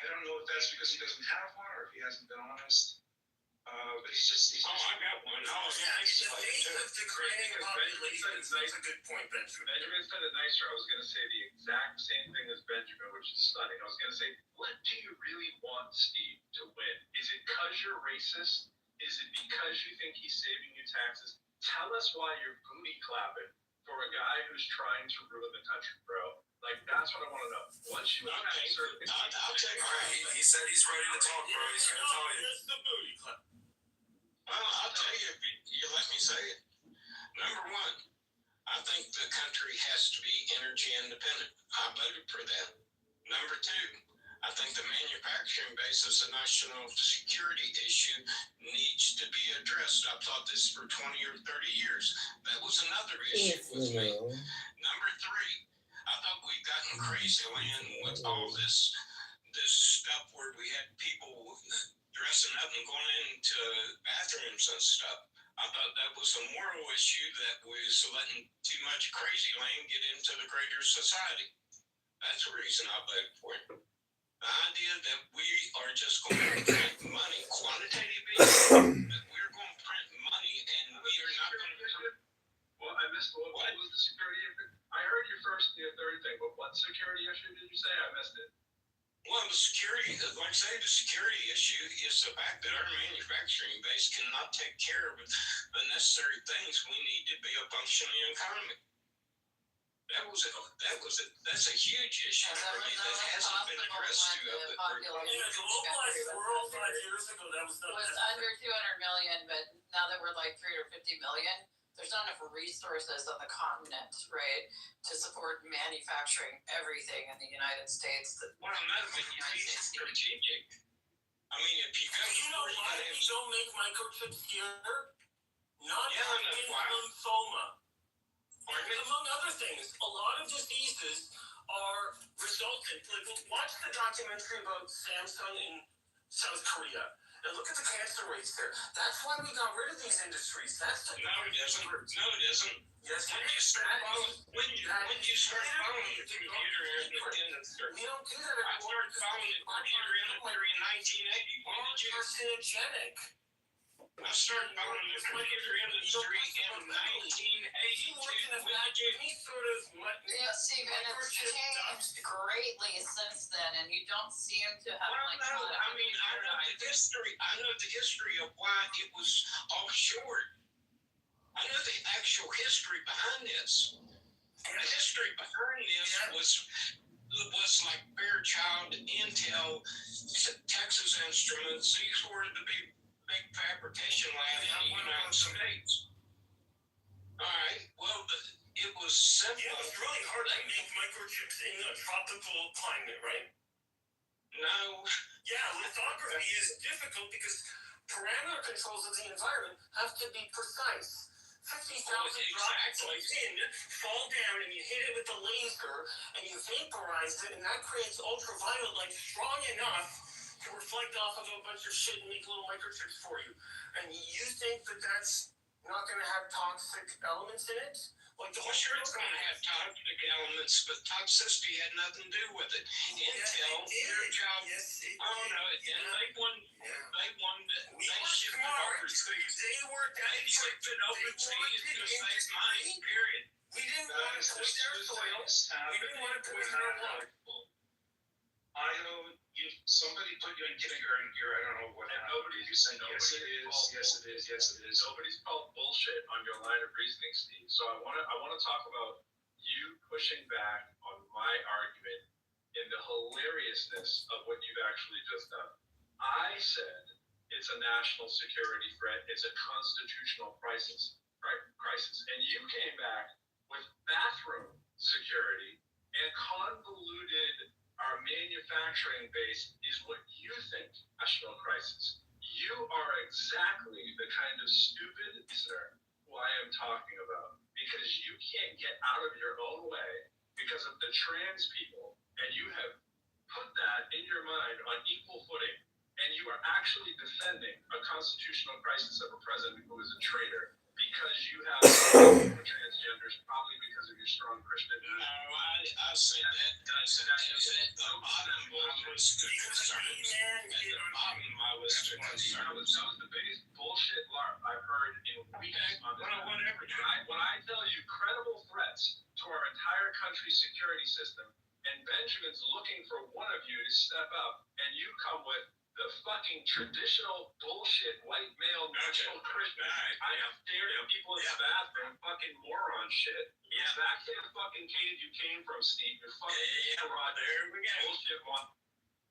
I don't know if that's because he doesn't have one or if he hasn't been honest. But he's Oh, I got one. Oh, yeah, it's the face of declining population. That's a good point, Benjamin. Benjamin said it nicer. I was going to say the exact same thing as Benjamin, which is stunning. I was going to say, what do you really want Steve to win? Is it because you're racist? Is it because you think he's saving you taxes? Tell us why you're booty clapping for a guy who's trying to ruin the country, bro. Like, that's what I want to know. Once you Okay, I'll take it. All right, he said he's ready to talk, bro. He's gonna tell you. Here's the booty clap. Well, I'll tell you if you let me say it. Number one, I think the country has to be energy independent. I voted for that. Number two, I think the manufacturing base as a national security issue needs to be addressed. I've thought this for 20 or 30 years. That was another issue with me. Number three, I thought we'd gotten crazy land with all this stuff where we had people dressing up and going into bathrooms and stuff. I thought that was a moral issue that was letting too much crazy land get into the greater society. That's the reason I voted for it. The idea that we are just going to print money, quantitative easing, that we're going to print money and we are not going to print. Well, I missed what was the security issue? I heard your first and your third thing, but what security issue did you say? I missed it. Well, the security, like I say, the security issue is the fact that our manufacturing base cannot take care of the necessary things we need to be a functioning economy. That's a huge issue for me that hasn't been addressed throughout the population. In a globalized world 5 years ago, that was not. Was under 200 million, but now that we're like 350 million, there's not enough resources on the continent, right, to support manufacturing everything in the United States. Well, no, but you need strategic. I mean, if you go, you know why we don't make microchips here? Not in lymphoma. Among other things, a lot of diseases are resultant. Like, watch the documentary about Samsung in South Korea. And look at the cancer rates there. That's why we got rid of these industries. That's the No, it isn't. No, it isn't. Yes, When you start following the computer industry, we don't do that I anymore. started following the computer industry in 1980. When did you? Carcinogenic. I started following the computer industry in 1982. When did you? Any sort of Yeah, Stephen, it's changed greatly since then, and you don't seem to have Well, no, I mean, I know the history of why it was offshore. I know the actual history behind this. The history behind this was like Fairchild, Intel, Texas Instruments. These were the big fabrication labs in the United States. All right. Well, it was simple. Yeah, it's really hard to make microchips in a tropical climate, right? No. Yeah, lithography is difficult because parameter controls of the environment have to be precise. 50,000 droplets of tin fall down and you hit it with a laser and you vaporize it, and that creates ultraviolet light strong enough to reflect off of a bunch of shit and make little microchips for you. And you think that that's not going to have toxic elements in it? Like the Well, sure, it's going to have toxic elements, but toxicity had nothing to do with it. Intel, Fairchild, oh no, they won. They shipped it overseas. They shipped it overseas to save money. Period. We didn't want to poison our soils. We didn't want to poison our water. I know somebody put you in kindergarten here. I don't know what. And nobody's saying yes it is, yes it is, yes it is. Nobody's called bullshit on your line of reasoning, Steve. So I want to talk about you pushing back on my argument in the hilariousness of what you've actually just done. I said it's a national security threat. It's a constitutional crisis, right? And you came back with bathroom security and convoluted. Our manufacturing base is what you think national crisis. You are exactly the kind of stupid listener who I am talking about, because you can't get out of your own way because of the trans people, and you have put that in your mind on equal footing, and you are actually defending a constitutional crisis of a president who is a traitor because you have transgenders, probably because of your strong Christian. No, I have said that. I said that at the bottom I was concerned. At the bottom I was concerned. That was the biggest bullshit LARP I've heard in weeks on this. Whatever, dude. When I tell you credible threats to our entire country's security system, and Benjamin's looking for one of you to step up, and you come with the fucking traditional bullshit white male national Christian. I have stared at people in the bathroom, fucking moron shit. Yeah. Back to the fucking cave you came from, Steve. You're fucking There we go. bullshit one.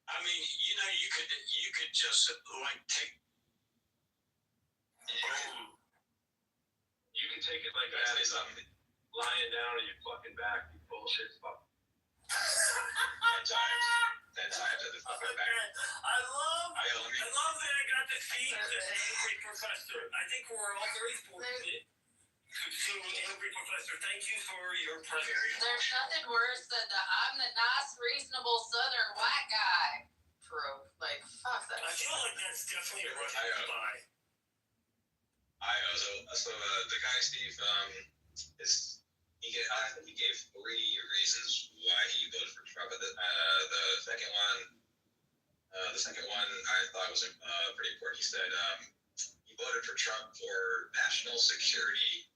I mean, you could just like take. You can take it like that. It's lying down on your fucking back, you bullshit fuck. 10 times at the fucking back. I love that I got to see the angry professor. I think we're all very fortunate to see the angry professor. Thank you for your presence. There's nothing worse than the I'm the nice, reasonable Southern white guy trope. Like, fuck that. I feel like that's definitely a rough goodbye. So the guy Steve he gave 3 reasons why he voted for Trump. The second one I thought was pretty important. He said he voted for Trump for national security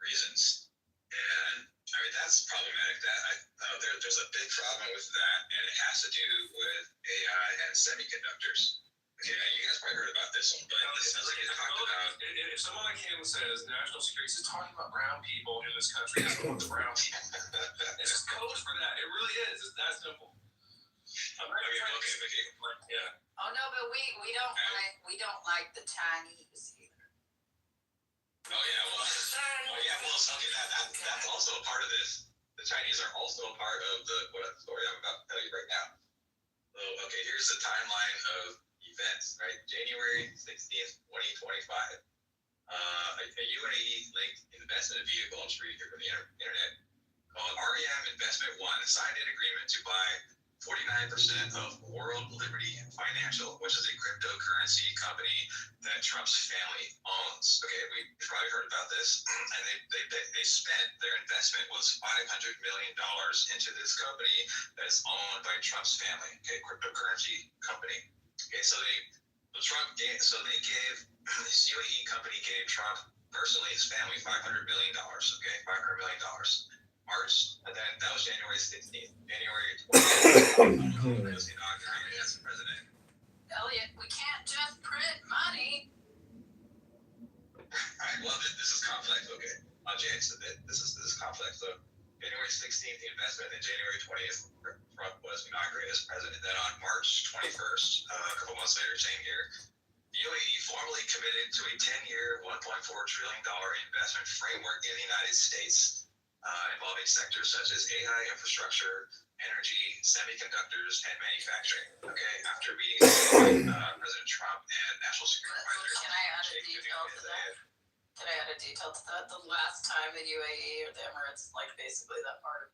reasons, and I mean that's problematic. There's a big problem with that, and it has to do with AI and semiconductors. Okay, you guys probably heard about this one, but it sounds like it talked about. If someone like him says national security, he's talking about brown people in this country. It's brown people. It's just code for that. It really is. It's that simple. I'm not Okay. Yeah. Oh no, but we don't like the Chinese either. Oh yeah, well, okay, that's also a part of this. The Chinese are also a part of the story I'm about to tell you right now. So, okay, here's the timeline of events, right? January 16th, 2025. A UAE-linked investment vehicle, I'm sure you hear from the internet, called REM Investment One signed an agreement to buy 49% of World Liberty Financial, which is a cryptocurrency company that Trump's family owns. Okay, we've probably heard about this. And they spent, their investment was $500 million into this company that is owned by Trump's family, okay, cryptocurrency company. Okay, so they gave, this UAE company gave Trump personally, his family, $500 million, okay, $500 million. March, and then that was January 16th. January 20th, was inaugurated as president. Elliot, we can't just print money. Alright, well, this is complex, okay. James, this is complex. So, January 16th, the investment, and January 20th, Trump was inaugurated as president. Then on March 21st, a couple months later, same year, the UAE formally committed to a 10-year, $1.4 trillion investment framework in the United States. Involving sectors such as AI infrastructure, energy, semiconductors, and manufacturing. Okay, after meeting President Trump and National Security Advisor. Can I add a detail to that? The last time the UAE or the Emirates, like basically that part of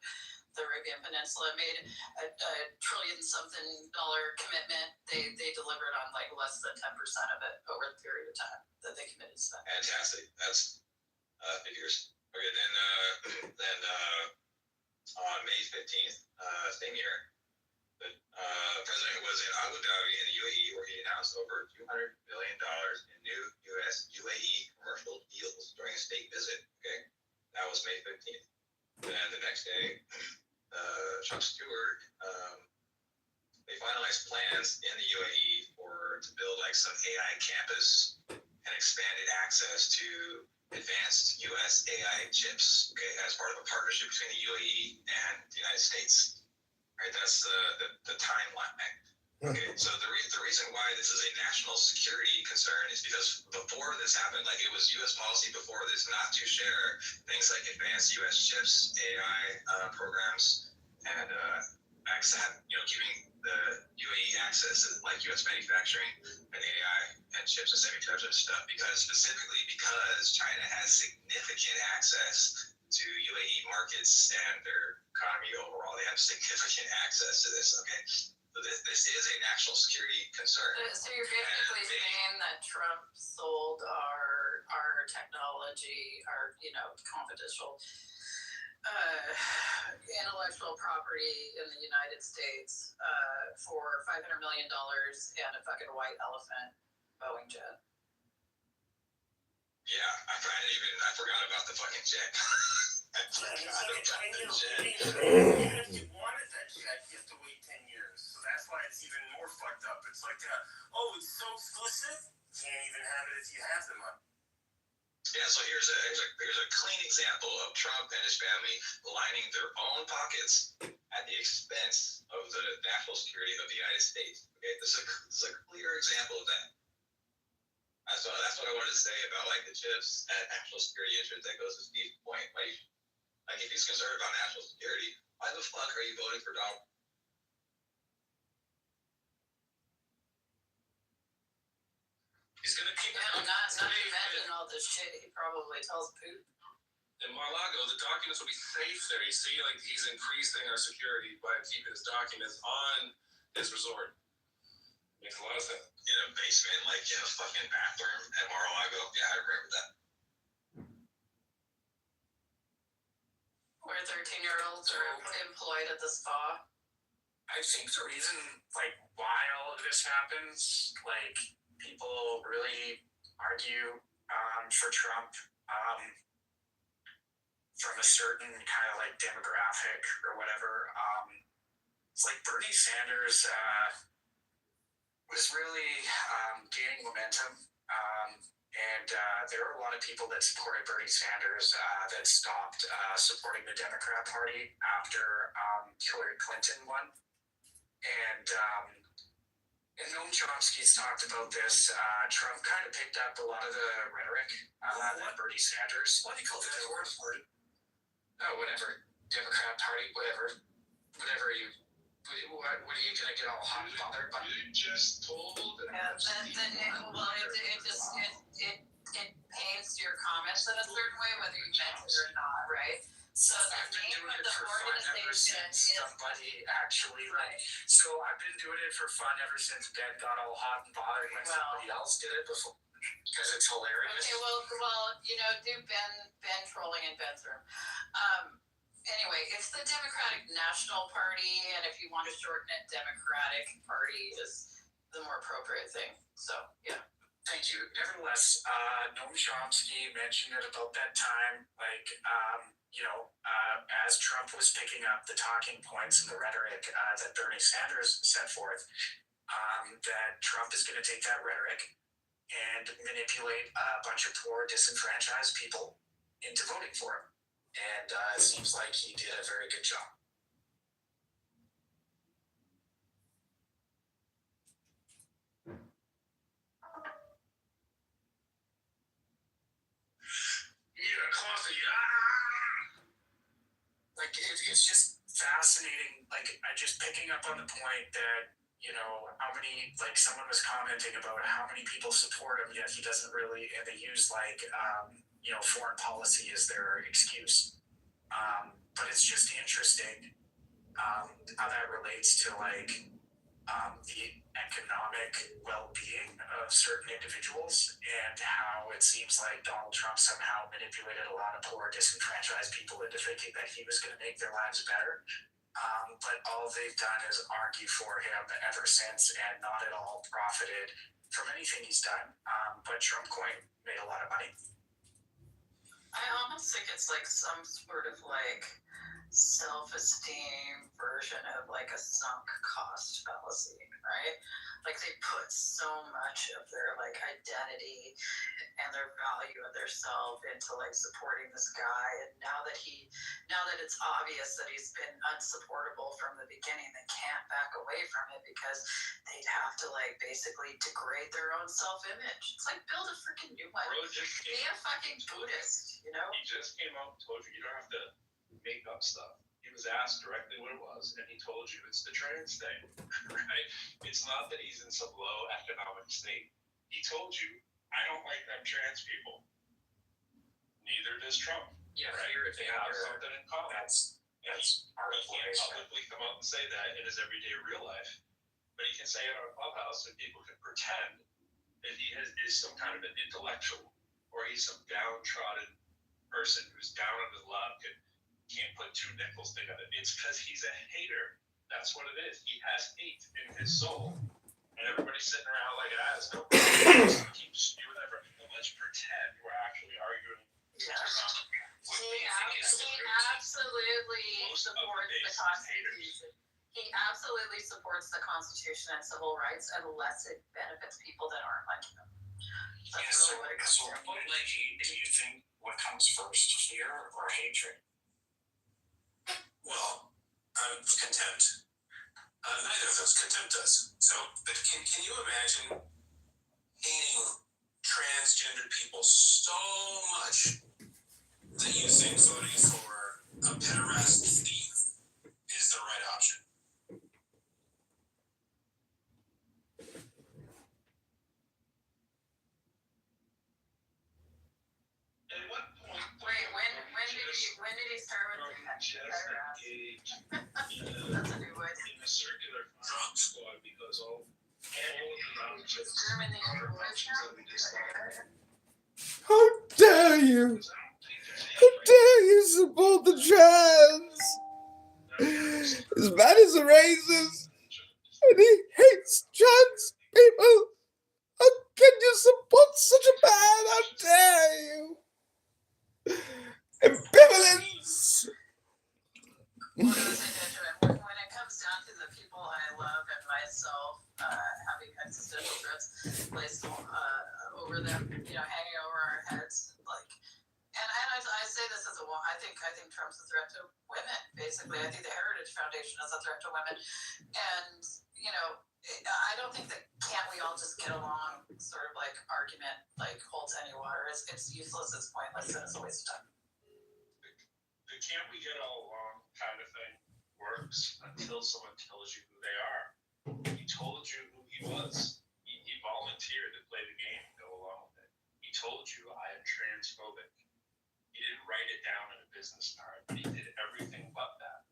the Arabian Peninsula, made a $1 trillion-something commitment, they delivered on like less than 10% of it over the period of time that they committed to spend. Fantastic. That's figures. Okay, then on May 15th, same year, the president was in Abu Dhabi in the UAE, where he announced over $200 billion in new UAE commercial deals during a state visit. Okay, that was May 15th. Then the next day, Chuck Stewart, they finalized plans in the UAE to build like some AI campus and expanded access to advanced U.S. AI chips, okay, as part of a partnership between the UAE and the United States. Right, that's the timeline. Okay, so the reason why this is a national security concern is because before this happened, like it was U.S. policy before this not to share things like advanced U.S. chips, AI programs, and giving the UAE access to like U.S. manufacturing and AI and chips and semiconductor stuff, because China has significant access to UAE markets and their economy overall. They have significant access to this. Okay, so this is a national security concern. So you're basically saying that Trump sold our technology, our confidential intellectual property in the United States for $500 million and a fucking white elephant Boeing jet. Yeah, I forgot about the fucking jet. Even if you wanted that jet, you have to wait 10 years. So that's why it's even more fucked up. It's like, it's so exclusive. Can't even have it if you have the money. Yeah, so here's a clean example of Trump and his family lining their own pockets at the expense of the national security of the United States. Okay, this is a clear example of that. So that's what I wanted to say about like the chips and national security interest. That goes to Steve's point. Like if he's concerned about national security, why the fuck are you voting for Donald? He's gonna keep. Not to mention all this shit he probably tells Putin. In Mar-a-Lago, the documents will be safe there. You see, like he's increasing our security by keeping his documents on his resort. Makes a lot of sense. In a basement, like in a fucking bathroom at Mar-a-Lago. Yeah, I remember that. Where 13-year-olds are employed at the spa. I think the reason, like, why all of this happens, like, people really argue for Trump from a certain kind of like demographic or whatever. It's like Bernie Sanders was really gaining momentum, and there were a lot of people that supported Bernie Sanders that stopped supporting the Democrat Party after Hillary Clinton won. And Noam Chomsky's talked about this. Trump kind of picked up a lot of the rhetoric that Bernie Sanders. What do you call that? Oh, whatever. Democrat Party, whatever you. What are you gonna get all hot and bothered about? You just told. It paints your comments in a certain way, whether you meant it or not, right? So I've been doing it for fun ever since somebody actually So I've been doing it for fun ever since Ben got all hot and bothered when somebody else did it before, because it's hilarious. Okay, well, do Ben trolling in Ben's room. Anyway, it's the Democratic National Party, and if you want to shorten it, Democratic Party is the more appropriate thing. So, yeah. Thank you. Nevertheless, Noam Chomsky mentioned it about that time, as Trump was picking up the talking points and the rhetoric that Bernie Sanders set forth, that Trump is going to take that rhetoric and manipulate a bunch of poor, disenfranchised people into voting for him. And it seems like he did a very good job. Yeah, coffee. Like, it's just fascinating. Like, I just picking up on the point that, how many, like, someone was commenting about how many people support him, yet he doesn't really, and they use, like, foreign policy as their excuse. But it's just interesting how that relates to, like, the economic well-being of certain individuals, and how it seems like Donald Trump somehow manipulated a lot of poor, disenfranchised people into thinking that he was going to make their lives better. But all they've done is argue for him ever since, and not at all profited from anything he's done. But Trump Coin made a lot of money. I almost think it's like some sort of like self-esteem version of like a sunk cost fallacy, right? Like they put so much of their like identity and their value of their self into like supporting this guy, and now that it's obvious that he's been unsupportable from the beginning, they can't back away from it because they'd have to like basically degrade their own self-image. It's like build a freaking new one. Be a fucking Buddhist, He just came out and told you don't have to make up stuff. He was asked directly what it was, and he told you it's the trans thing, right? It's not that he's in some low economic state. He told you, I don't like them trans people. Neither does Trump. Yeah, right? They have something in common. That's part of He can't publicly come out and say that in his everyday real life, but he can say it on a clubhouse, and people can pretend that he is some kind of an intellectual, or he's some downtrodden person who's down on his luck and can't put put two nickels together. It's because he's a hater. That's what it is. He has hate in his soul. And everybody's sitting around like, it's no problem. Keeps you and that. Let's pretend we're actually arguing. Yeah. He absolutely supports the Constitution. He absolutely supports the Constitution and civil rights unless it benefits people that aren't like him. That's really what it comes down to. What do you think? What comes first, fear or hatred? Well, contempt. Neither of those. Contempt does. So, but can you imagine hating transgender people so much that you think voting for a pederast thief is the right option? At what point? Wait, when did he start with the That's a new one. In the circular drop squad because all How dare you? How dare you support the trans? His man is a racist and he hates trans people. How can you support such a man? How dare you? Ambivalence. When it comes down to the people I love and myself having existential threats placed over them, hanging over our heads, and I say this as I think Trump's a threat to women. Basically, I think the Heritage Foundation is a threat to women, and I don't think that can't we all just get along sort of argument holds any water. It's useless. It's pointless, and it's a waste of time. The can't we get all along kind of thing works until someone tells you who they are. He told you who he was. He volunteered to play the game and go along with it. He told you I am transphobic. He didn't write it down in a business card, but he did everything but that.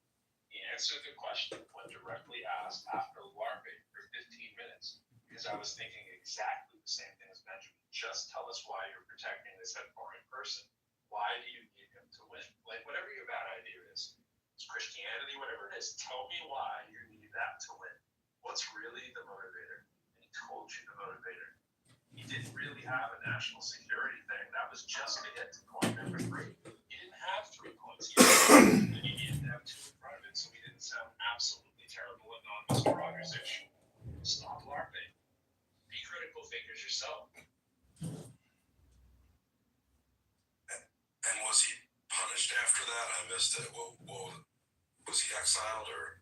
He answered the question when directly asked after LARPing for 15 minutes, because I was thinking exactly the same thing as Benjamin. Just tell us why you're protecting this foreign person. Why do you need him to win? Whatever your bad idea is, it's Christianity, whatever it is, tell me why you need that to win. What's really the motivator? And he told you the motivator. He didn't really have a national security thing. That was just to get to point number 3. He didn't have 3 points. He didn't have 2 in front of it, so he didn't sound absolutely terrible and non-Mr. Rogers-ish. Stop LARPing. Be critical thinkers yourself. And was he punished after that? I missed it. Well, was he exiled or?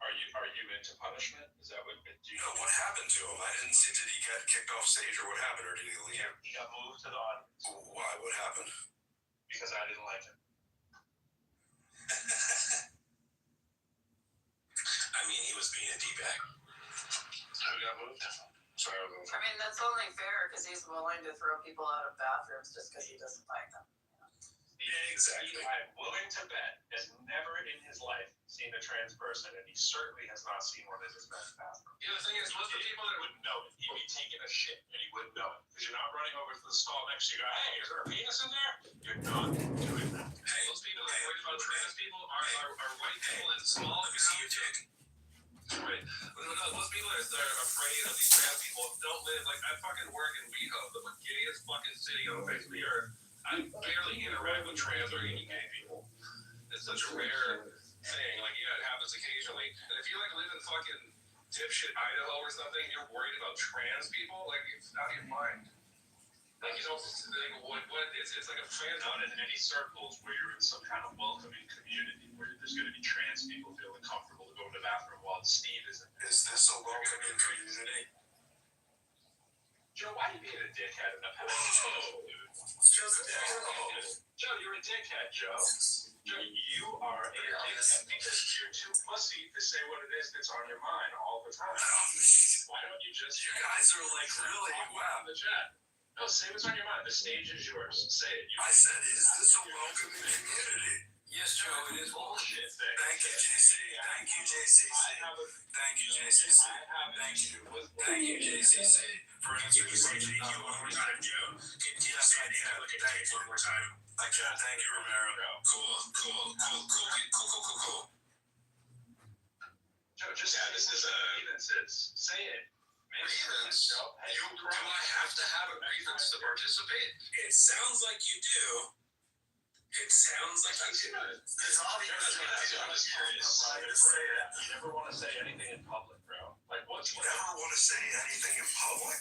Are you into punishment? Is that what? What happened to him? I didn't see. Did he get kicked off stage or what happened, or did he leave? He got moved to the audience. Why? What happened? Because I didn't like him. I mean, he was being a d-bag. So he got moved. Sorry, I was over. I mean, that's only fair because he's willing to throw people out of bathrooms just because he doesn't like them. Yeah, exactly. I'm willing to bet has never in his life seen a trans person, and he certainly has not seen one in his men's bathroom. The thing is, most of the people that wouldn't know it. He'd be taking a shit, and he wouldn't know it. Because you're not running over to the stall next to you, hey, is there a penis in there? You're not doing that. Hey, most people that worry about trans people are white people in small. Let me see your dick. Right. Most people that are afraid of these trans people don't live I fucking work in WeHo, the gayest fucking city on the face of the earth. I barely interact with trans or even gay people. It's such a rare thing. It happens occasionally. And if you live in fucking dipshit Idaho or something, you're worried about trans people, it's out of your mind. It's like a trans. Not in any circles where you're in some kind of welcoming community where there's going to be trans people feeling comfortable to go to the bathroom while Steve is in there. Is this a welcoming community? Joe, why are you being a dickhead in the past? Whoa. Joe's a dickhead. Joe, you're a dickhead, Joe. Joe, you are a dickhead because you're too pussy to say what it is that's on your mind all the time. Why don't you just... You guys are really wow. In the chat. No, say what's on your mind. The stage is yours. Say it. I said, is this a welcoming community? Yes, Joe, it is. Bullshit thing. Thank you, JC. Thank you, JCC. Thank you, JCC. Thank you, JCC, for answering the question. Can you say that one more time, Joe? Can you say that one more time? I can. Thank you, Romero. Cool. Joe, just this is a grievances. Say it. grievance. Do I have to have a grievance to participate? It sounds like you do. It's obvious. I'm just curious. You never want to say anything in public, bro. Like, what's You never want to say anything in public?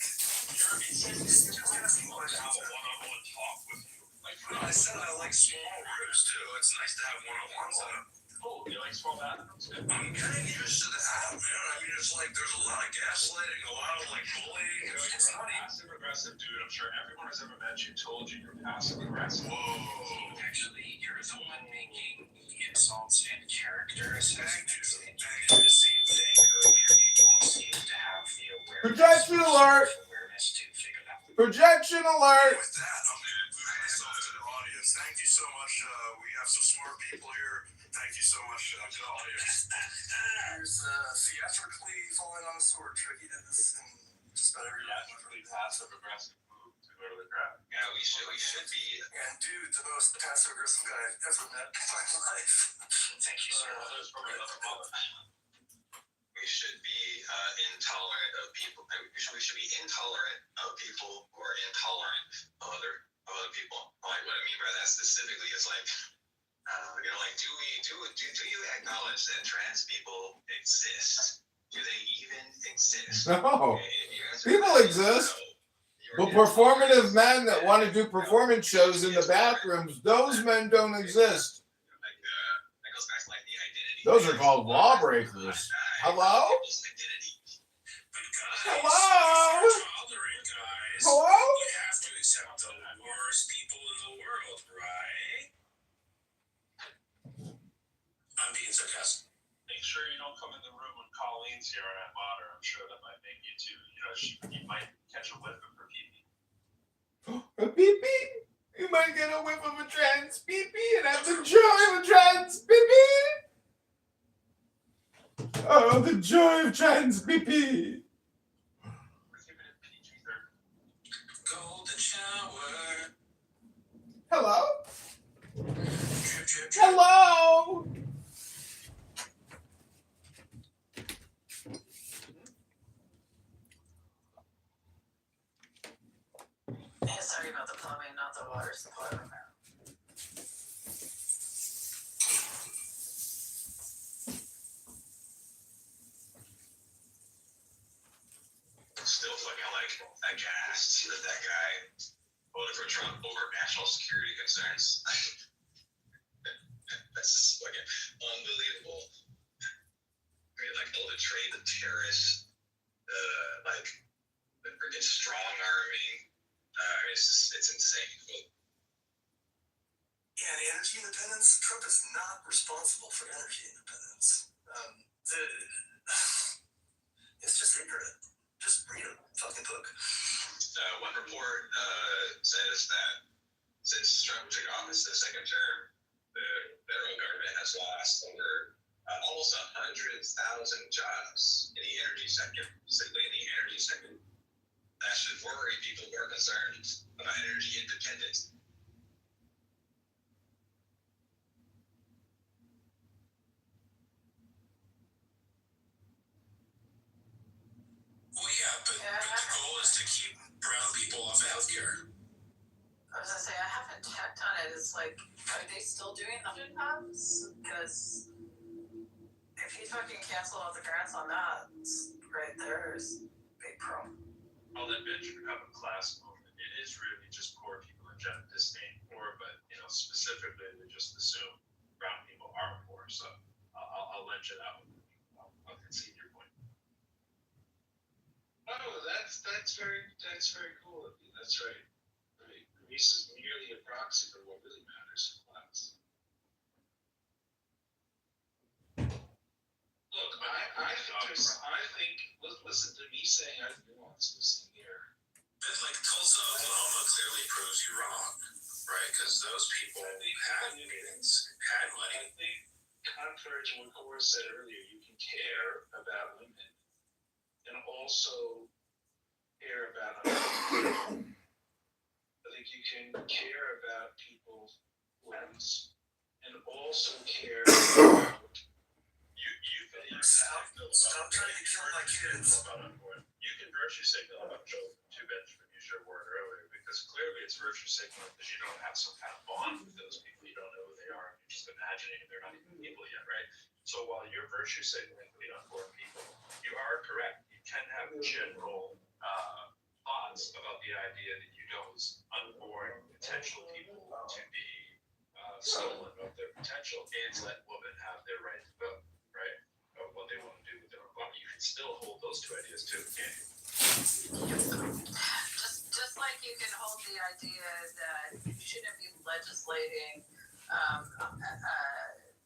You're just asking questions. Have a one-on-one talk with you. Like, I said I like small rooms too. It's nice to have one-on-ones. cool. You like small bathrooms? I'm getting used to that, man. I mean, it's like there's a lot of gaslighting, a lot of like bullying. It's not even passive aggressive, dude. I'm sure everyone has ever met you told you you're passive aggressive. Whoa. Actually, you're the one making insults and character assessments. Thank You did the same thing earlier. You don't seem to have the Projection alert! awareness to figure that out. Projection alert! With that, I'm going to move myself to the audience. Thank you so much. We have some smart people here. Thank you so much to the audience. Here's theatrically falling on the sword. Tricky did this in just about every Theatrically passive aggressive move to go to the crowd. Yeah, we should be. And dude, the most passive aggressive guy I've ever met in my life. Thank you, sir. There's probably another moment. We should be intolerant of people. We should be intolerant of people who are intolerant of other people. Like what I mean by that specifically is like, like do you acknowledge that trans people exist? Do they even exist? No. If you answer People that, exist. no, But performative men that want to do performance shows in the bathrooms, those men don't exist. That goes back to like the identity. Those are called lawbreakers. Hello? Hello? Hello? You have to accept the worst people in the world, right? I'm being sarcastic. Make sure you don't come in the room when Colleen's here and at Mater. I'm sure that might make you too. You might catch a whiff of her pee-pee. A pee-pee? You might get a whiff of a trans pee-pee and have the joy of a trans pee-pee. Oh, the joy of trans pee-pee. Golden shower. Hello? Drip, drip, drip. Hello? Yeah, sorry about the plumbing, not the water supply. Still fucking like aghast that that guy voted for Trump over national security concerns. That's just fucking unbelievable. I mean, like, to trade the terrorists, like the freaking strong army. It's insane. Yeah, and energy independence. Trump is not responsible for energy independence. It's just ignorant. Just read a fucking book. One report says that since Trump took office the second term, the federal government has lost over almost 100,000 jobs in the energy sector, specifically in the energy sector. That should worry people who are concerned about energy independence. Well, yeah, but the goal is to keep brown people off of healthcare. I was gonna say, I haven't checked on it. It's like, are they still doing the food pumps? Because if you fucking cancel all the grants on that, it's right there is big pro. All that venture capital class movement, it is really just poor people in general disdain poor, but specifically they just assume brown people are poor. So I'll lend you that one. I'll concede your point. Oh, that's very cool of you. That's right. This is merely a proxy for what really matters in class. Look, I think listen to me saying I have nuances in here. But like Tulsa, Oklahoma clearly proves you wrong, right? Because those people had meetings, had money. I think, contrary to what Cora said earlier, you can care about women and also care about other people. I think you can care about people's lives and also care about Stop trying to kill my kids. You can virtue signal about children too, Benjamin. You sure word earlier because clearly it's virtue signaling because you don't have some kind of bond with those people. You don't know who they are. You're just imagining they're not even people yet, right? So while you're virtue signaling with the unborn people, you are correct. You can have general thoughts about the idea that you know as unborn potential people to be stolen of their potential and let women have their right to vote, right? Of what they want to do with their own body. You can still hold those two ideas too, can't you? Just like you can hold the idea that you shouldn't be legislating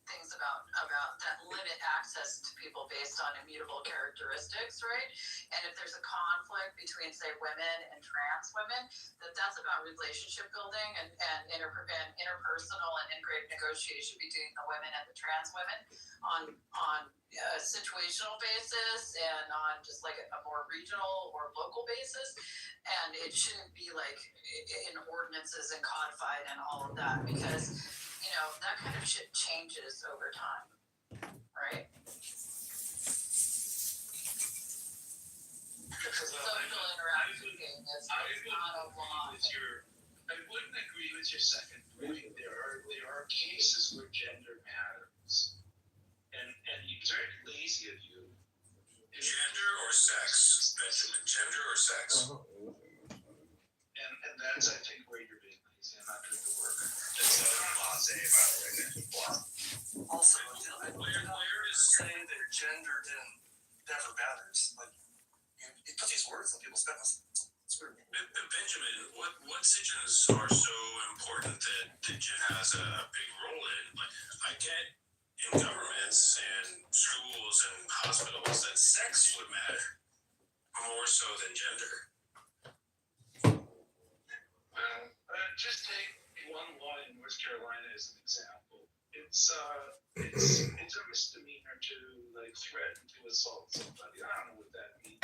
things about that limit access to people based on immutable characteristics, right? And if there's a conflict between, say, women and trans women, that's about relationship building and interpersonal and integrated negotiation between the women and the trans women on a situational basis and on just like a more regional or local basis. And it shouldn't be like in ordinances and codified and all of that because, you know, that kind of shit changes over time, right? Social interaction is not a law. I wouldn't agree with your second point. There are cases where gender matters, and it's very lazy of you. Gender or sex, Benjamin? Gender or sex? And that's, I think, where you're being lazy and not doing the work. That's what I'm say about it right now. Also, where is saying that gender never matters? Like, you put these words in people's mouths. It's weird. Benjamin, what decisions are so important that Jen has a big role in? Like, I get in governments and schools and hospitals that sex would matter more so than gender. Just take one law in North Carolina as an example. It's a misdemeanor to like threaten to assault somebody. I don't know what that means.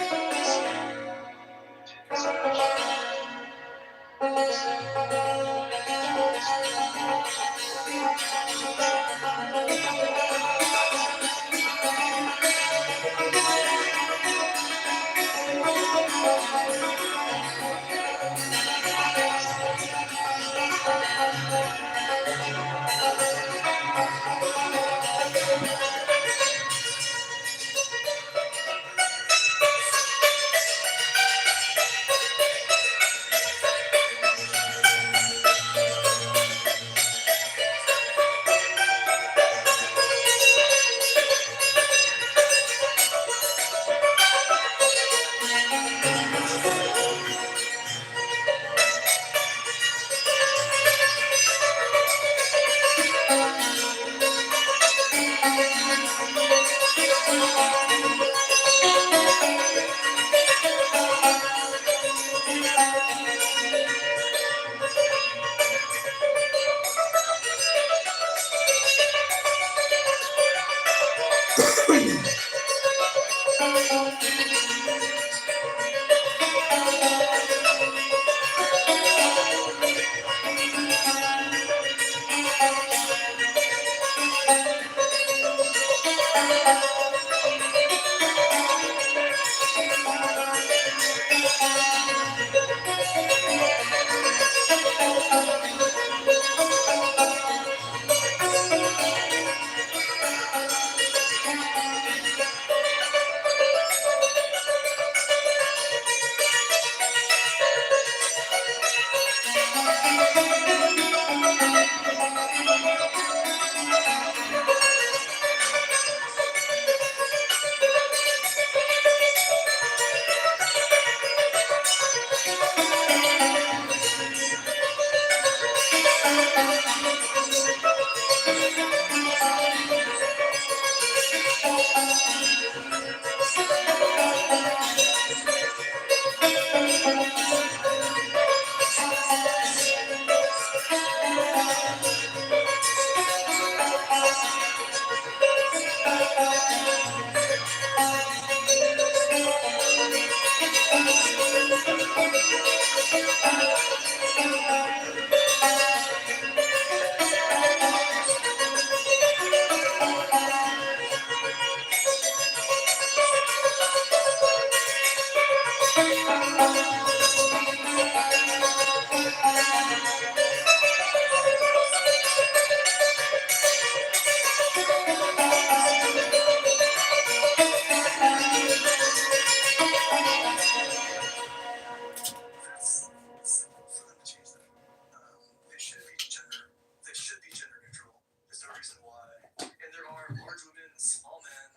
are large women and small men.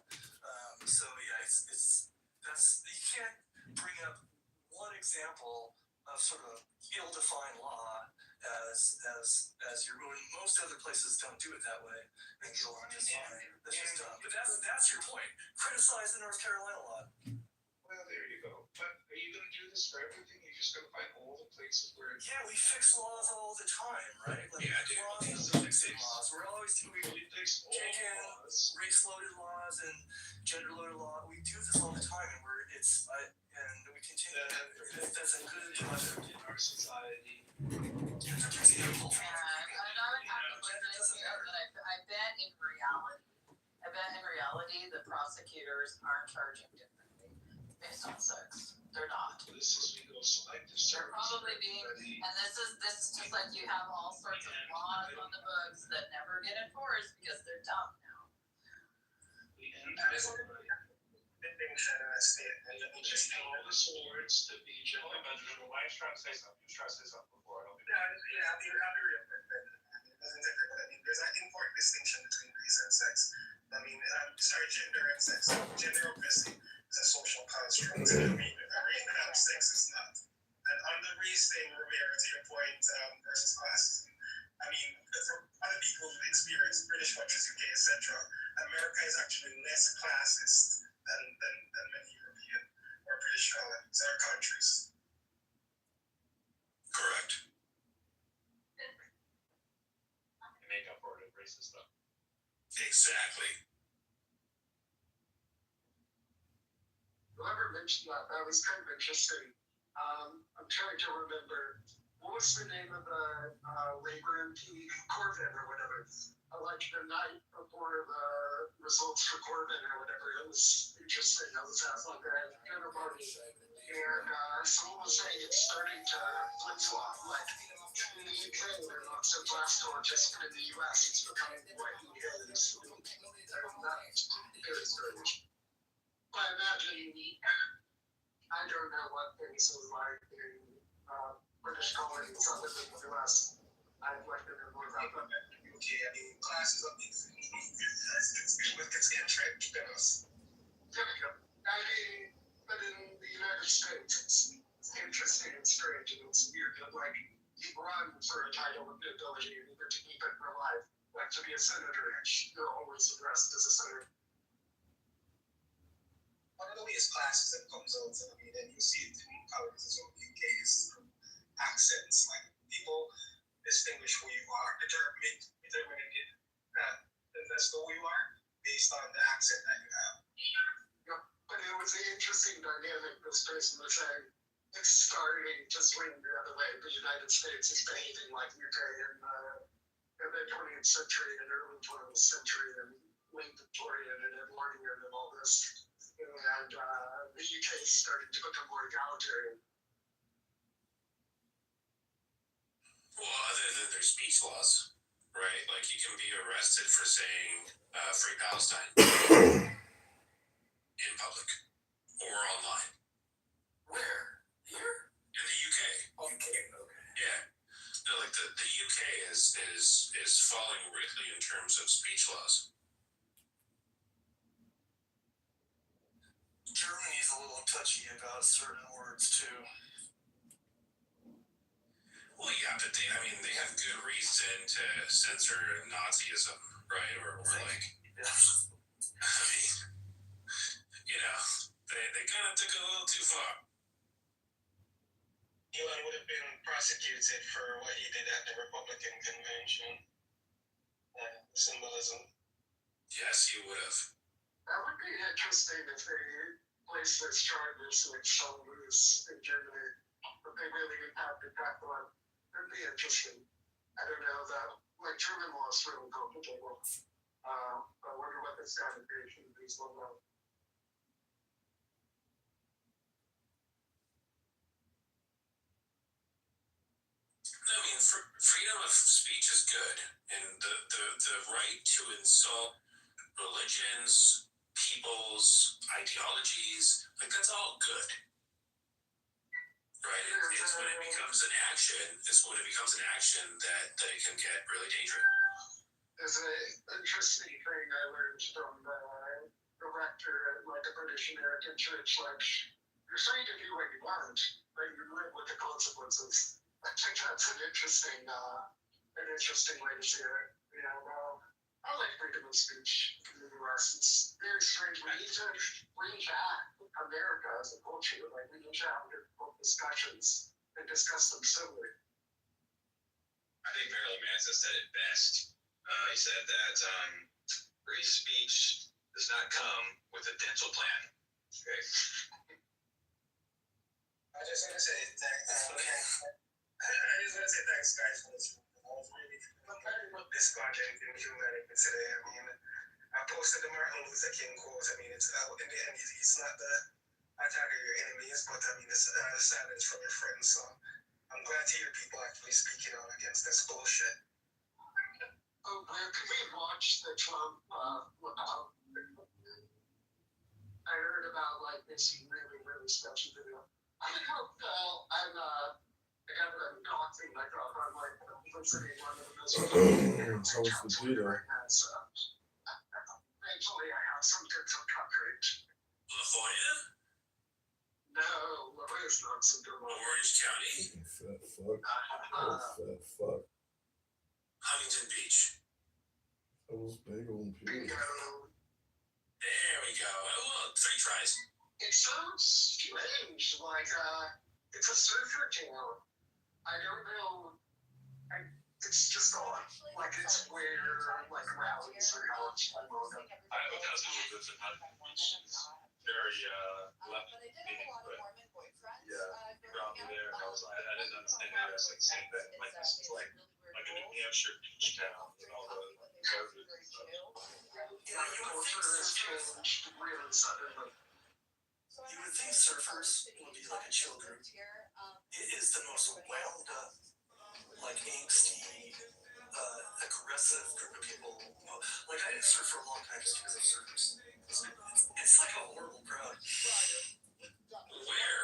So yeah, it's that's you can't bring up one example of sort of ill-defined law as your ruling. Most other places don't do it that way. And go on just fine. That's just dumb. But that's your point. Criticize the North Carolina law. Well, there you go. But are you going to do this for everything? You're just going to find all the places where it's... Yeah, we fix laws all the time, right? Like Yeah, dude. laws are fixing laws. We're always We fix all taking laws. race-loaded laws and gender-loaded law. We do this all the time, and we continue. That's a good project In our society. It's an example. And I know it happens like this here, but I bet in reality, the prosecutors aren't charging differently based on sex. They're not. This is we go selective They're service. probably being, and this is just like you have all sorts of laws on the books that never get enforced because they're dumb now. Being said in that state, and let me just tell all the swords to be gentlemen. Benjamin, why are you trying to say something? You trying to say something before I don't think. I'll be real quick. There's an important distinction between race and sex. Gender and sex. Gender obviously is a social construct. Sex is not. And on the race thing, Rivera, to your point, versus classism, for other people who've experienced British countries, UK, etc., America is actually less classist than many European or British colonies or countries. Correct. Make up for it in racist stuff. Exactly. Whoever mentioned that was kind of interesting. I'm trying to remember, what was the name of the Labour MP, Corbyn or whatever? Like the night before the results for Corbyn or whatever, it was interesting. I was at like a dinner party, and someone was saying it's starting to flip-flop. Like in the UK, they're not so Glassdoor, but in the US, it's becoming what he is. That's very strange. I imagine, I don't know what things are like in British colonies other than the US. I'd like to know more about that. Okay, classes of these it's entrenched in us. Typical. But in the United States, it's interesting and strange, and it's weird that, like, you run for a title of nobility and you get to keep it for life. Like, to be a senator, you're always addressed as a senator. One of the ways classism comes out, and you see it in colleges as well, UK is through accents. Like, people distinguish who you are, determine that's who you are based on the accent that you have. Yeah, but it was an interesting dynamic. This person was saying it's starting to swing the other way. The United States is behaving like UK in the 20th century and early 20th century and late Victorian and Edwardian and all this. And the UK is starting to become more egalitarian. Well, other than their speech laws, right? Like you can be arrested for saying "Free Palestine" in public or online. Where? Here? In the UK. Okay. Yeah. No, like the UK is falling greatly in terms of speech laws. Germany's a little touchy about certain words too. Well, yeah, but they have good reason to censor Nazism, right? Or like, they kind of took it a little too far. Elon would have been prosecuted for what he did at the Republican convention. Symbolism. Yes, he would have. That would be interesting if they placed those charges like Sean Lewis in Germany, but they really impacted that one. It'd be interesting. I don't know that, like, German law is really complicated. I wonder what this kind of creation is all about. Freedom of speech is good, and the right to insult religions, people's ideologies, like that's all good. Right? It's when it becomes an action, that it can get really dangerous. There's an interesting thing I learned from the rector at like a British American church. Like, you're free to do what you want, but you live with the consequences. I think that's an interesting way to see it. You know, I like freedom of speech in the U.S. It's very strange. We need to bring back America as a culture. Like, we need to have difficult discussions and discuss them civilly. I think Marilyn Manson said it best. He said that free speech does not come with a dental plan. Okay. I just want to say thanks. I just want to say thanks, guys, for this. I was really this project in humanity today. I mean, I posted the Martin Luther King quote. I mean, it's in the end, he's not the attacker of your enemies, but I mean, it's silence from your friends. So I'm glad to hear people actually speaking out against this bullshit. Where can we watch the Trump I heard about like this really, really sketchy video. I hope I'm I got a doxing myself on like listening one of the most How was the video? Thankfully I have some dental coverage. La Jolla? No, La Jolla's not so good. Orange County? Fat fuck. Fat fuck. Huntington Beach. That was big on people. There we go. Well, 3 tries. It sounds strange, like it's a surfer town. I don't know. It's just odd. Like it's where like rallies are held. I have a cousin who lives in Huntington Beach. Very left leaning, but yeah, around me there. I didn't understand it. I was like saying that like this is like a New Hampshire beach town and all the conservatives and stuff. You would think surfers would be like a chill group. It is the most wound up, like angsty, aggressive group of people. Like I didn't surf for a long time just because of surfers. It's like a horrible crowd. Where?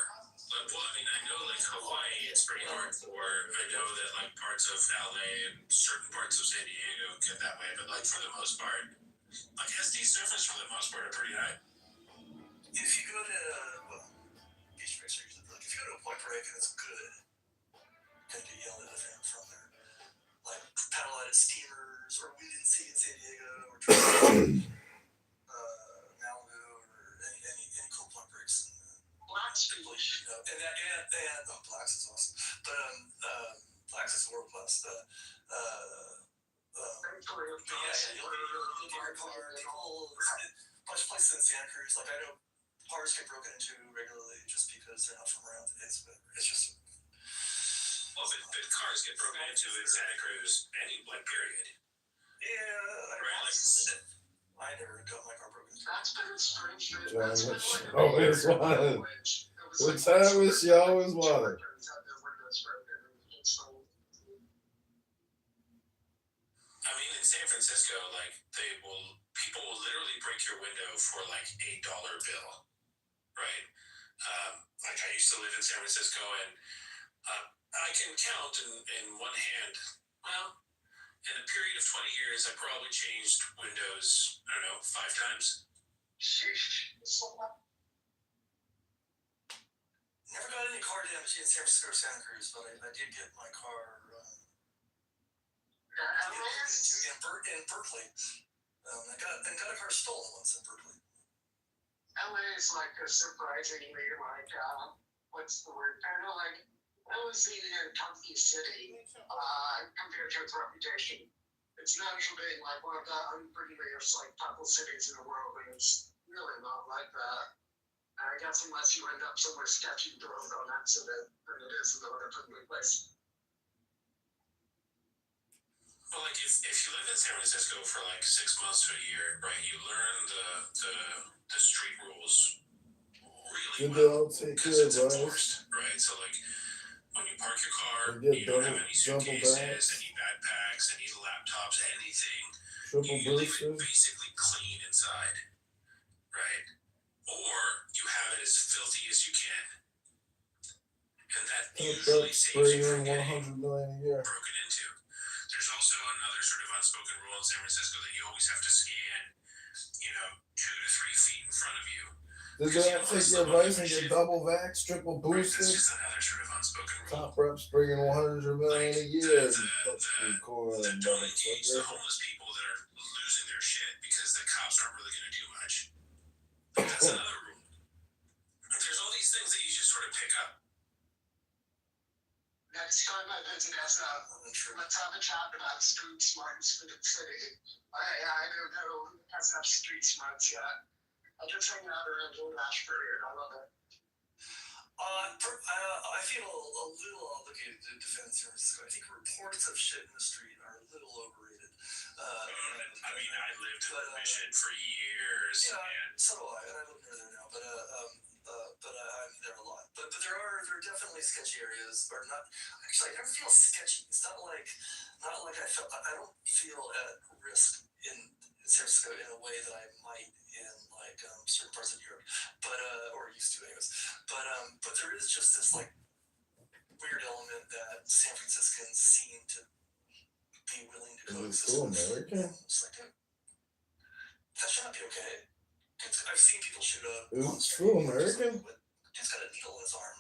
Well, I mean, I know like Hawaii, it's pretty hardcore. I know that like parts of LA and certain parts of San Diego get that way, but like for the most part, like SD surfers for the most part are pretty high. If you go to beach racer, like if you go to a Point Break and it's good, you can get yelled at from there. Like paddle out at steamers or Wind and Sea in San Diego or Malibu or any cool Point Breaks. Black's people, and Black's is awesome, but Black's is world class. You'll get your car. Bunch of places in Santa Cruz, like I know cars get broken into regularly just because they're not from around. It's just. Well, but cars get broken into in Santa Cruz any period. Yeah, right. I never got my car broken into. That's been strange. John, always wanted. What time is she always wanted? I mean, in San Francisco, like people will literally break your window for like $8 bill, right? Like I used to live in San Francisco, and I can count in one hand. Well, in a period of 20 years, I probably changed windows, I don't know, 5 times. Never got any car damage in San Francisco or Santa Cruz, but I did get my car in Berkeley. I got a car stolen once in Berkeley. LA is like a surprisingly what's the word? Kind of like cozy and comfy city compared to its reputation. It's known for being like one of the unprettiest couple cities in the world, and it's really not like that. I guess unless you end up somewhere sketchy drove on accident, then it is another friendly place. Well, like if you live in San Francisco for like 6 months to a year, right, you learn the street rules really well because it's enforced, right? So like when you park your car, you don't have any suitcases, any backpacks, any laptops, anything. You leave it basically clean inside, right? Or you have it as filthy as you can, and that usually saves you from getting broken into. There's also another sort of unspoken rule in San Francisco that you always have to scan, 2 to 3 feet in front of you. Does they have to take your advice and get double vax, triple boosted? That's just another sort of unspoken rule. Top reps bringing 100 million a year. The don't engage the homeless people that are losing their shit because the cops aren't really going to do much. That's another rule. There's all these things that you just sort of pick up. Next time I visit SF, let's have a chat about street smarts for the city. I don't know who has enough street smarts yet. I just hang out around Old Ashbury and I love it. I feel a little obligated to defend San Francisco. I think reports of shit in the street are a little overrated. I lived in the Mission for years. Yeah, so do I, and I live near there now. But I'm there a lot. But there are definitely sketchy areas, or not. Actually, I never feel sketchy. It's not like I don't feel at risk in San Francisco in a way that I might in certain parts of Europe, or used to anyways. But there is just this weird element that San Franciscans seem to be willing to coexist with. American? It's like, that should not be okay. I've seen people shoot up. It's true American? Dude's got a needle in his arm.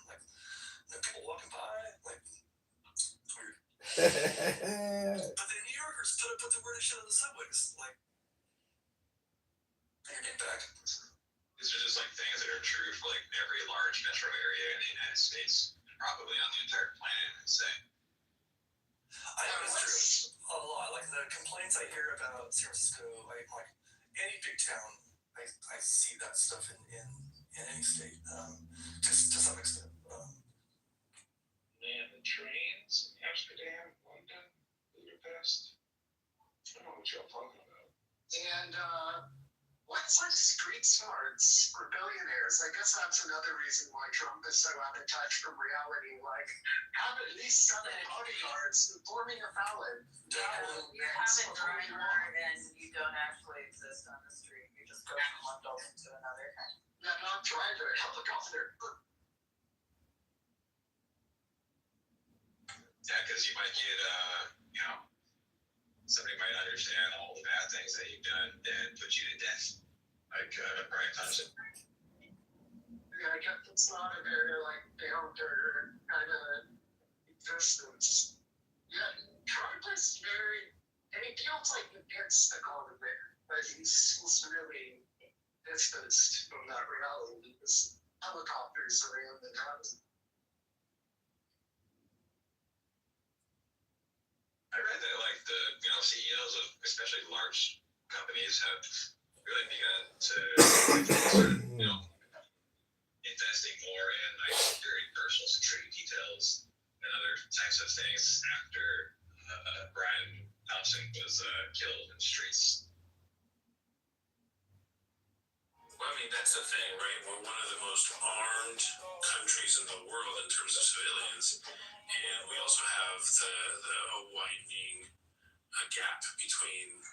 People walking by. It's weird. But the New Yorkers put the weirdest shit on the subways. Your dick back. These are just things that are true for every large metro area in the United States, and probably on the entire planet, I'd say. I know it's true. A lot. The complaints I hear about San Francisco, any big town, I see that stuff in any state, to some extent. Man, the trains in Amsterdam, London, Budapest. I don't know what y'all talking about. And what's street smarts for billionaires? I guess that's another reason why Trump is so out of touch from reality. Have at least 7 bodyguards informing a felon. You have a driver and you don't actually exist on the street. You just go from one building to another. Yeah, not driver, helicopter. Yeah, because you might get, somebody might understand all the bad things that you've done and put you to death, like Brian Thompson. Yeah, I guess it's not a very down to earth kind of existence. Yeah, Trump is very, and he feels like he gets the on him there, but he's really distanced from that reality because helicopters around the house. I read that the CEOs of especially large companies have really begun to investing more in security, personal security details, and other types of things after Brian Thompson was killed in the streets. Well, that's the thing, right? We're one of the most armed countries in the world in terms of civilians, and we also have a widening gap between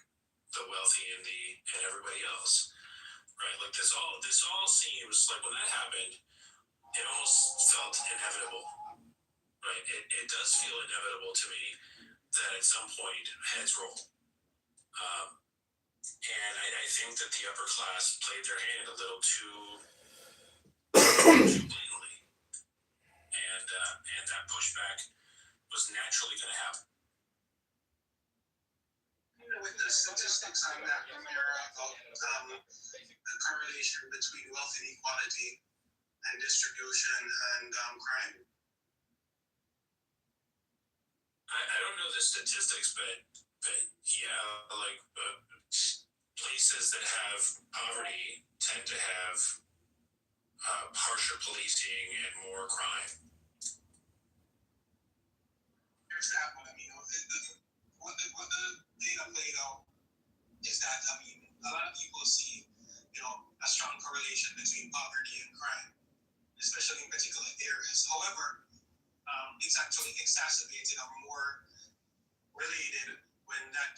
the wealthy and everybody else, right? This all seems when that happened, it almost felt inevitable, right? It does feel inevitable to me that at some point heads roll. And I think that the upper class played their hand a little too blatantly, and that pushback was naturally going to happen. With the statistics on that, the correlation between wealth inequality and distribution and crime. I don't know the statistics, but yeah, places that have poverty tend to have harsher policing and more crime. Here's that one. What the data laid out is that a lot of people see a strong correlation between poverty and crime, especially in particular areas. However, it's actually exacerbated or more related when that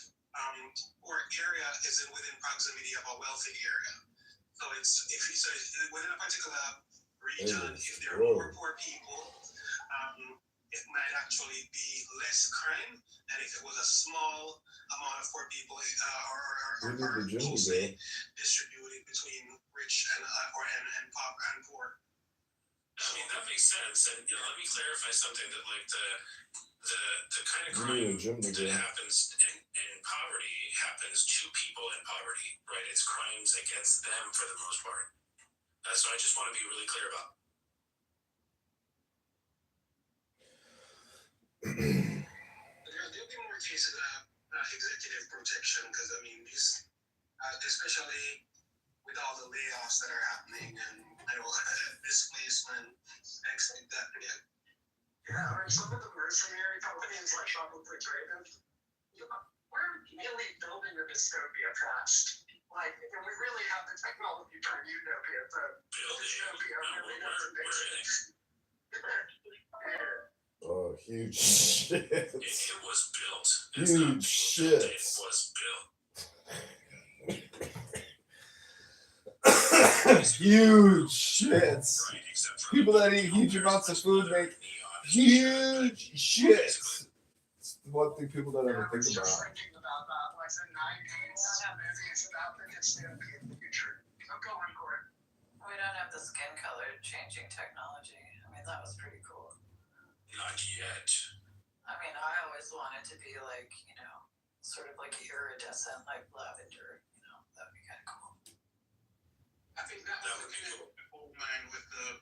poor area is within proximity of a wealthy area. So within a particular region, if there are more poor people, it might actually be less crime than if it was a small amount of poor people or closely distributed between rich and poor. I mean, that makes sense. And, let me clarify something that, like, the kind of crime that happens in poverty happens to people in poverty, right? It's crimes against them for the most part. So I just want to be really clear about. There'll be more cases of executive protection because, I mean, these, especially with all the layoffs that are happening and displacement, things like that. Yeah, or some of the mercenary companies like Refrigerated, we're really building a dystopia fast. Like, and we really have the technology for a utopia, so dystopia really doesn't exist. Oh, huge shit. It was built. Huge shit. It was built. Huge shits. People that eat huge amounts of food make huge shits. It's one thing people don't ever think about. Thinking about that, like the 90s, movies about the dystopian future. So go on, Gordon. We don't have the skin color changing technology. I mean, that was pretty cool. Not yet. I mean, I always wanted to be like, sort of like iridescent, like lavender. That'd be kind of cool. I think that was the old man with the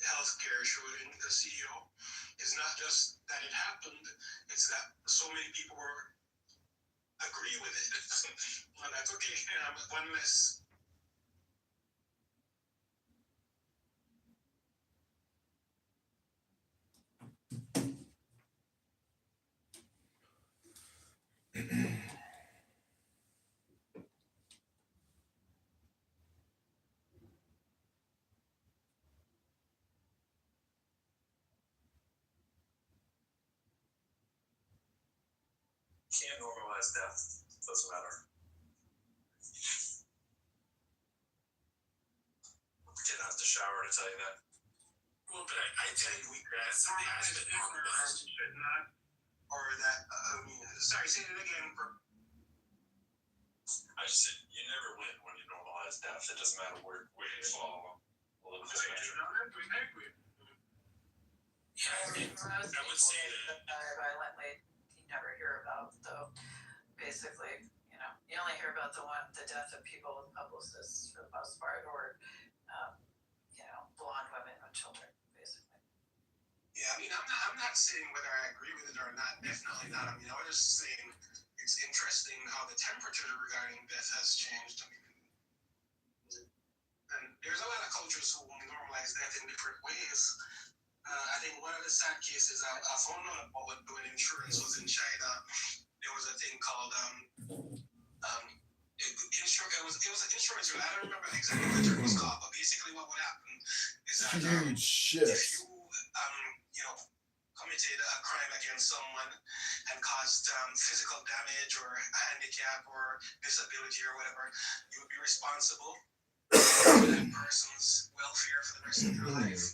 healthcare shooting, the CEO, is not just that it happened, it's that so many people agree with it. And that's okay, one less. Can't normalize death. Doesn't matter. Didn't have to shower to tell you that. Well, but I think that has been normalized. Should not, or that, sorry, say it again. I just said you never win when you normalize death. It doesn't matter where you fall. I agree. Yeah, I would say that. Violently, you never hear about, though. Basically, you only hear about the death of people with publicists for the most part, or blonde women with children, basically. Yeah, I mean, I'm not saying whether I agree with it or not. Definitely not. I mean, I was just saying it's interesting how the temperature regarding death has changed. I mean, and there's a lot of cultures who normalize death in different ways. I think one of the sad cases I found out about when insurance was in China, there was a thing called it was an insurance. I don't remember exactly what the term was called, but basically what would happen is that huge shit. if you committed a crime against someone and caused physical damage or a handicap or disability or whatever, you would be responsible for that person's welfare for the rest of their life.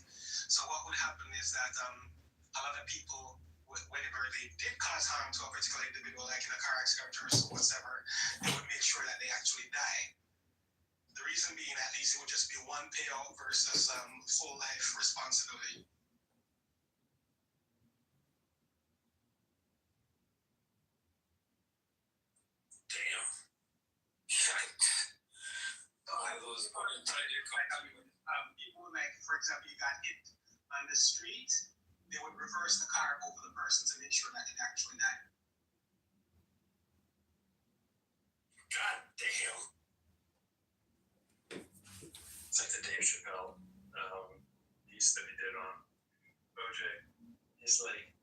So what would happen is that a lot of people, whenever they did cause harm to a particular individual, like in a car accident or whatever, they would make sure that they actually die. The reason being, at least it would just be one payout versus full life responsibility. Damn. People like, for example, you got hit on the street, they would reverse the car over the person to make sure that it actually died. God damn. It's like the Dave Chappelle piece that he did on OJ. He's like,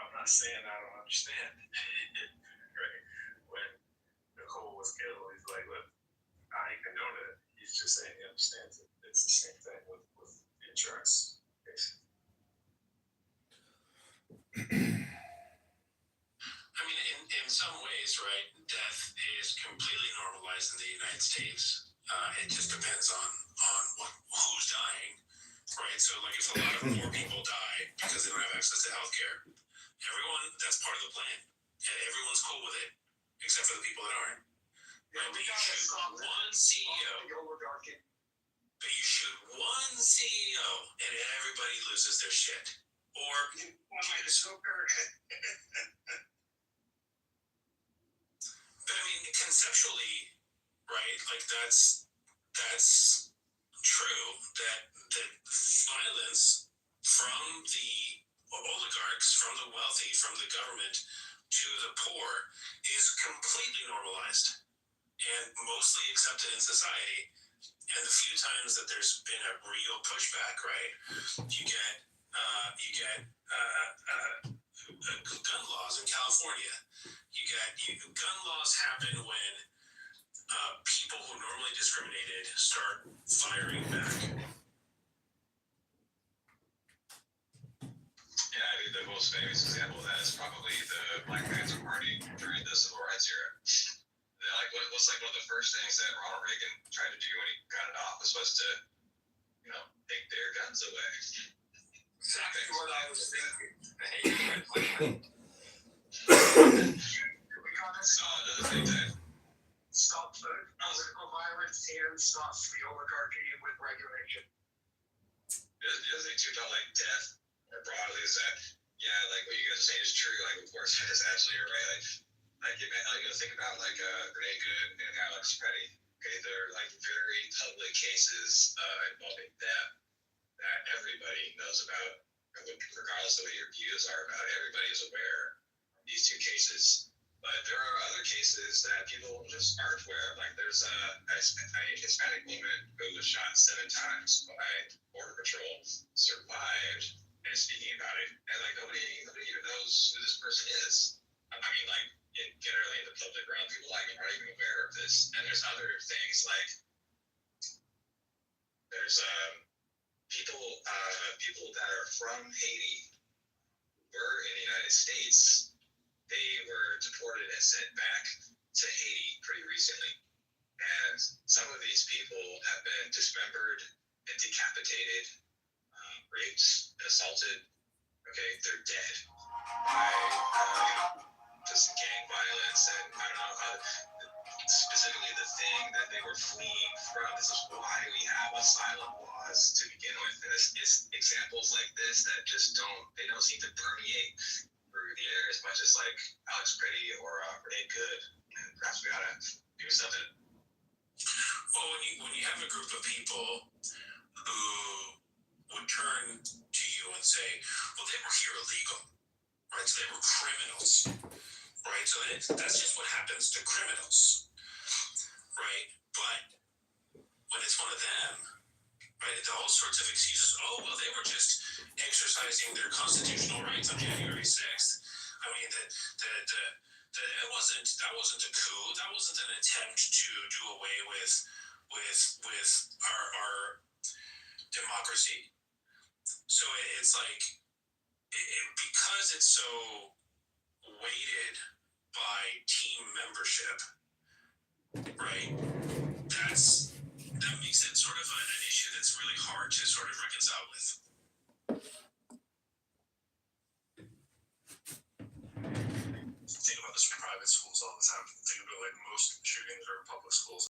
I'm not saying I don't understand. Right? When Nicole was killed, he's like, look, I ain't condone it. He's just saying he understands it. It's the same thing with the insurance case. I mean, in some ways, right, death is completely normalized in the United States. It just depends on who's dying. right? So like if a lot of more people die because they don't have access to healthcare, that's part of the plan. And everyone's cool with it, except for the people that aren't. Right? But you shoot one CEO. But you shoot one CEO and everybody loses their shit. Or but I mean conceptually, right? Like that's true that violence from the oligarchs, from the wealthy, from the government to the poor is completely normalized and mostly accepted in society. And the few times that there's been a real pushback, right? You get gun laws in California. Gun laws happen when people who normally discriminated start firing back. Yeah, I mean, the most famous example of that is probably the Black Panther Party during the Civil Rights era. Like, what's like one of the first things that Ronald Reagan tried to do when he got in office was to, take their guns away. Exactly what I was thinking. Another thing that Stop political violence and stop the oligarchy with regulation. the other thing too about like death more broadly is that like what you guys are saying is true. Like of course that is absolutely right. Think about like Renee Good and Alex Petty. Okay, they're like very public cases involving them that everybody knows about, regardless of what your views are about it. Everybody is aware of these two cases. But there are other cases that people just aren't aware of. Like there's a Hispanic woman who was shot 7 times by Border Patrol, survived, and is speaking about it. And like nobody even knows who this person is. I mean, like generally in the public realm, people like aren't even aware of this. And there's other things like there's people that are from Haiti were in the United States. They were deported and sent back to Haiti pretty recently. And some of these people have been dismembered and decapitated, raped, and assaulted. Okay, they're dead by just gang violence and I don't know, specifically the thing that they were fleeing from. This is why we have asylum laws to begin with. And it's examples like this that just don't seem to permeate through the air as much as like Alex Petty or Renee Good. And perhaps we ought to do something. Well, when you have a group of people who would turn to you and say, well, they were here illegal, right? So they were criminals, right? So that's just what happens to criminals, right? But when it's one of them, right, all sorts of excuses. Oh, well, they were just exercising their constitutional rights on January 6th. I mean, that wasn't a coup. That wasn't an attempt to do away with our democracy. So it's like because it's so weighted by team membership, right? That makes it sort of an issue that's really hard to sort of reconcile with. Think about this with private schools all the time. Think about like most shootings are in public schools.